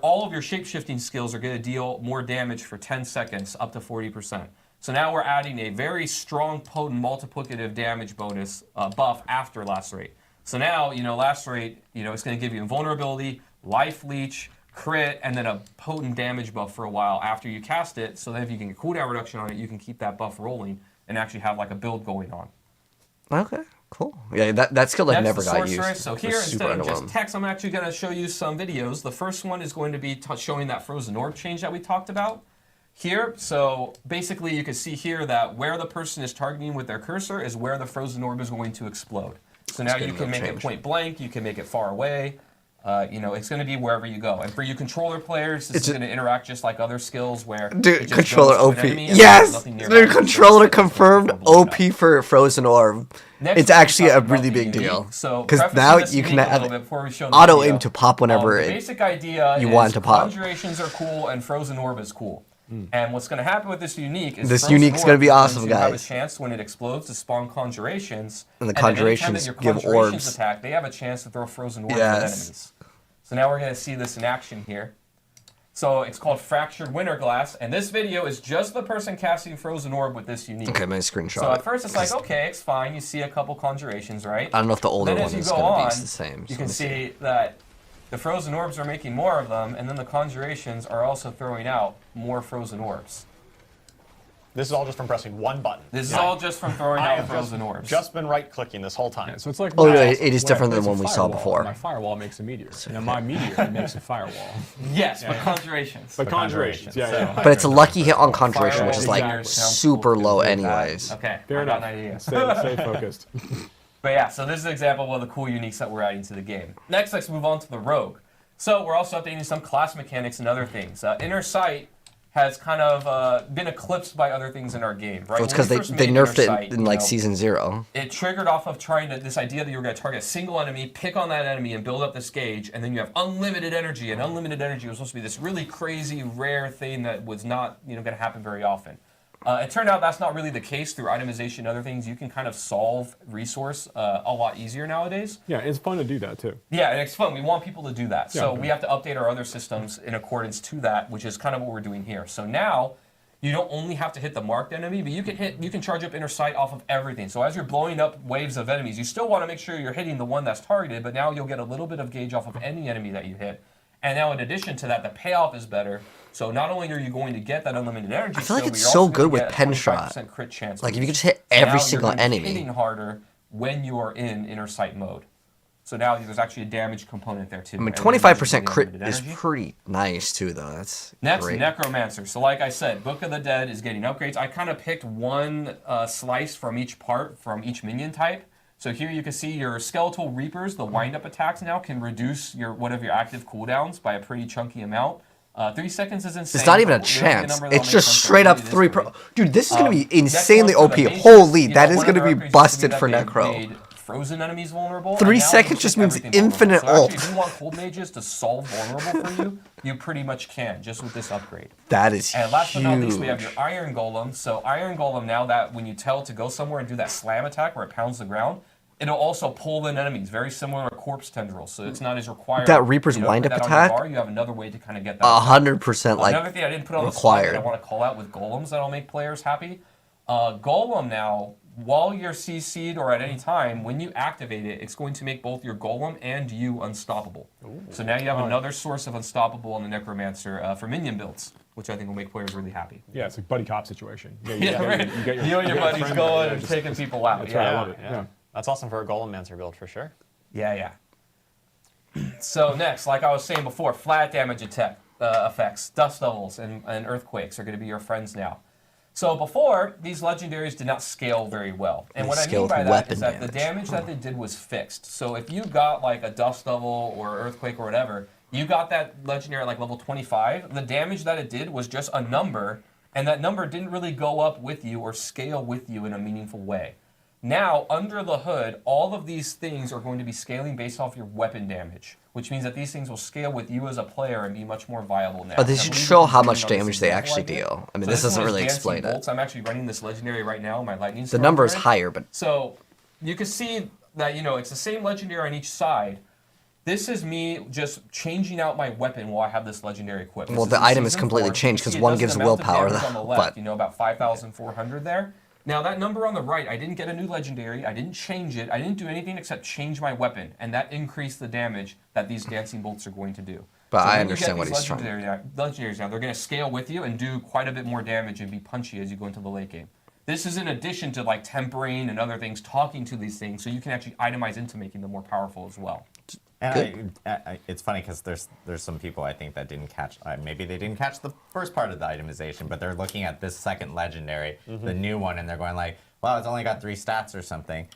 all of your shape-shifting skills are going to deal more damage for 10 seconds, up to 40%. So now we're adding a very strong, potent, multiplicative damage bonus buff after lacerate. So now, lacerate, it's going to give you invulnerability, life leech, crit, and then a potent damage buff for a while after you cast it. So then if you can get cooldown reduction on it, you can keep that buff rolling and actually have like a build going on. Okay, cool. Yeah, that skill like That's never the got sorcerer. used. So It here, was super instead of just underwhelming. text, I'm actually going to show you some videos. The first one is going to be showing that frozen orb change that we talked about here. So basically, you can see here that where the person is targeting with their cursor is where the frozen orb is going to explode. So now you can make it point blank, you can make it far away. It's going to be wherever you go. And for you controller players, this is going to interact just like other skills where it Dude, just controller goes to an OP. enemy and Yes! there's nothing nearby, Dude, so controller it's just confirmed gonna blow it OP up. for Frozen Orb. Next, It's we're actually gonna a talk about really the big unique. deal. So Because prefacing now this you can unique a have little bit before we show the auto video. aim to pop whenever The it. basic idea you is want it to pop. conjurations are cool and frozen orb is cool. And what's going to happen with this unique is This frozen unique's orb gonna be is awesome, to have a guys. chance when it explodes to spawn conjurations. And the then anytime conjurations that your give conjurations orbs. attack, they have a chance to throw frozen orbs at Yes. enemies. So now we're going to see this in action here. So it's called Fractured Winter Glass, and this video is just the person casting Frozen Orb with this unique. Okay, my screenshot. So at first it's like, okay, it's fine. You see a couple conjurations, right? I don't know if the older Then one as you is go going to on, be the same. you so can let me see that the Frozen Orbs are making more of them, and then the conjurations are also throwing out more Frozen Orbs. This is all just from pressing one button. This is all just from throwing I out have frozen orbs. just been right-clicking this whole time. Yeah, so it's like Oh, when yeah, I- it is when I different than place a one we saw firewall, before. My firewall makes a meteor. And my meteor makes a firewall. yes, but conjurations. But conjurations, yeah, yeah. But it's a lucky hit on conjuration, which is Firewall like meteor sounds super cool, low too. anyways. Okay, Fair I got enough. an idea. Stay focused. But yeah, so this is an example of one of the cool uniques that we're adding to the game. Next, let's move on to the Rogue. So we're also updating some class mechanics and other things. Inner Sight has kind of been eclipsed by other things in our game, right? Well, it's When we because first they made nerfed Inner it Sight, in you like know, season 0. It triggered off of trying to this idea that you were going to target a single enemy, pick on that enemy, and build up this gauge, and then you have unlimited energy. And unlimited energy was supposed to be this really crazy, rare thing that was not, going to happen very often. It turned out that's not really the case. Through itemization and other things, you can kind of solve resource a lot easier nowadays. Yeah, it's fun to do that too. Yeah, and it's fun. We want people to do that. So Yeah. we have to update our other systems in accordance to that, which is kind of what we're doing here. So now you don't only have to hit the marked enemy, but you can charge up Inner Sight off of everything. So as you're blowing up waves of enemies, you still want to make sure you're hitting the one that's targeted, but now you'll get a little bit of gauge off of any enemy that you hit. And now in addition to that, the payoff is better. So not only are you going to get that unlimited energy, I feel like still, it's but you're so also gonna good with get a pen 25% shot. crit chance. Like if you could boost. just hit So every now single you're gonna be enemy. hitting harder when you are in Inner Sight mode. So now there's actually a damage component there too. I mean, And then 25% there's crit unlimited is energy. pretty nice too, though. That's Next, great. Necromancer. So like I said, Book of the Dead is getting upgrades. I kind of picked one slice from each part, from each minion type. So here you can see your Skeletal Reapers, the wind-up attacks now, can reduce one of your active cooldowns by a pretty chunky amount. 3 seconds is insane. It's not even a but we don't get chance. number that'll It's make just sense, but straight up it is 3 great. pro. Dude, this is gonna be Next insanely one's OP. for the mages. Holy, You know, that is one of gonna their be upgrades used to busted that for they Necro. made frozen enemies vulnerable. 3 and now seconds they just make means everything vulnerable. infinite So actually, ult. if you want cold mages to solve vulnerable for you, you pretty much can just with this upgrade. That is And last but not least, we have huge. your Iron Golem. So Iron Golem, now that when you tell it to go somewhere and do that slam attack where it pounds the ground, it'll also pull in enemies, very similar to Corpse Tendrils. So it's not as required. That Reaper's put wind-up that on your attack? bar, you have another way to kind of get that. 100% like Another thing I didn't put on the slide required. that I want to call out with golems that'll make players happy. Golem now, while you're CC'd or at any time, when you activate it, it's going to make both your golem and you unstoppable. So now you have another source of unstoppable on the Necromancer for minion builds, which I think will make players really happy. Yeah, it's like buddy cop situation. You Yeah, right. You and your buddies friend going there, and just- taking people out. That's Yeah. right, I love it. Yeah. That's awesome for a Golemmancer build for sure. Yeah. So next, like I was saying before, flat damage effects, dust levels, and earthquakes are going to be your friends now. So before, these legendaries did not scale very well. And They what I mean scaled by that weapon is that the damage. damage that they did was fixed. So if you got like a dust level or earthquake or whatever, you got that legendary at like level 25, the damage that it did was just a number, and that number didn't really go up with you or scale with you in a meaningful way. Now, under the hood, all of these things are going to be scaling based off your weapon damage, which means that these things will scale with you as a player and be much more viable now. Oh, they I should believe show you how can much see on this damage they example actually I did. deal. I mean, So this doesn't one is really Dancing explain it. Bolts. I'm actually running this legendary right now, my lightning The storm number is turret. higher, but So you can see that, it's the same legendary on each side. This is me just changing out my weapon while I have this legendary equipped. Well, This the in item is Season completely 4. changed You 'cause see it one does gives an amount of willpower, damage on the left, but- about 5,400 there. Now that number on the right, I didn't get a new legendary, I didn't change it, I didn't do anything except change my weapon, and that increased the damage that these dancing bolts are going to do. But I when you understand get what these he's trying. legendaries now, they're going to scale with you and do quite a bit more damage and be punchy as you go into the late game. This is in addition to like tempering and other things, talking to these things, so you can actually itemize into making them more powerful as well. And it's funny because there's some people I think that didn't catch, maybe they didn't catch the first part of the itemization, but they're looking at this second legendary, the new one, and they're going like, wow, it's only got 3 stats or something.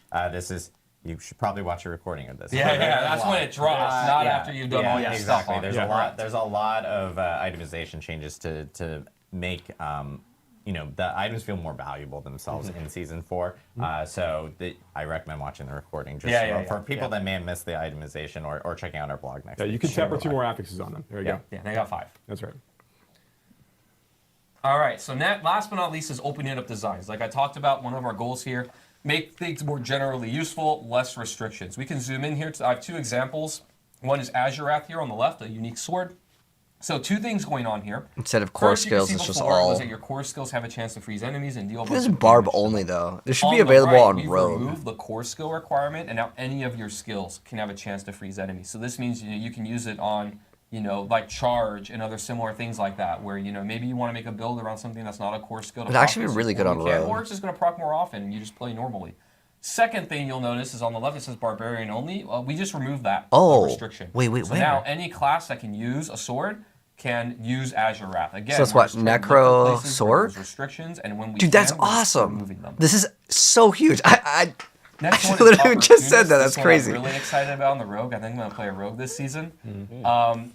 You should probably watch a recording of this. Yeah, that's when it drops, not after you've done all your stuff exactly. on it. There's a lot of itemization changes to make the items feel more valuable themselves in Season 4. I recommend watching the recording just for people that may have missed the itemization or checking out our blog next Yeah, week. you can tap 2 more affixes on them. There you go. Yeah, they got 5. That's right. All right, so last but not least is opening up designs. Like I talked about, one of our goals here, make things more generally useful, less restrictions. We can zoom in here. I have 2 examples. One is Azurath here on the left, a unique sword. So 2 things going on here. Instead of core First, you can skills, see it's just before all. was that your core skills have a chance to freeze enemies and deal. This is bunch of barb damage to them. only though. This should On be the available right, on we've Rogue. removed the core skill requirement, and now any of your skills can have a chance to freeze enemies. So this means you can use it on like charge and other similar things like that, where maybe you want to make a build around something that's not a core skill. It'd actually be really good on rogue. Or it's just going to proc more often and you just play normally. Second thing you'll notice is on the left it says barbarian only. We just removed that restriction. Wait, so now any class that can use a sword can use Azure Wrath. Again, so that's what, Necro Sword? Restrictions, and when we Dude, that's we're awesome. removing them. This is so huge. I Next one is literally just said that. This That's one crazy. I'm really excited about on the Rogue. I think I'm going to play a Rogue this season.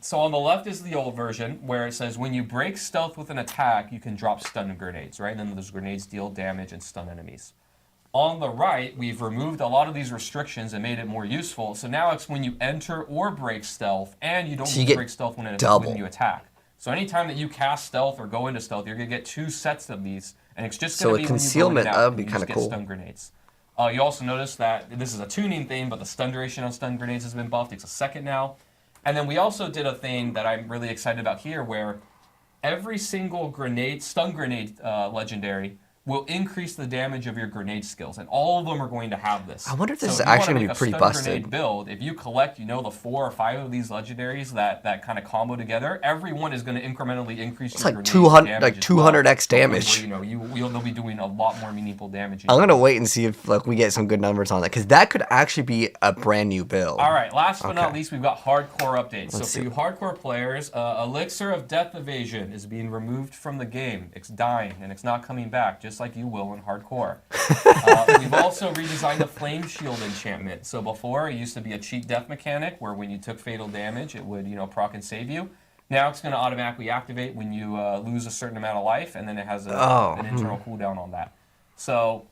So on the left is the old version where it says when you break stealth with an attack, you can drop stun grenades, right? And then those grenades deal damage and stun enemies. On the right, we've removed a lot of these restrictions and made it more useful. So now it's when you enter or break stealth, and you don't need to break stealth when you attack. So anytime that you cast stealth or go into stealth, you're going to get 2 sets of these, and it's just going to be concealment, when that you would be kind of cool. Stun grenades. You also notice that this is a tuning thing, but the stun duration on stun grenades has been buffed. It's a second now. And then we also did a thing that I'm really excited about here where every single stun grenade legendary will increase the damage of your grenade skills, and all of them are going to have this. I wonder if this is you actually wanna going to be make pretty a stun busted. grenade build, if you collect, the 4 or 5 of these legendaries that kind of combo together, every one is going to incrementally increase your like grenade 200, like 200x damage. Where, they'll be doing a lot more meaningful damage. I'm going to wait and see if we get some good numbers on that, because that could actually be a brand new build. All right, last but not least, we've got hardcore updates. So for you hardcore players, Elixir of Death Evasion is being removed from the game. It's dying, and it's not coming back, just like you will in hardcore. We've also redesigned the Flame Shield enchantment. So before, it used to be a cheat death mechanic, where when you took fatal damage, it would proc and save you. Now it's going to automatically activate when you lose a certain amount of life, and then it has an internal cooldown on that. So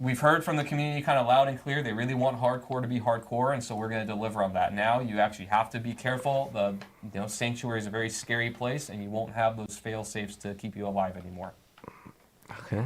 we've heard from the community kind of loud and clear. They really want hardcore to be hardcore, and so we're going to deliver on that. Now you actually have to be careful. The Sanctuary is a very scary place, and you won't have those fail safes to keep you alive anymore. Okay.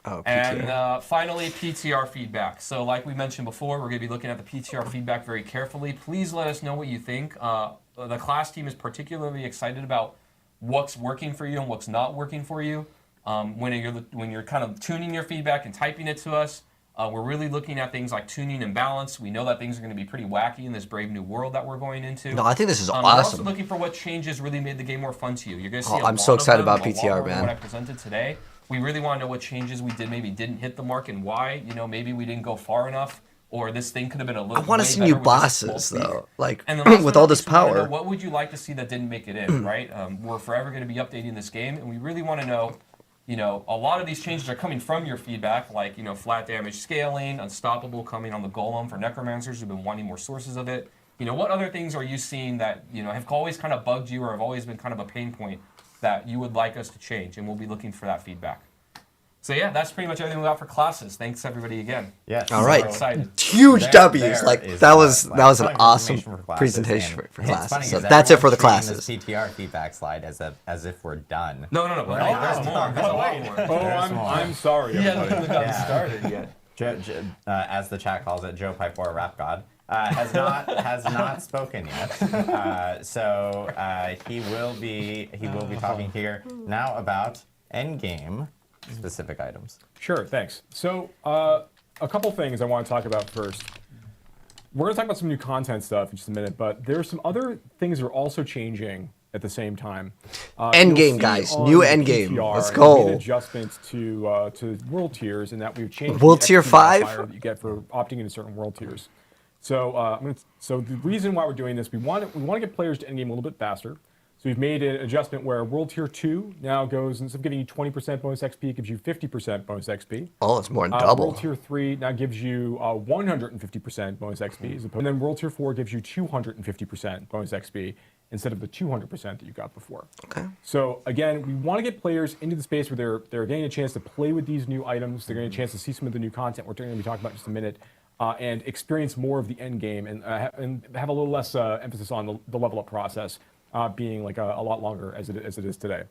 Oh, and finally, PTR feedback. So like we mentioned before, we're going to be looking at the PTR feedback very carefully. Please let us know what you think. The class team is particularly excited about what's working for you and what's not working for you. When you're kind of tuning your feedback and typing it to us, we're really looking at things like tuning and balance. We know that things are going to be pretty wacky in this brave new world that we're going into. No, I think this is awesome. We're also looking for what changes really made the game more fun to you. You're going to see I'm so excited about PTR, man. What I presented today. We really want to know what changes we maybe didn't hit the mark and why. Maybe we didn't go far enough, or this thing could have been a little. I want to see new bosses though, like with all this power. What would you like to see that didn't make it in? Right? We're forever going to be updating this game, and we really want to know. A lot of these changes are coming from your feedback, like flat damage scaling, unstoppable coming on the golem for necromancers who've been wanting more sources of it. What other things are you seeing that have always kind of bugged you or have always been kind of a pain point that you would like us to change, and we'll be looking for that feedback. So yeah, that's pretty much everything we got for classes. Thanks everybody again. Yes. All right. Excited. Huge W's. That was an awesome presentation for classes. So that's it for the classes. This PTR feedback slide as if we're done. No. There's more. There's a lot more. Oh, I'm sorry. He hasn't even gotten started yet. As the chat calls it, Joe Piper, Rap God, has not spoken yet. So he will be talking here now about endgame specific items. Sure, thanks. So a couple things I want to talk about first. We're going to talk about some new content stuff in just a minute, but there's some other things that are also changing at the same time. Endgame, guys. New endgame. Let's go. Made adjustments to world tiers, and that we've changed World the tier XP 5 modifier that you get for opting into certain world tiers. So so the reason why we're doing this, we want to get players to endgame a little bit faster. So we've made an adjustment where World Tier 2 now goes, instead of giving you 20% bonus XP, it gives you 50% bonus XP. Oh, it's more than double. World Tier 3 now gives you 150% bonus XP. And then World Tier 4 gives you 250% bonus XP instead of the 200% that you got before. Okay. So again, we want to get players into the space where they're getting a chance to play with these new items. They're getting a chance to see some of the new content we're going to be talking about in just a minute. And experience more of the end game and have a little less emphasis on the level up process. Being like a lot longer as it is today.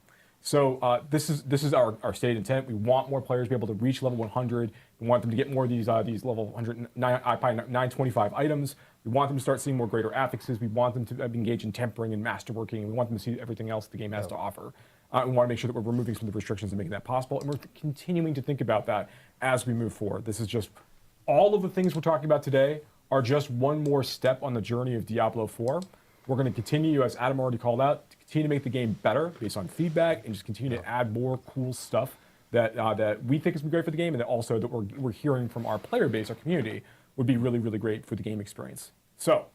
So this is our stated intent. We want more players to be able to reach level 100. We want them to get more of these level 925 items. We want them to start seeing more greater affixes. We want them to engage in tempering and masterworking. And we want them to see everything else the game has to offer. We want to make sure that we're removing some of the restrictions and making that possible. And we're continuing to think about that as we move forward. This is just all of the things we're talking about today are just one more step on the journey of Diablo 4. We're going to continue, as Adam already called out, to continue to make the game better based on feedback and just continue to add more cool stuff that we think is great for the game, and that also that we're hearing from our player base, our community, would be really, really great for the game experience. So,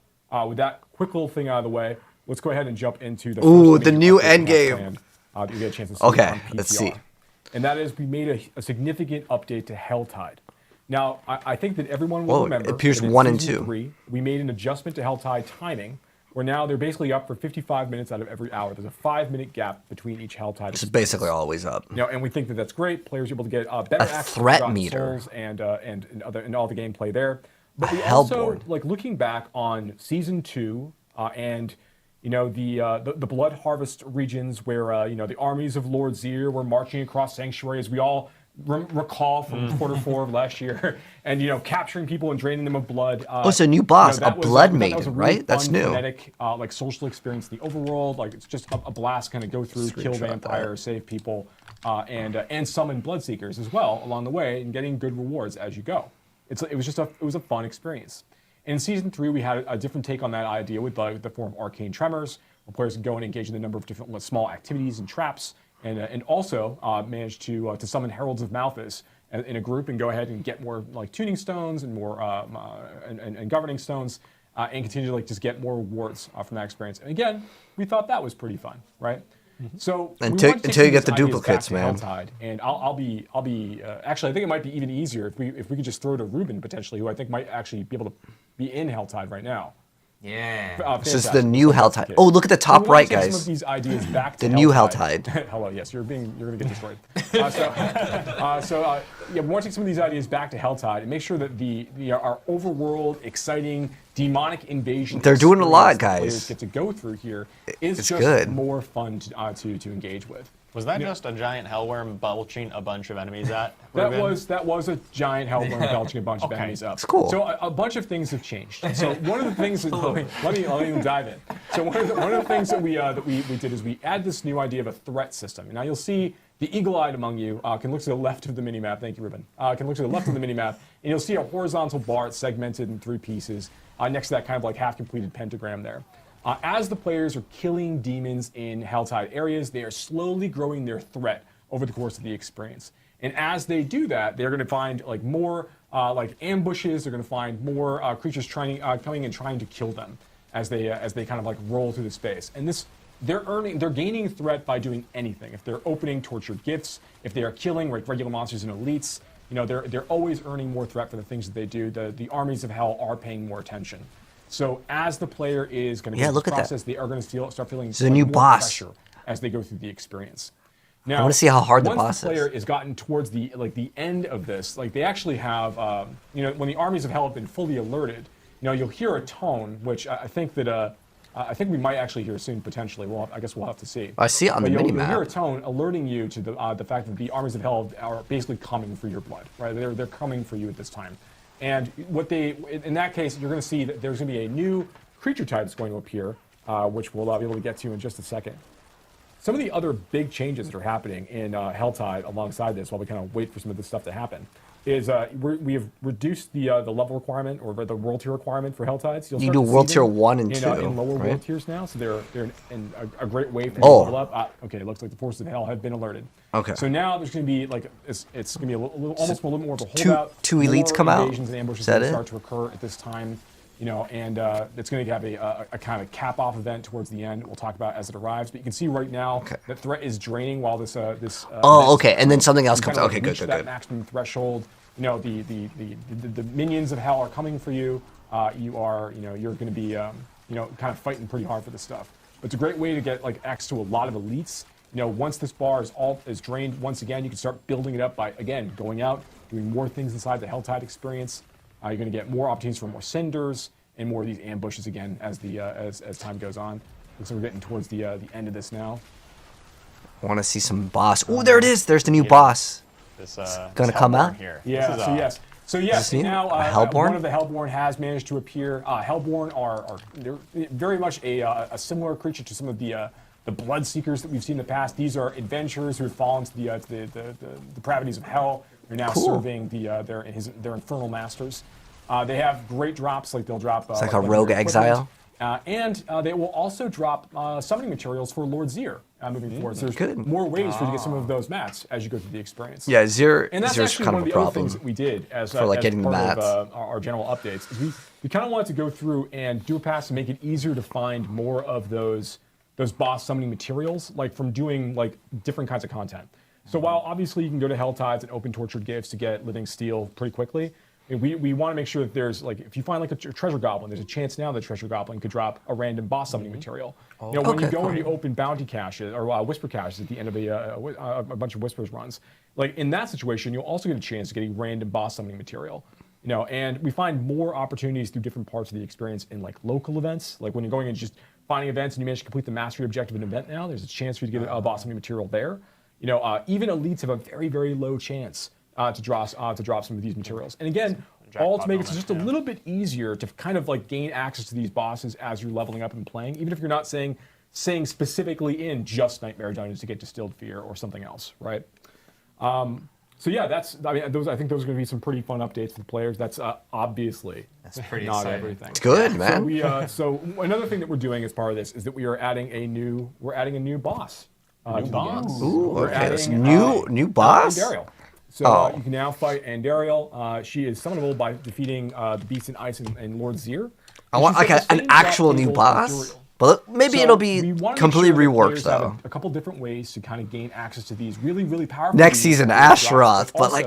with that quick little thing out of the way, let's go ahead and jump into the first the major new update we end have game. planned, that you get a chance to see Okay, on PTR. let's see. And that is, we made a significant update to Helltide. Now, I think that everyone will Whoa, remember it appears that in 1 and Season 2. 3, we made an adjustment to Helltide timing, where now they're basically up for 55 minutes out of every hour. There's a 5-minute gap between each Helltide. It's basically always up. You know, and we think that that's great. Players are able to get better access threat to Forgotten meter. Souls and all the gameplay there. But A we also, Hellbourne. like, looking back on Season 2 and the Blood Harvest regions where the armies of Lord Zir were marching across sanctuaries. We all recall from quarter 4 of last year, and capturing people and draining them of blood. It's a new boss, that a was, blood that was a maiden, really right? That's fun, new. Kinetic, like social experience in the overworld. Like it's just a blast, kind of go through, kill Screenshot that. vampires, save people, and summon bloodseekers as well along the way, and getting good rewards as you go. It was a fun experience. In Season 3, we had a different take on that idea with the form of Arcane Tremors, where players can go and engage in a number of different small activities and traps, and also manage to summon Heralds of Malthus in a group and go ahead and get more like tuning stones and more and governing stones, and continue to just get more rewards from that experience. And again, we thought that was pretty fun, right? So Until you get the duplicates, man. Helltide, and I'll be actually, I think it might be even easier if we could just throw to Ruben potentially, who I think might actually be able to be in Helltide right now. Yeah. This is Fantastic. the new So that's Helltide. the case. Oh, look at the top We wanna right, take Some guys. of these ideas back to The new Helltide. Helltide. Hello, yes, you're going to get destroyed. We want to take some of these ideas back to Helltide and make sure that our overworld, exciting, demonic invasion. They're doing a lot, experience that guys. players get to go through here is It's just good. more fun to engage with. Was that just a giant hellworm belching a bunch of enemies at? That Ruben? was a giant hellworm belching a bunch of Okay. enemies up. It's cool. So a bunch of things have changed. So one of the things that, let me dive in. So one of the things that we did is we add this new idea of a threat system. And now you'll see the eagle-eyed among you can look to the left of the minimap. Thank you, Ruben. Can look to the left of the minimap, and you'll see a horizontal bar. It's segmented in 3 pieces next to that kind of like half-completed pentagram there. As the players are killing demons in Helltide areas, they are slowly growing their threat over the course of the experience. And as they do that, they're going to find like more like ambushes. They're going to find more creatures coming and trying to kill them as they kind of like roll through the space. And they're gaining threat by doing anything. If they're opening tortured gifts, if they are killing regular monsters and elites, they're always earning more threat for the things that they do. The armies of hell are paying more attention. So as the player is going to go through look this at that. process, they are going to start feeling a new more boss. pressure as they go through the experience. Now, wanna see how hard the boss once is. the player has gotten towards the end of this, like they actually have, when the armies of hell have been fully alerted, you'll hear a tone, which I think that I think we might actually hear soon potentially. I guess we'll have to see. I see it on But the you'll hear a minimap. tone alerting you to the fact that the armies of hell are basically coming for your blood, right? They're coming for you at this time. And in that case, you're going to see that there's going to be a new creature type that's going to appear, which we'll be able to get to in just a second. Some of the other big changes that are happening in Helltide alongside this, while we kind of wait for some of this stuff to happen, is we have reduced the level requirement or the world tier requirement for Helltides. You'll You start do to see world them tier 1 and in, 2, in lower right? world tiers now, so they're in a great way for you Oh. to level up. Okay, it looks like the forces of hell have been alerted. Okay. So now there's going to be like it's going to be almost a little more of a two holdout. elites More come out? invasions and ambushes Is that will it? start to occur at this time. And it's going to have a kind of cap-off event towards the end. We'll talk about as it arrives. But you can see right now that threat is draining while this. Oh, event- okay. And then something else you comes kind out. of Okay, good, reach good, that good. maximum threshold. The minions of hell are coming for you. You're going to be kind of fighting pretty hard for this stuff. But it's a great way to get like access to a lot of elites. Once this bar is drained once again, you can start building it up by again going out, doing more things inside the Helltide experience. You're going to get more opportunities for more senders and more of these ambushes again as time goes on. Looks like we're getting towards the end of this now. I want to see some boss. Oh, there it is. There's the new boss. This gonna come out? here. Yeah. This is, So yes. this new? Now A Hellbourne? one of the Hellbourne has managed to appear. Hellbourne are they're very much a similar creature to some of the Bloodseekers that we've seen in the past. These are adventurers who have fallen to the depravities of hell. They're now Cool. serving their infernal masters. They have great drops, like they'll drop. It's like a rogue legendary exile? equipment. And they will also drop summoning materials for Lord Zir moving forward. So there's more ways for you to get some of those mats as you go through the experience. Yeah, Zir, And that's Zir's actually kind one of of a the other things problem that we did as, for like as getting part mats. of our general updates. Is we kind of wanted to go through and do a pass to make it easier to find more of those boss summoning materials, like from doing like different kinds of content. So while obviously you can go to Hell Tides and open Tortured Gifts to get Living Steel pretty quickly, we want to make sure that there's like, if you find like a treasure goblin, there's a chance now the treasure goblin could drop a random boss summoning material. When you go and you open bounty caches or whisper caches at the end of a bunch of whispers runs, like in that situation, you'll also get a chance to get a random boss summoning material. And we find more opportunities through different parts of the experience in like local events, like when you're going and just finding events and you manage to complete the mastery objective of an event now, there's a chance for you to get a boss summoning material there. Even elites have a very, very low chance to drop some of these materials. And again, all to make it just a little bit easier to kind of like gain access to these bosses as you're leveling up and playing, even if you're not saying specifically in just Nightmare Dungeons to get Distilled Fear or something else, right? So yeah, I think those are going to be some pretty fun updates for the players. That's obviously pretty not exciting. everything. It's good, man. So another thing that we're doing as part of this is that we are adding a new boss. To the game. Ooh, We're okay. That's adding, new boss? Andariel. So you can now fight Andariel. She is summonable by defeating the Beast in Ice and Lord Zir. I want like an actual new boss. But maybe it'll be completely reworked though. A couple different ways to kind of gain access to these really, really powerful. Next season, Asheroth, but like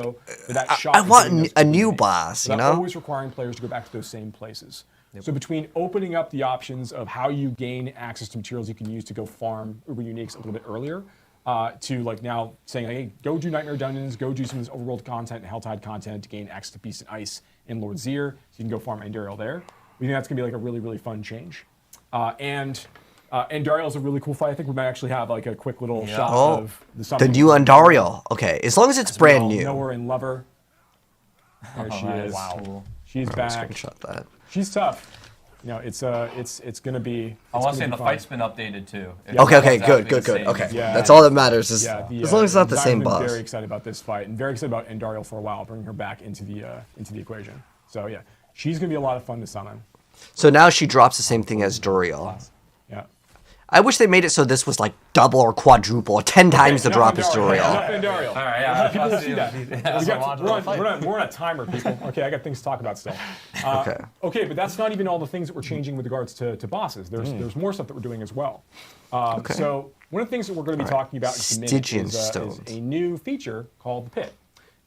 I want a new game, boss, without always requiring players to go back to those same places. So between opening up the options of how you gain access to materials you can use to go farm Uber Uniques a little bit earlier, to like now saying, hey, go do Nightmare Dungeons, go do some of this overworld content and Helltide content to gain access to Beast and Ice and Lord Zir, so you can go farm Andariel there. We think that's going to be like a really, really fun change. And Andariel is a really cool fight. I think we might actually have like a quick little shot of the new Andariel. Okay, as long as it's brand new. Know her and love her. There she is. Wow. Cool. She's back. Screenshot that. She's tough. It's gonna be. I want to say the fight's been updated too. Okay, good. Okay, that's all that matters. Is as long as it's not the same boss. I'm very excited about this fight and very excited about Andariel for a while, bringing her back into the equation. So yeah, she's gonna be a lot of fun to summon. So now she drops the same thing as Duriel. Yeah. I wish they made it so this was like double or quadruple, or 10 times the drop as Duriel. Andariel. All right, yeah. People will see that. We're on a timer, people. Okay, I got things to talk about still. Okay, but that's not even all the things that we're changing with regards to bosses. There's more stuff that we're doing as well. So one of the things that we're going to be talking about in a minute is a new feature called the Pit.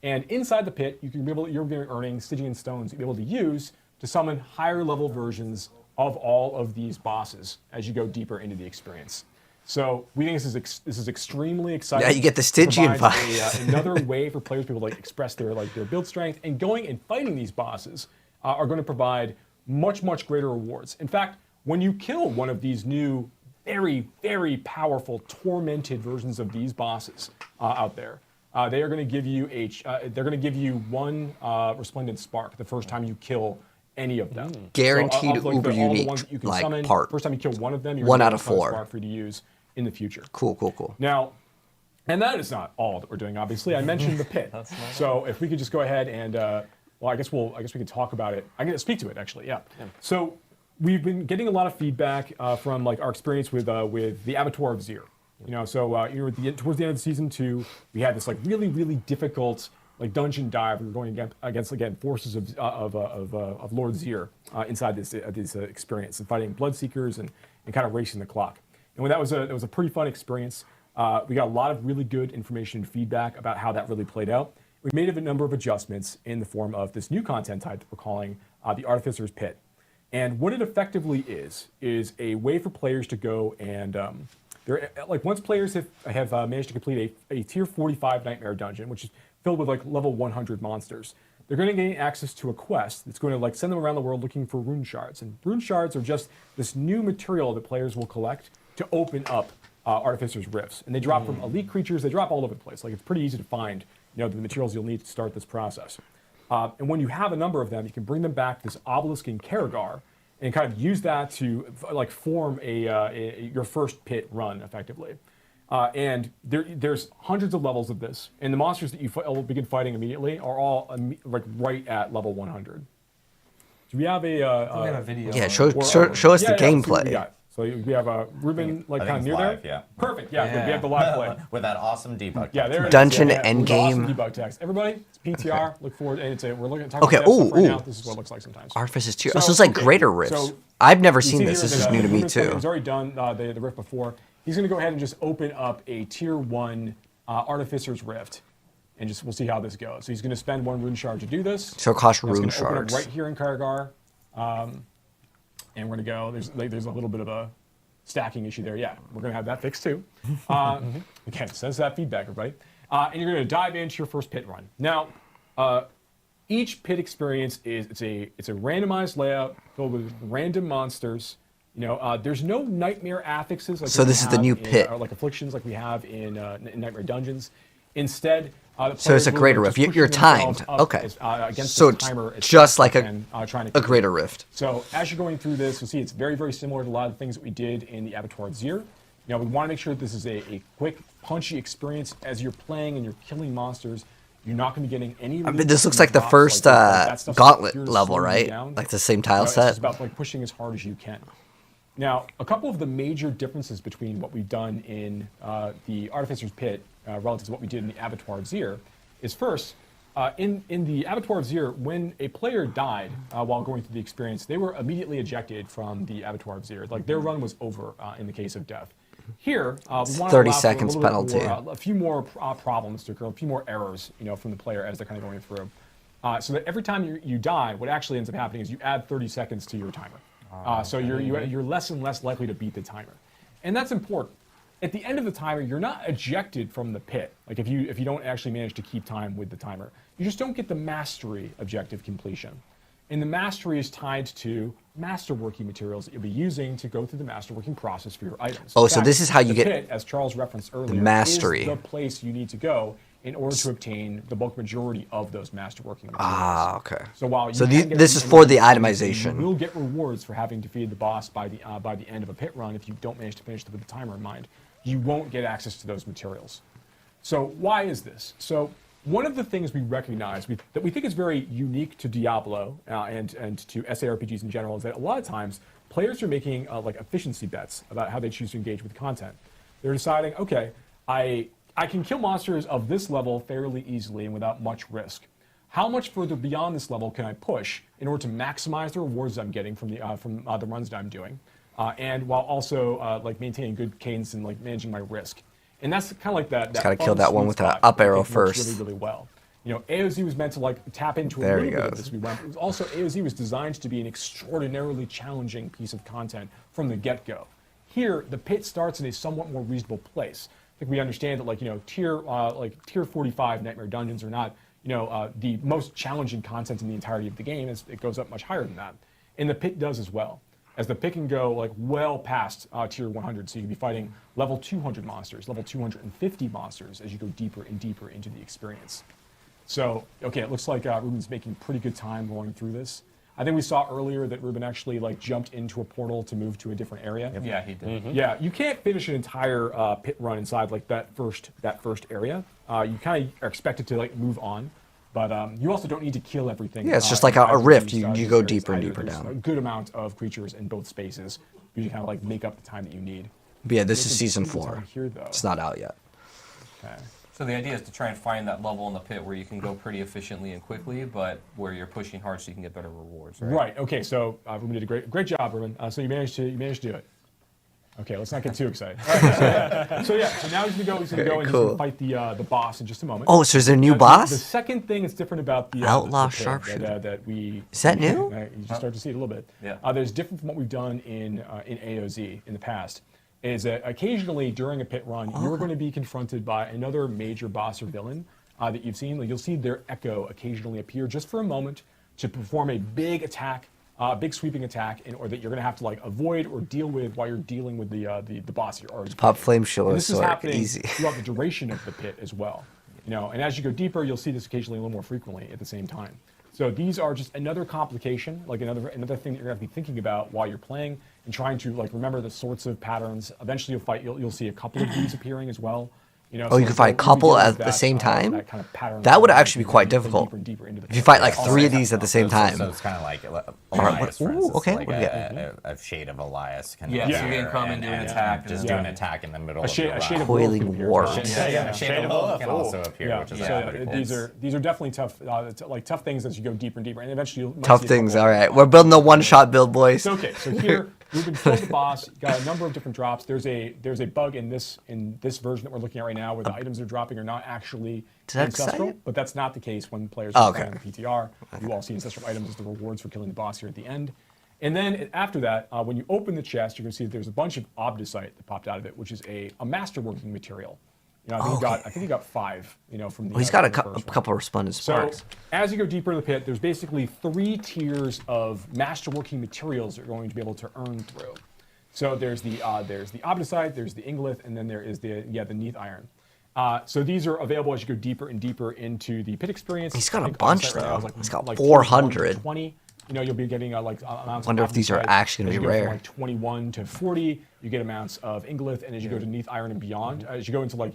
And inside the Pit, you're going to be earning Stygian stones you'll be able to use to summon higher level versions of all of these bosses as you go deeper into the experience. So we think this is extremely exciting. Yeah, you get the Stygian vibe. Another way for players to be able to like express their build strength, and going and fighting these bosses are going to provide much, much greater rewards. In fact, when you kill one of these new, very, very powerful, tormented versions of these bosses out there, they are going to give you one resplendent spark the first time you kill any of them. Guaranteed so, uber unique part. First time you kill one of them, you're one going out to of 4 spark for you to use in the future. Cool. Now, and that is not all that we're doing. Obviously, I mentioned the Pit. So if we could just go ahead and well, I guess we can talk about it. I can speak to it actually. Yeah. So we've been getting a lot of feedback from like our experience with the Abattoir of Zir. Towards the end of season 2, we had this like really, really difficult like dungeon dive. We were going against forces of Lord Zir inside this experience and fighting Bloodseekers and kind of racing the clock. And when that was a pretty fun experience. We got a lot of really good information and feedback about how that really played out. We made a number of adjustments in the form of this new content type that we're calling the Artificer's Pit. And what it effectively is a way for players to go and once players have managed to complete a tier 45 Nightmare Dungeon, which is filled with like level 100 monsters, they're going to gain access to a quest that's going to like send them around the world looking for rune shards. And rune shards are just this new material that players will collect to open up Artificer's Rifts. And they drop from elite creatures, they drop all over the place. Like it's pretty easy to find the materials you'll need to start this process. And when you have a number of them, you can bring them back to this obelisk in Karagar and kind of use that to like form your first pit run effectively. And there's hundreds of levels of this, and the monsters that you will begin fighting immediately are all like right at level 100. Do we have a? We have a video. Yeah, on show, it. show us the let's see what gameplay. we got. So we have Ruben like I kind of think near it's live, there. yeah. Perfect. Yeah, good. We have the live play. With that awesome debug. Yeah, there it is. Dungeon Yeah, with the endgame. Awesome debug text. Everybody, it's PTR. Look forward, and we're looking at talking Okay, about dev stuff right ooh. now. This is what it looks like sometimes. Artifice tier. So, So it's like okay, greater rifts. so I've never We see seen here this. This that, is new to me Ruben's too. He's already done the rift before. He's going to go ahead and just open up a tier 1 Artificer's Rift, and just we'll see how this goes. So he's going to spend 1 rune shard to do this. So it costs That's rune gonna open up shards. right here in Karagar, and we're going to go. There's a little bit of a stacking issue there. Yeah, we're going to have that fixed too. Again, sense that feedback, everybody. And you're going to dive into your first pit run. Now, each pit experience it's a randomized layout filled with random monsters. There's no nightmare affixes. Like So we this is the have new in, pit. or like afflictions like we have in Nightmare Dungeons. Instead, the So it's players a will greater just rift. push You're themselves timed. up Okay. against So the it's timer as just fast like as a- you can, trying to A complete greater it. rift. So as you're going through this, you'll see it's very, very similar to a lot of the things that we did in the Abattoir Zir. Now, we want to make sure that this is a quick, punchy experience as you're playing and you're killing monsters. You're not going to be getting any. I mean, this looks like the drops, first that stuff's gauntlet here to level, slow you right? down. Like the same tile It's set. just about like pushing as hard as you can. Now, a couple of the major differences between what we've done in the Artificer's Pit relative to what we did in the Abattoir Zir is first, in the Abattoir Zir, when a player died while going through the experience, they were immediately ejected from the Abattoir Zir. Like their run was over in the case of death. Here, we want to 30 allow for seconds a little bit penalty. more, a few more problems to occur, a few more errors, from the player as they're kind of going through. So that every time you die, what actually ends up happening is you add 30 seconds to your timer. So you're less and less likely to beat the timer, and that's important. At the end of the timer, you're not ejected from the pit. Like if you don't actually manage to keep time with the timer, you just don't get the mastery objective completion. And the mastery is tied to masterworking materials that you'll be using to go through the masterworking process for your items. Oh, In so fact, this is how you the get pit, as Charles referenced earlier, mastery. is the place you need to go in order to obtain the bulk majority of those masterworking materials. Ah, okay. So while you So can get this them is for in the you itemization. will get rewards for having defeated the boss by the end of a pit run if you don't manage to finish with the timer in mind. You won't get access to those materials. So why is this? So one of the things we recognize that we think is very unique to Diablo and to SARPGs in general is that a lot of times players are making like efficiency bets about how they choose to engage with content. They're deciding, okay, I can kill monsters of this level fairly easily and without much risk. How much further beyond this level can I push in order to maximize the rewards I'm getting from the runs that I'm doing, and while also like maintaining good cadence and like managing my risk? And that's kind of like that. Just gotta fun kill that one sweet with that spot up that I arrow think works first. Really, really well. AOZ was meant to like tap into There a he little bit of goes. this. It was also AOZ was designed to be an extraordinarily challenging piece of content from the get-go. Here, the pit starts in a somewhat more reasonable place. I think we understand that like tier 45 Nightmare Dungeons are not the most challenging content in the entirety of the game. It goes up much higher than that, and the pit does as well. As the pit can go like well past tier 100, so you can be fighting level 200 monsters, level 250 monsters as you go deeper and deeper into the experience. So, okay, it looks like Ruben's making pretty good time going through this. I think we saw earlier that Ruben actually like jumped into a portal to move to a different area. Yeah, he did. Yeah, you can't finish an entire pit run inside like that first area. You kind of are expected to like move on, but you also don't need to kill everything. Yeah, it's just like a inside rift. these, You these go areas deeper and either. deeper There's down. a good amount of creatures in both spaces. You can kind of like make up the time that you need. But yeah, this is Making season pretty good 4. time here, though. It's not out yet. Okay. So the idea is to try and find that level in the pit where you can go pretty efficiently and quickly, but where you're pushing hard so you can get better rewards. Right. Right. Okay. So Ruben did a great job, Ruben. So you managed to do it. Okay. Let's not get too excited. All right, so now he's gonna go. He's gonna go and he's cool. gonna fight the boss in just a moment. Oh, so is there a new The boss? second thing that's different about the Outlaw the pit sharpshooter. that we Is that new? You just start to see it a little bit. Yeah. There's different from what we've done in AOZ in the past. Is that occasionally during a pit run you're going to be confronted by another major boss or villain that you've seen. Like, you'll see their echo occasionally appear just for a moment to perform a big attack, big sweeping attack, or that you're going to have to like avoid or deal with while you're dealing with the boss you're already. Pop flame shield And this is sword. happening Easy. throughout the duration of the pit as well. And as you go deeper, you'll see this occasionally a little more frequently at the same time. So these are just another complication, like another thing that you're going to be thinking about while you're playing and trying to like remember the sorts of patterns. Eventually, you'll see a couple of these appearing as well. You so can find a couple at the same time? That kind of pattern That would line actually be quite deeper and difficult. deeper and deeper into the If you pit. fight like 3 of these at the same time. So it's kind of like right, Elias, ooh, for instance, okay, like what do you get? a shade of Elias. Kind Yeah, of so you here can come and do an and attack, just and do then- an attack in the middle A of shade your of round. Coiling Coiling War. War. Yeah, shade of Wolf can Ooh. also appear, which is So pretty cool. these are definitely tough, tough things as you go deeper and deeper, and eventually you might Tough see a things. couple- All right. We're building a one-shot build, boys. So okay, so here we've been filled the boss. Got a number of different drops. There's a bug in this version that we're looking at right now where the items they're dropping are not actually that ancestral, exciting? but that's not the case when players Oh, are okay. playing the PTR. You all see ancestral items as the rewards for killing the boss here at the end. And then after that, when you open the chest, you're going to see that there's a bunch of obdicite that popped out of it, which is a masterworking material. I think he got 5. From the. Well, he's got a from the first one. couple of resplendent So sparks. as you go deeper in the pit, there's basically 3 tiers of masterworking materials you're going to be able to earn through. So there's the obdicite, there's the ingolith, and then there is the neath iron. So these are available as you go deeper and deeper into the pit experience. He's got I a think bunch, obdicite right now though. is He's got like 400. 20. You'll be getting amounts. Wonder of if these are obdicite. actually gonna As be you go from, rare. like 21 to 40, you get amounts of ingolith, and as you go to neath iron and beyond, as you go into like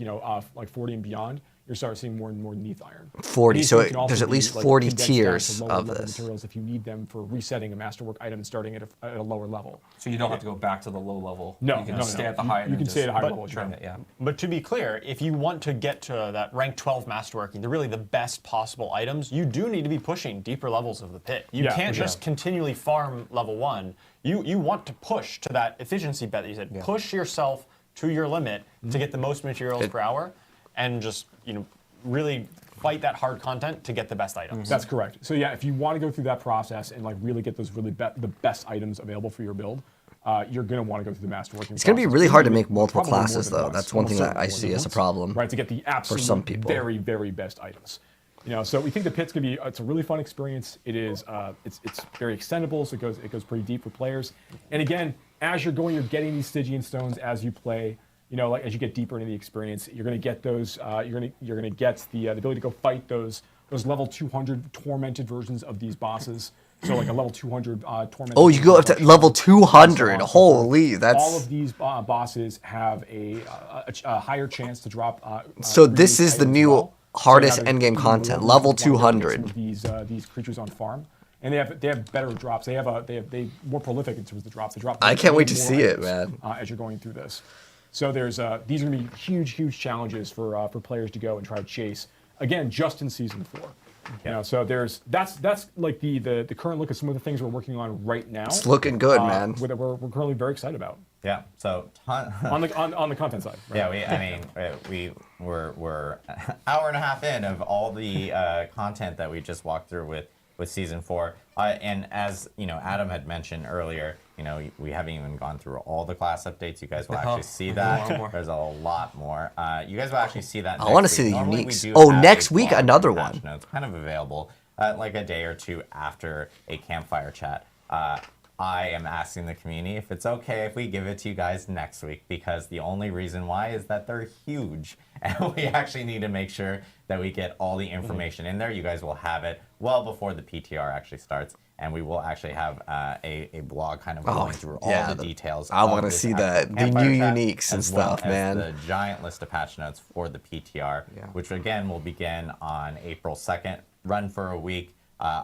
40 and beyond, you start seeing more and more neath iron. 40, These so things can also there's at be, least like, 40 condensed tiers down to lower of level this. materials if you need them for resetting a masterwork item and starting at a lower level. So you don't have to go back to the low level. No, you can no, stay no. at the high. You can stay at a higher level. Trim it, yeah. But to be clear, if you want to get to that rank 12 masterworking, they're really the best possible items. You do need to be pushing deeper levels of the pit. You Yeah, can't for just sure. continually farm level 1. You want to push to that efficiency bet that you said. Push yourself to your limit to get the most materials per hour, and just really fight that hard content to get the best items. That's correct. So yeah, if you want to go through that process and like really get those the best items available for your build, you're going to want to go through the masterworking. It's going to be really hard to make multiple Probably more classes, than though. once, That's one thing almost that I certainly see more as a than once, problem. Right, to get the absolute some people. very, very best items. So we think the pit's going to be, it's a really fun experience. It is, it's very extendable, so it goes pretty deep for players. And again, as you're going, you're getting these Stygian stones as you play. Like as you get deeper into the experience, you're going to get those. You're going to get the ability to go fight those level 200 tormented versions of these bosses. So like a level 200 tormented. Oh, you go up to version level of 200. monster. Holy, that's... All of these bosses have a higher chance to drop. So this really is the items new as well. hardest So you gotta endgame do content, more level to get some of 200. These creatures on farm, and they have better drops. They more prolific in terms of the drops. They drop. I can't wait to more see it, items, man. as you're going through this, so there's these are gonna be huge challenges for players to go and try to chase. Again, just in season 4. So that's like the current look at some of the things we're working on right now. It's looking good, man. We're currently very excited about Yeah. So on the content side. Right? Yeah, we're hour and a half in of all the content that we just walked through with season 4, and as Adam had mentioned earlier, we haven't even gone through all the class updates. You guys will actually see that. There's a lot more. You guys will actually see that. I want to next see week. the Normally we uniques. do Oh, have next a week blog another and patch one. notes kind of available, like a day or two after a campfire chat. I am asking the community if it's okay if we give it to you guys next week, because the only reason why is that they're huge, and we actually need to make sure that we get all the information in there. You guys will have it well before the PTR actually starts, and we will actually have a blog kind of going through all the details. I want to this see actual the campfire new chat, uniques and as well stuff, as man. the giant list of patch notes for the PTR, which again will begin on April 2nd, run for a week.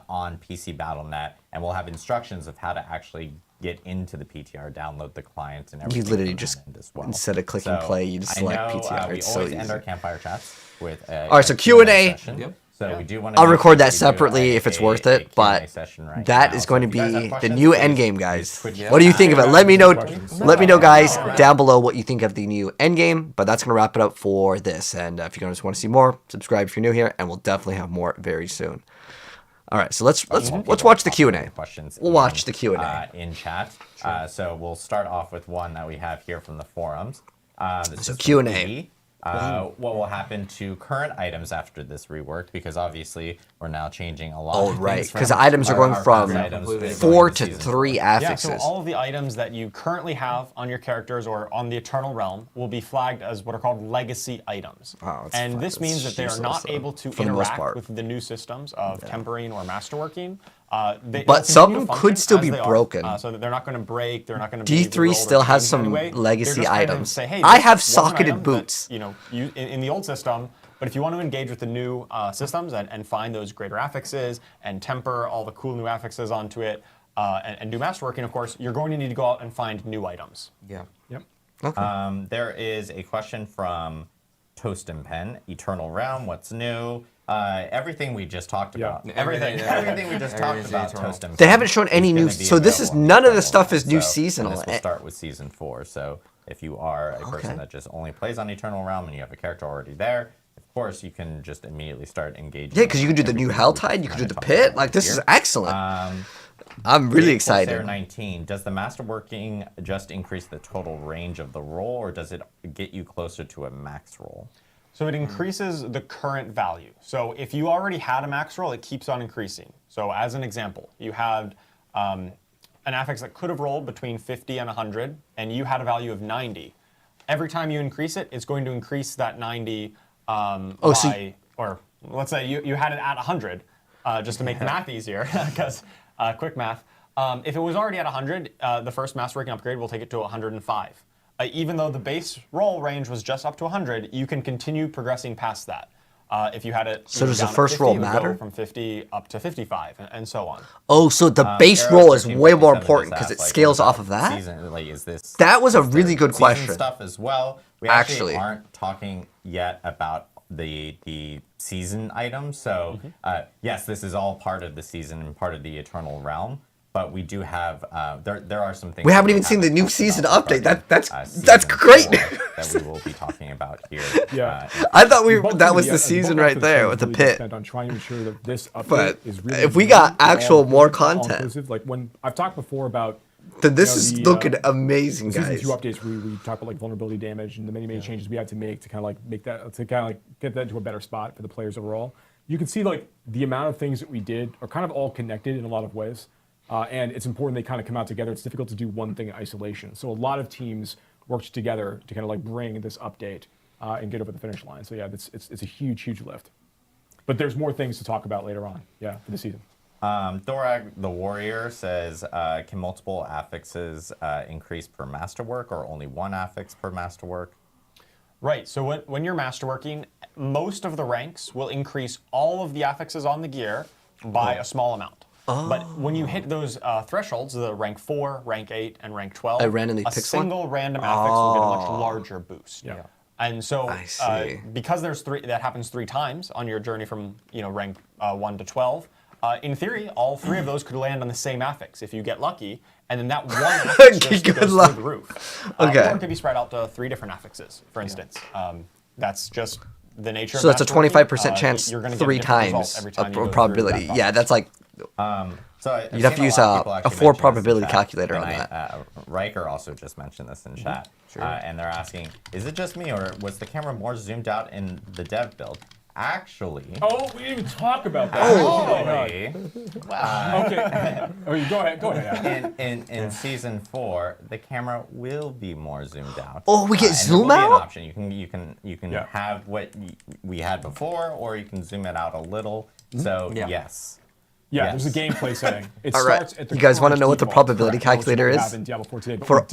On PC Battle.net, and we'll have instructions of how to actually get into the PTR, download the client, and everything. You literally from just, that end as well. instead of clicking play, you just I select know, PTR. we It's so always easy. end our campfire chats with a, All right, so Q&A. session. Yep. So we do want to. I'll record that separately if it's worth it, but right that now. is going So to if you guys have be the questions, new please endgame, guys. Twitch What do you think of it? Let me know. Let me know, guys, Alright. down below what you think of the new endgame. But that's going to wrap it up for this. And if you guys want to see more, subscribe if you're new here, and we'll definitely have more very soon. All right, so let's watch the Q&A. Questions. We'll watch the Q&A. In chat. So we'll start off with one that we have here from the forums. This So is from Q&A. Iggy. What will happen to current items after this rework? Because obviously we're now changing a lot. Oh, of right, things because from the items are our going from past items going 4 into to season 3 4. affixes. Yeah, so all of the items that you currently have on your characters or on the Eternal Realm will be flagged as what are called legacy items. Oh, it's and fine. this means It's that they are useless, not though, able to for the most interact part. with the new systems of tempering or masterworking. But some could still be broken. So that they're not going to break. They're not going to be D3 re-rolled or still has changed in any some way. legacy They're just trying to items. say, hey, I this have was an socketed item that, boots. in the old system. But if you want to engage with the new systems and find those greater affixes and temper all the cool new affixes onto it and do masterworking, of course, you're going to need to go out and find new items. Yeah. Yep. Okay. There is a question from Toast and Pen. Eternal Realm, what's new? Everything we just talked about. Yeah. Everything we just talked Everything's about. eternal. Toast and Pen. They haven't shown any is new. gonna be So this is available on none of the Eternal stuff Realm. is new So- seasonal. And this will start with season 4. So if you are a person that just only plays on Eternal Realm and you have a character already there, of course you can just immediately start engaging. Yeah, because you can do the new everything Helltide, we you can do kinda the talked pit. about Like, this here. is excellent. I'm really excited. Corsair 19, does the masterworking just increase the total range of the roll, or does it get you closer to a max roll? So it increases the current value. So if you already had a max roll, it keeps on increasing. So as an example, you had an affix that could have rolled between 50 and 100, and you had a value of 90. Every time you increase it, it's going to increase that 90 or let's say you had it at 100, just to make the math easier, because quick math. If it was already at 100, the first masterworking upgrade will take it to 105. Even though the base roll range was just up to 100, you can continue progressing past that. If you had it, So does the down at first 50, roll it would go matter? from 50 up to 55, and so on. Oh, so the base Arrow roll is way more 1357 important just because it asked, like, scales what off about of that? Season, like, is this That was a is really there good season question. Stuff as well. We Actually. actually aren't talking yet about the season items. So yes, this is all part of the season and part of the Eternal Realm. But we do have there are some things. We haven't that even seen the new talked season about update. regarding, That's season great. 4 that we will be talking about here. Yeah. I thought Bulk that of was the- the bulk season of right the there time with the really gets pit. spent on trying to ensure that this update But is really if we got all actual more inclusive, content, all-inclusive. Like when I've talked before about then this you know, is the, looking amazing, the season guys. 2 updates, we talk about like vulnerability damage and the many changes we had to make to kind of like make that to kind of like get that into a better spot for the players overall. You can see like the amount of things that we did are kind of all connected in a lot of ways, and it's important they kind of come out together. It's difficult to do one thing in isolation, so a lot of teams worked together to kind of like bring this update and get over the finish line. So yeah, it's a huge lift. But there's more things to talk about later on. Yeah, for the season. Thorag the Warrior says, can multiple affixes increase per masterwork, or only one affix per masterwork? Right, so when you're masterworking, most of the ranks will increase all of the affixes on the gear by a small amount. But when you hit those thresholds, the rank 4, rank 8, and rank 12, randomly a picks one? single random affix will get a much larger boost. Yeah. And so, I see. because there's that happens 3 times on your journey from rank 1 to 12. In theory, all 3 of those could land on the same affix if you get lucky, and then that one affix just Good goes luck. through the roof. Okay. Or it could be spread out to 3 different affixes, for instance. That's just the nature So of that's a masterworking. 25% chance You're gonna get a 3 different result times every time you go of through probability. that Yeah, process. that's like So I've You'd have seen to use lot of a people actually 4 mention this in probability chat, calculator and on that. Riker also just mentioned this in chat, and they're asking, is it just me, or was the camera more zoomed out in the dev build? Actually, Oh, we didn't even talk about that. actually, Okay. Oh, go ahead. Go ahead. Adam. in season 4, the camera will be more zoomed out. Oh, we get and zoom there will be out? an option. You can Yeah. have what we had before, or you can zoom it out a little. So Yeah. yes. Yeah, Yes. there's a gameplay setting. It All right. starts at the You guys wanna current know what the default. probability Correct. That was what calculator we is? have in Diablo 4 today, but For-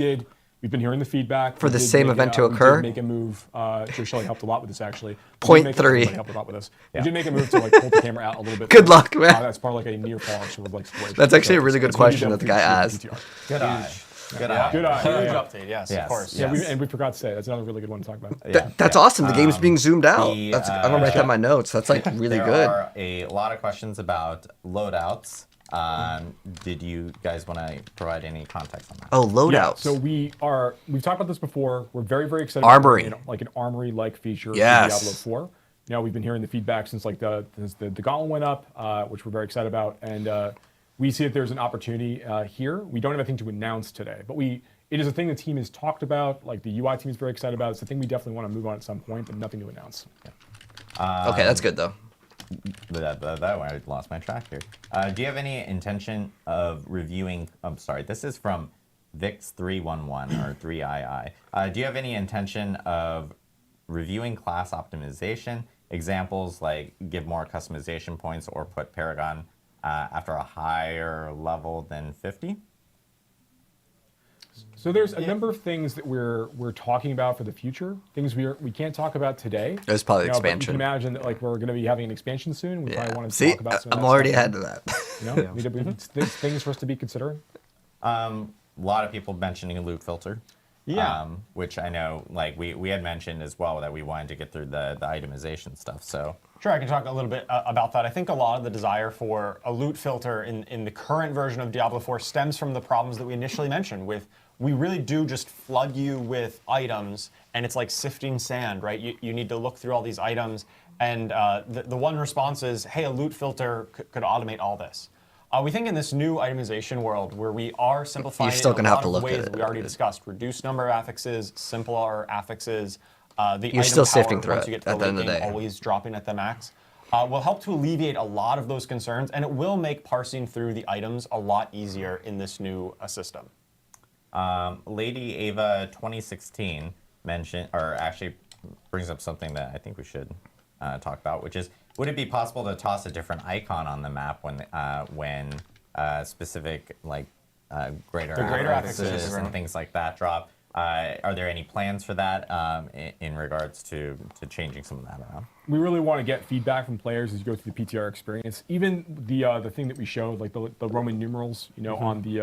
we've been hearing the feedback. For We the did same make event it, to we occur? did make a move. Joe Shelley helped a lot with this, actually. We Point did make- 3. everybody helped a lot with this. We did make a move to like pull the camera out a little bit. Good more. luck, man. That's part of like a near fall sort of like situation. That's actually a really good it's gonna be question that the Diablo guy 3 asked. PTR. Good eye. Good eye. Good eye. Huge Yeah, yeah. update, yes, Yes. of course. Yeah, Yes. we forgot to say that's another really good one to talk about. That's Yeah. awesome. The game's being zoomed out. the, That's I'm gonna write that in my notes. That's like really There good. are a lot of questions about loadouts. Did you guys want to provide any context on that? Oh, loadouts. Yeah, so we've talked about this before. We're very excited Armory. about like an armory-like feature Yes. in Diablo 4. You know, we've been hearing the feedback since like the gauntlet went up, which we're very excited about, and we see that there's an opportunity here. We don't have anything to announce today, but it is a thing the team has talked about. Like the UI team is very excited about. It's a thing we definitely want to move on at some point, but nothing to announce. Okay, that's good though. That one, I lost my track here. Do you have any intention of reviewing? I'm sorry, this is from Vix311 or 3II. Do you have any intention of reviewing class optimization? Examples like give more customization points or put Paragon after a higher level than 50. So there's a number of things that we're talking about for the future. Things we can't talk about today. There's probably But you expansion. can imagine that like we're going to be having an expansion soon. We probably want to See, talk about some of I'm that already stuff. ahead to that. There's things for us to be considering. A lot of people mentioning a loot filter. Yeah. Which I know, like we had mentioned as well, that we wanted to get through the itemization stuff. So Sure, I can talk a little bit about that. I think a lot of the desire for a loot filter in the current version of Diablo 4 stems from the problems that we initially mentioned with we really do just flood you with items, and it's like sifting sand, right? You need to look through all these items, and the one response is, hey, a loot filter could automate all this. We think in this new itemization world where we are simplifying You're still it in gonna a have lot to of look ways at that it. we already discussed, reduced number of affixes, simpler affixes, the You're item still power sifting through once it you get to at the end of the late game, day. always dropping at the max. Will help to alleviate a lot of those concerns, and it will make parsing through the items a lot easier in this new system. Lady Ava 2016 mentioned, or actually brings up something that I think we should talk about, which is, would it be possible to toss a different icon on the map when specific like greater affixes and things like that drop? Are there any plans for that in regards to changing some of that around? We really want to get feedback from players as you go through the PTR experience. Even the thing that we showed, like the Roman numerals, on the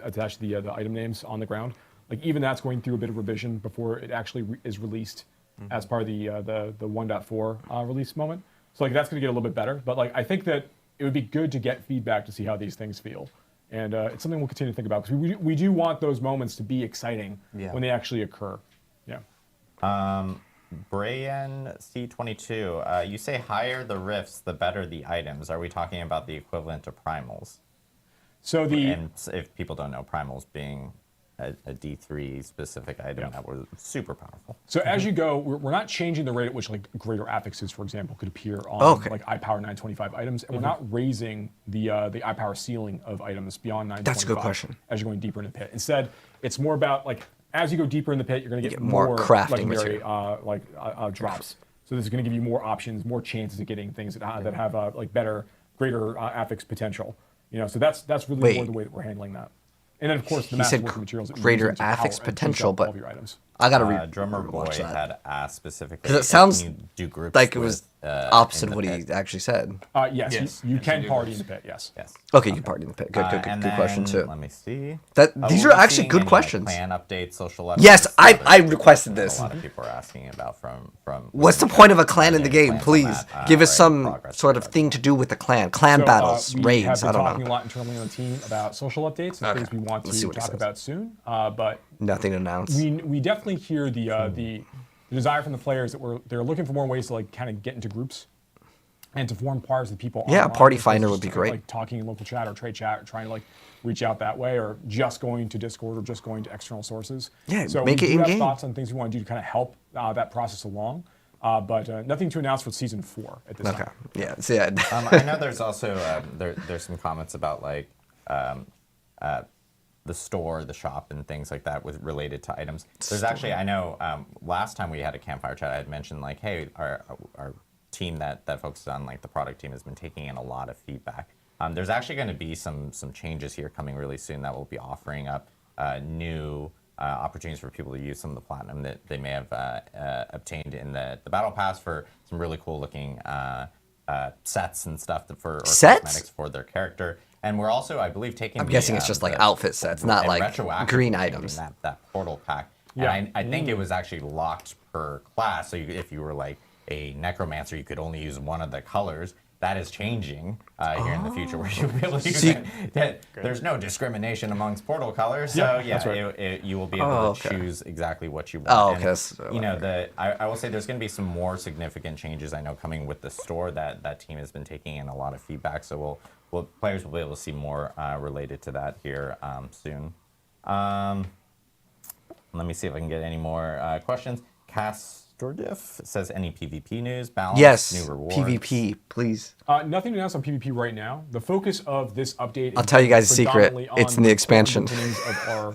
attached to the item names on the ground, like even that's going through a bit of revision before it actually is released as part of the 1.4 release moment. So like that's going to get a little bit better. But like I think that it would be good to get feedback to see how these things feel. And it's something we'll continue to think about because we do want those moments to be exciting when they actually occur. Yeah. Brian C22, you say higher the rifts, the better the items. Are we talking about the equivalent of primals? So And if people don't know, primals being a D3 specific item that was super powerful. So as you go, we're not changing the rate at which like greater affixes, for example, could appear on like iPower 925 items, and we're not raising the iPower ceiling of items beyond 925. That's a good question. As you're going deeper in the pit, instead, it's more about like as you go deeper in the pit, you're going to get more crafting legendary material. drops. So this is going to give you more options, more chances of getting things that have like greater affix potential. So that's really more the way that we're handling that. And then, of course, the massive working materials that we greater use to power affix and potential, boost up all but of your items. I gotta Drummer Boy watch that. had asked specifically. Because it sounds can you do groups like it was with, opposite in of the what he pit? actually said. Yes, you can party in the pit. Yes. Yes. Okay, you can party in the pit. Good And question then, too. Let me see. These Will are we actually seeing good any, questions. Like, plan updates, social updates. Yes, I That requested a this. lot of people are asking about from. What's the within point of a chat. clan in the game? Plans on Please that, give us or some progress sort of regarding thing to do with the clan battles, We raids. have been I don't talking know. a lot internally on the team about social updates and things we want Let's see to what he talk says. about soon. But Nothing to announce. we definitely hear the desire from the players that they're looking for more ways to like kind of get into groups and to form parties with people. Yeah, a online, party as opposed finder to would be just, great. Like talking in local chat or trade chat or trying to like reach out that way or just going to Discord or just going to external sources. Yeah, so make we it do have in-game. thoughts on things we want to do to kind of help that process along. But nothing to announce for season 4 at this Okay. time. Yeah. So yeah. I know there's also there's some comments about like the store, the shop, and things like that with related to items. There's actually, I know last time we had a campfire chat, I had mentioned like, hey, our team that focuses on like the product team has been taking in a lot of feedback. There's actually going to be some changes here coming really soon that will be offering up new opportunities for people to use some of the platinum that they may have obtained in the battle pass for some really cool looking sets and stuff or cosmetics for their character. And we're also, I believe, taking. I'm guessing it's just like outfit sets, not and like retroactively green changing items. That portal pack. Yeah. And I think it was actually locked per class. So if you were like a necromancer, you could only use one of the colors. That is changing here in the future, where you'll be able to use it. There's no discrimination amongst portal colors, so Yeah, that's right. you will be able to choose exactly what you want. Oh, okay. And, So, you know, I will say there's going to be some more significant changes. I know coming with the store that team has been taking in a lot of feedback, so players will be able to see more related to that here soon. Let me see if I can get any more questions. Castordiff says, any PvP news, balance, Yes. new rewards? PvP, please. Nothing to announce on PvP right now. The focus of this update I'll is tell you guys a secret. predominantly It's on in the expansion. underpinnings of our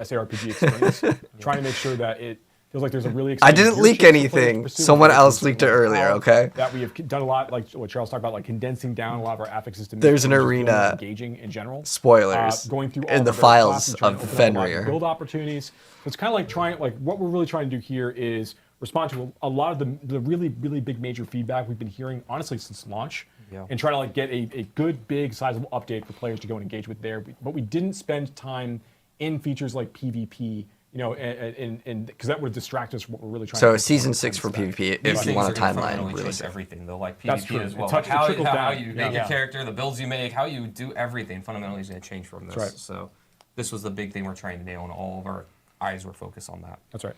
SARPG experience, trying to make sure that it Feels like there's a really I exciting didn't gear leak shift for players to anything. pursue. Someone Like, else we've leaked it certainly earlier, found okay? That we have done a lot, like what Charles talked about, like condensing down a lot of our affixes to make There's an things feel more arena. engaging in general. Spoilers Going through in all the various files classes, trying to of open up a lot Fenrir. build opportunities. So it's kind of like trying, like what we're really trying to do here is respond to a lot of the really big major feedback we've been hearing honestly since launch, and try to like get a good big sizable update for players to go and engage with there. But we didn't spend time in features like PvP. You know, and because that would distract us from what we're really trying to do. So season 6 for PvP, These if you things want are a gonna timeline. fundamentally Really change soon. everything, though. Like That's PvP true. as It well. touches- Like it trickles how down. you Yeah. make a character, the builds you make, how you do everything fundamentally is going to change from this. right. So this was the big thing we're trying to nail, and all of our eyes were focused on that. That's right.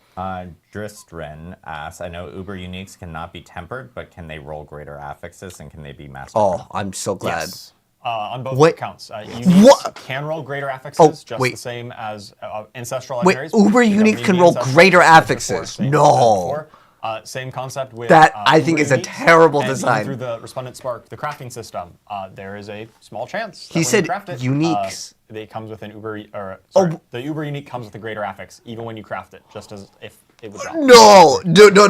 Dristren asks, I know Uber uniques cannot be tempered, but can they roll greater affixes and can they be master? Oh, I'm so glad. Yes. On both Wait. accounts. Uniques What? can roll greater affixes, Oh, just wait. the same as ancestral Wait, legendaries. Uber You don't uniques need can the roll ancestral greater legendaries affixes. before, same No. as before. Same concept with That, I think, Uber is a uniques, terrible and even design. through the Respondent Spark, the crafting system, there is a small chance. That He when said you craft it, uniques. It comes with an Uber, the Uber unique comes with a greater affix, even when you craft it, just as if it would drop. No,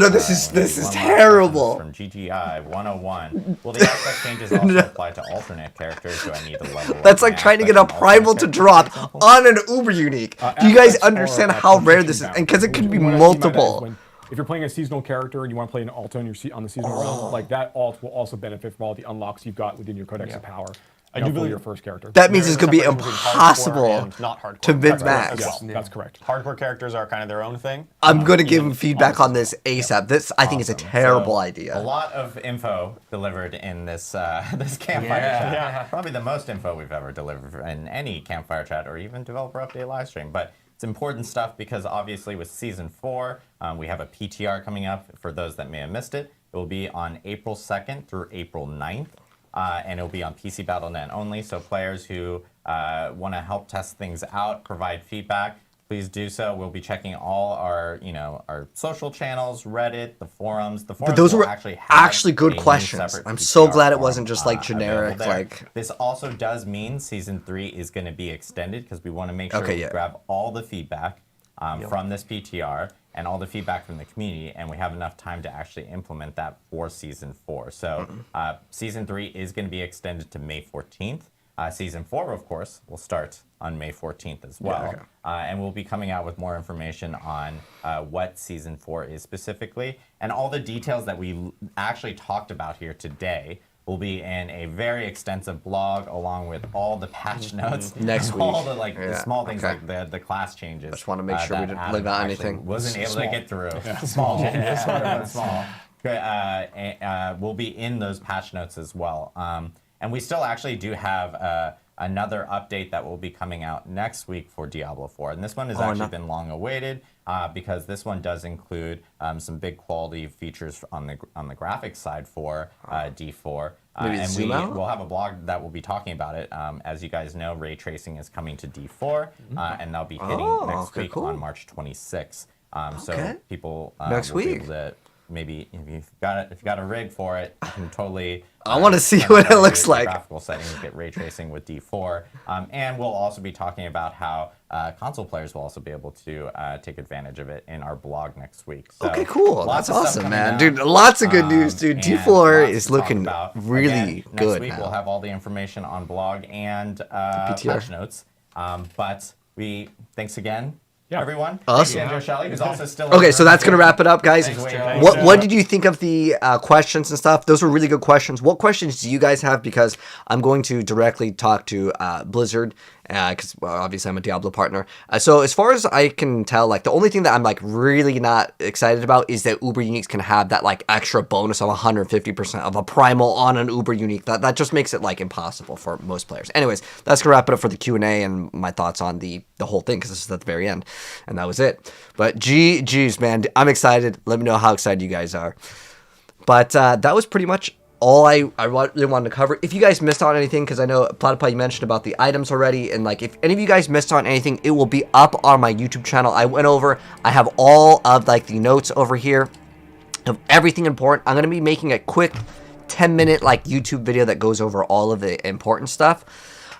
this is One last terrible. question From GGI 101. Will the aspect changes also apply to alternate characters? Do I need to level That's up like my trying to get a aspect from primal alternate to characters, drop for example? on an Uber unique. Do you guys Affixes understand are, how rare competition this is? bound. And because it could be What I mean by that is multiple. when- if you're playing a seasonal character and you want to play an alt on on the seasonal realm, like that alt will also benefit from all the unlocks you've got within your Codex of Power. I You do know, for believe- your first character. That means There it's is a going to be separation between hardcore impossible and not hardcore. to That's min-max. correct as well. Yes, that's correct. Hardcore characters are kind of their own thing. I'm going to give even him feedback on this seasonal. ASAP. This, I think, is a Awesome. terrible So, idea. A lot of info delivered in this this campfire Yeah. chat. Probably the most info we've ever delivered in any campfire chat or even developer update live stream. But it's important stuff because obviously with season 4, we have a PTR coming up. For those that may have missed it, it will be on April 2nd through April 9th. And it'll be on PC Battle.net only. So players who want to help test things out, provide feedback, please do so. We'll be checking all our, our social channels, Reddit, the forums. The forums But those will were actually have actually good a new questions. separate I'm so PTR glad it forum, wasn't just like available generic, there. like. This also does mean season 3 is going to be extended because we want to make sure Okay, we yeah. grab all the feedback from this PTR and all the feedback from the community, and we have enough time to actually implement that for season 4. So season 3 is going to be extended to May 14th. Season 4, of course, will start on May 14th as well. okay. And we'll be coming out with more information on what season 4 is specifically. And all the details that we actually talked about here today will be in a very extensive blog along with all the patch notes. Next and all week. the the Yeah, small things okay. like the class changes. Just wanna make sure we that didn't Adam leave out actually anything. Wasn't able to get through. Small changes, but small. Will be in those patch notes as well. And we still actually do have another update that will be coming out next week for Diablo 4. And this one has actually been long awaited because this one does include some big quality features on the graphics side for D4. Maybe And zoom out? we'll have a blog that will be talking about it. As you guys know, ray tracing is coming to D4, and that'll be hitting next okay, week cool. on March 26th. Okay. So people Next will be week. able to maybe if you've got a rig for it, you can totally. I wanna see kind of what it your looks like. Graphical settings, get ray tracing with D4, and we'll also be talking about how console players will also be able to take advantage of it in our blog next week. So, Okay, cool. lots That's of stuff awesome, coming man. out. Dude, lots of good news, dude. And D4 lots is to talk looking about. really Again, good Next week now. we'll have all the information on blog and PTR. patch notes. But thanks again. Yeah. Everyone. Awesome. Thank you, Joe Shelley, who's also still in Okay, the so room. that's gonna wrap it up, guys. Thanks, Wade. What did you think of the questions and stuff? Those were really good questions. What questions do you guys have? Because I'm going to directly talk to Blizzard because obviously I'm a Diablo partner. So as far as I can tell, like the only thing that I'm like really not excited about is that Uber Uniques can have that like extra bonus of 150% of a primal on an Uber Unique. That just makes it like impossible for most players. Anyways, that's gonna wrap it up for the Q&A and my thoughts on the whole thing because this is at the very end, and that was it. But geez, man, I'm excited. Let me know how excited you guys are. But that was pretty much all I really wanted to cover. If you guys missed on anything, because I know Platypie, you mentioned about the items already, and like if any of you guys missed on anything, it will be up on my YouTube channel. I went over, I have all of like the notes over here of everything important. I'm gonna be making a quick 10-minute like YouTube video that goes over all of the important stuff.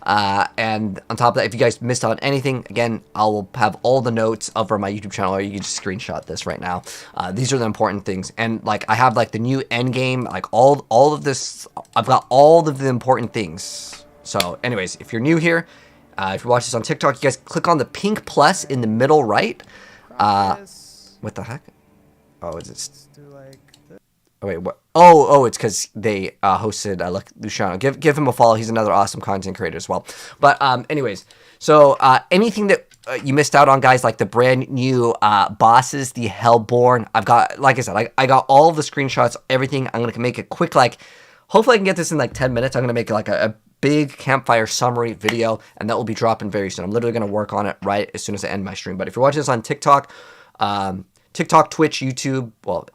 And on top of that, if you guys missed out on anything, again, I will have all the notes over my YouTube channel, or you can just screenshot this right now. These are the important things. And like I have like the new end game, like all of this, I've got all of the important things. So anyways, if you're new here, if you watch this on TikTok, you guys click on the pink plus in the middle right. What the heck? Oh, is it? Oh wait, what? Oh, it's because they hosted Luciano. Give him a follow. He's another awesome content creator as well. But anyways, so anything that you missed out on, guys, like the brand new bosses, the Hellborn. I've got, like I said, I got all of the screenshots, everything. I'm gonna make a quick, like, hopefully I can get this in like 10 minutes. I'm gonna make like a big campfire summary video, and that will be dropping very soon. I'm literally gonna work on it right as soon as I end my stream. But if you're watching this on TikTok, Twitch, YouTube, well,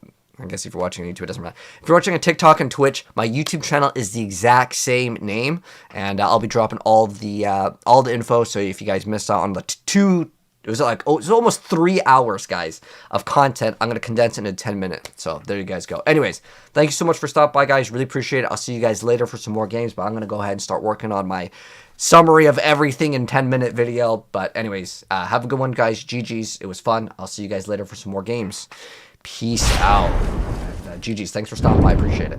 I guess if you're watching on YouTube, it doesn't matter. If you're watching on TikTok and Twitch, my YouTube channel is the exact same name, and I'll be dropping all the info. So if you guys missed out on the it was almost 3 hours, guys, of content. I'm gonna condense it into 10 minutes. So there you guys go. Anyways, thank you so much for stopping by, guys. Really appreciate it. I'll see you guys later for some more games, but I'm gonna go ahead and start working on my summary of everything in 10-minute video. But anyways, have a good one, guys. GG's. It was fun. I'll see you guys later for some more games. Peace out. GG's. Thanks for stopping by. I appreciate it.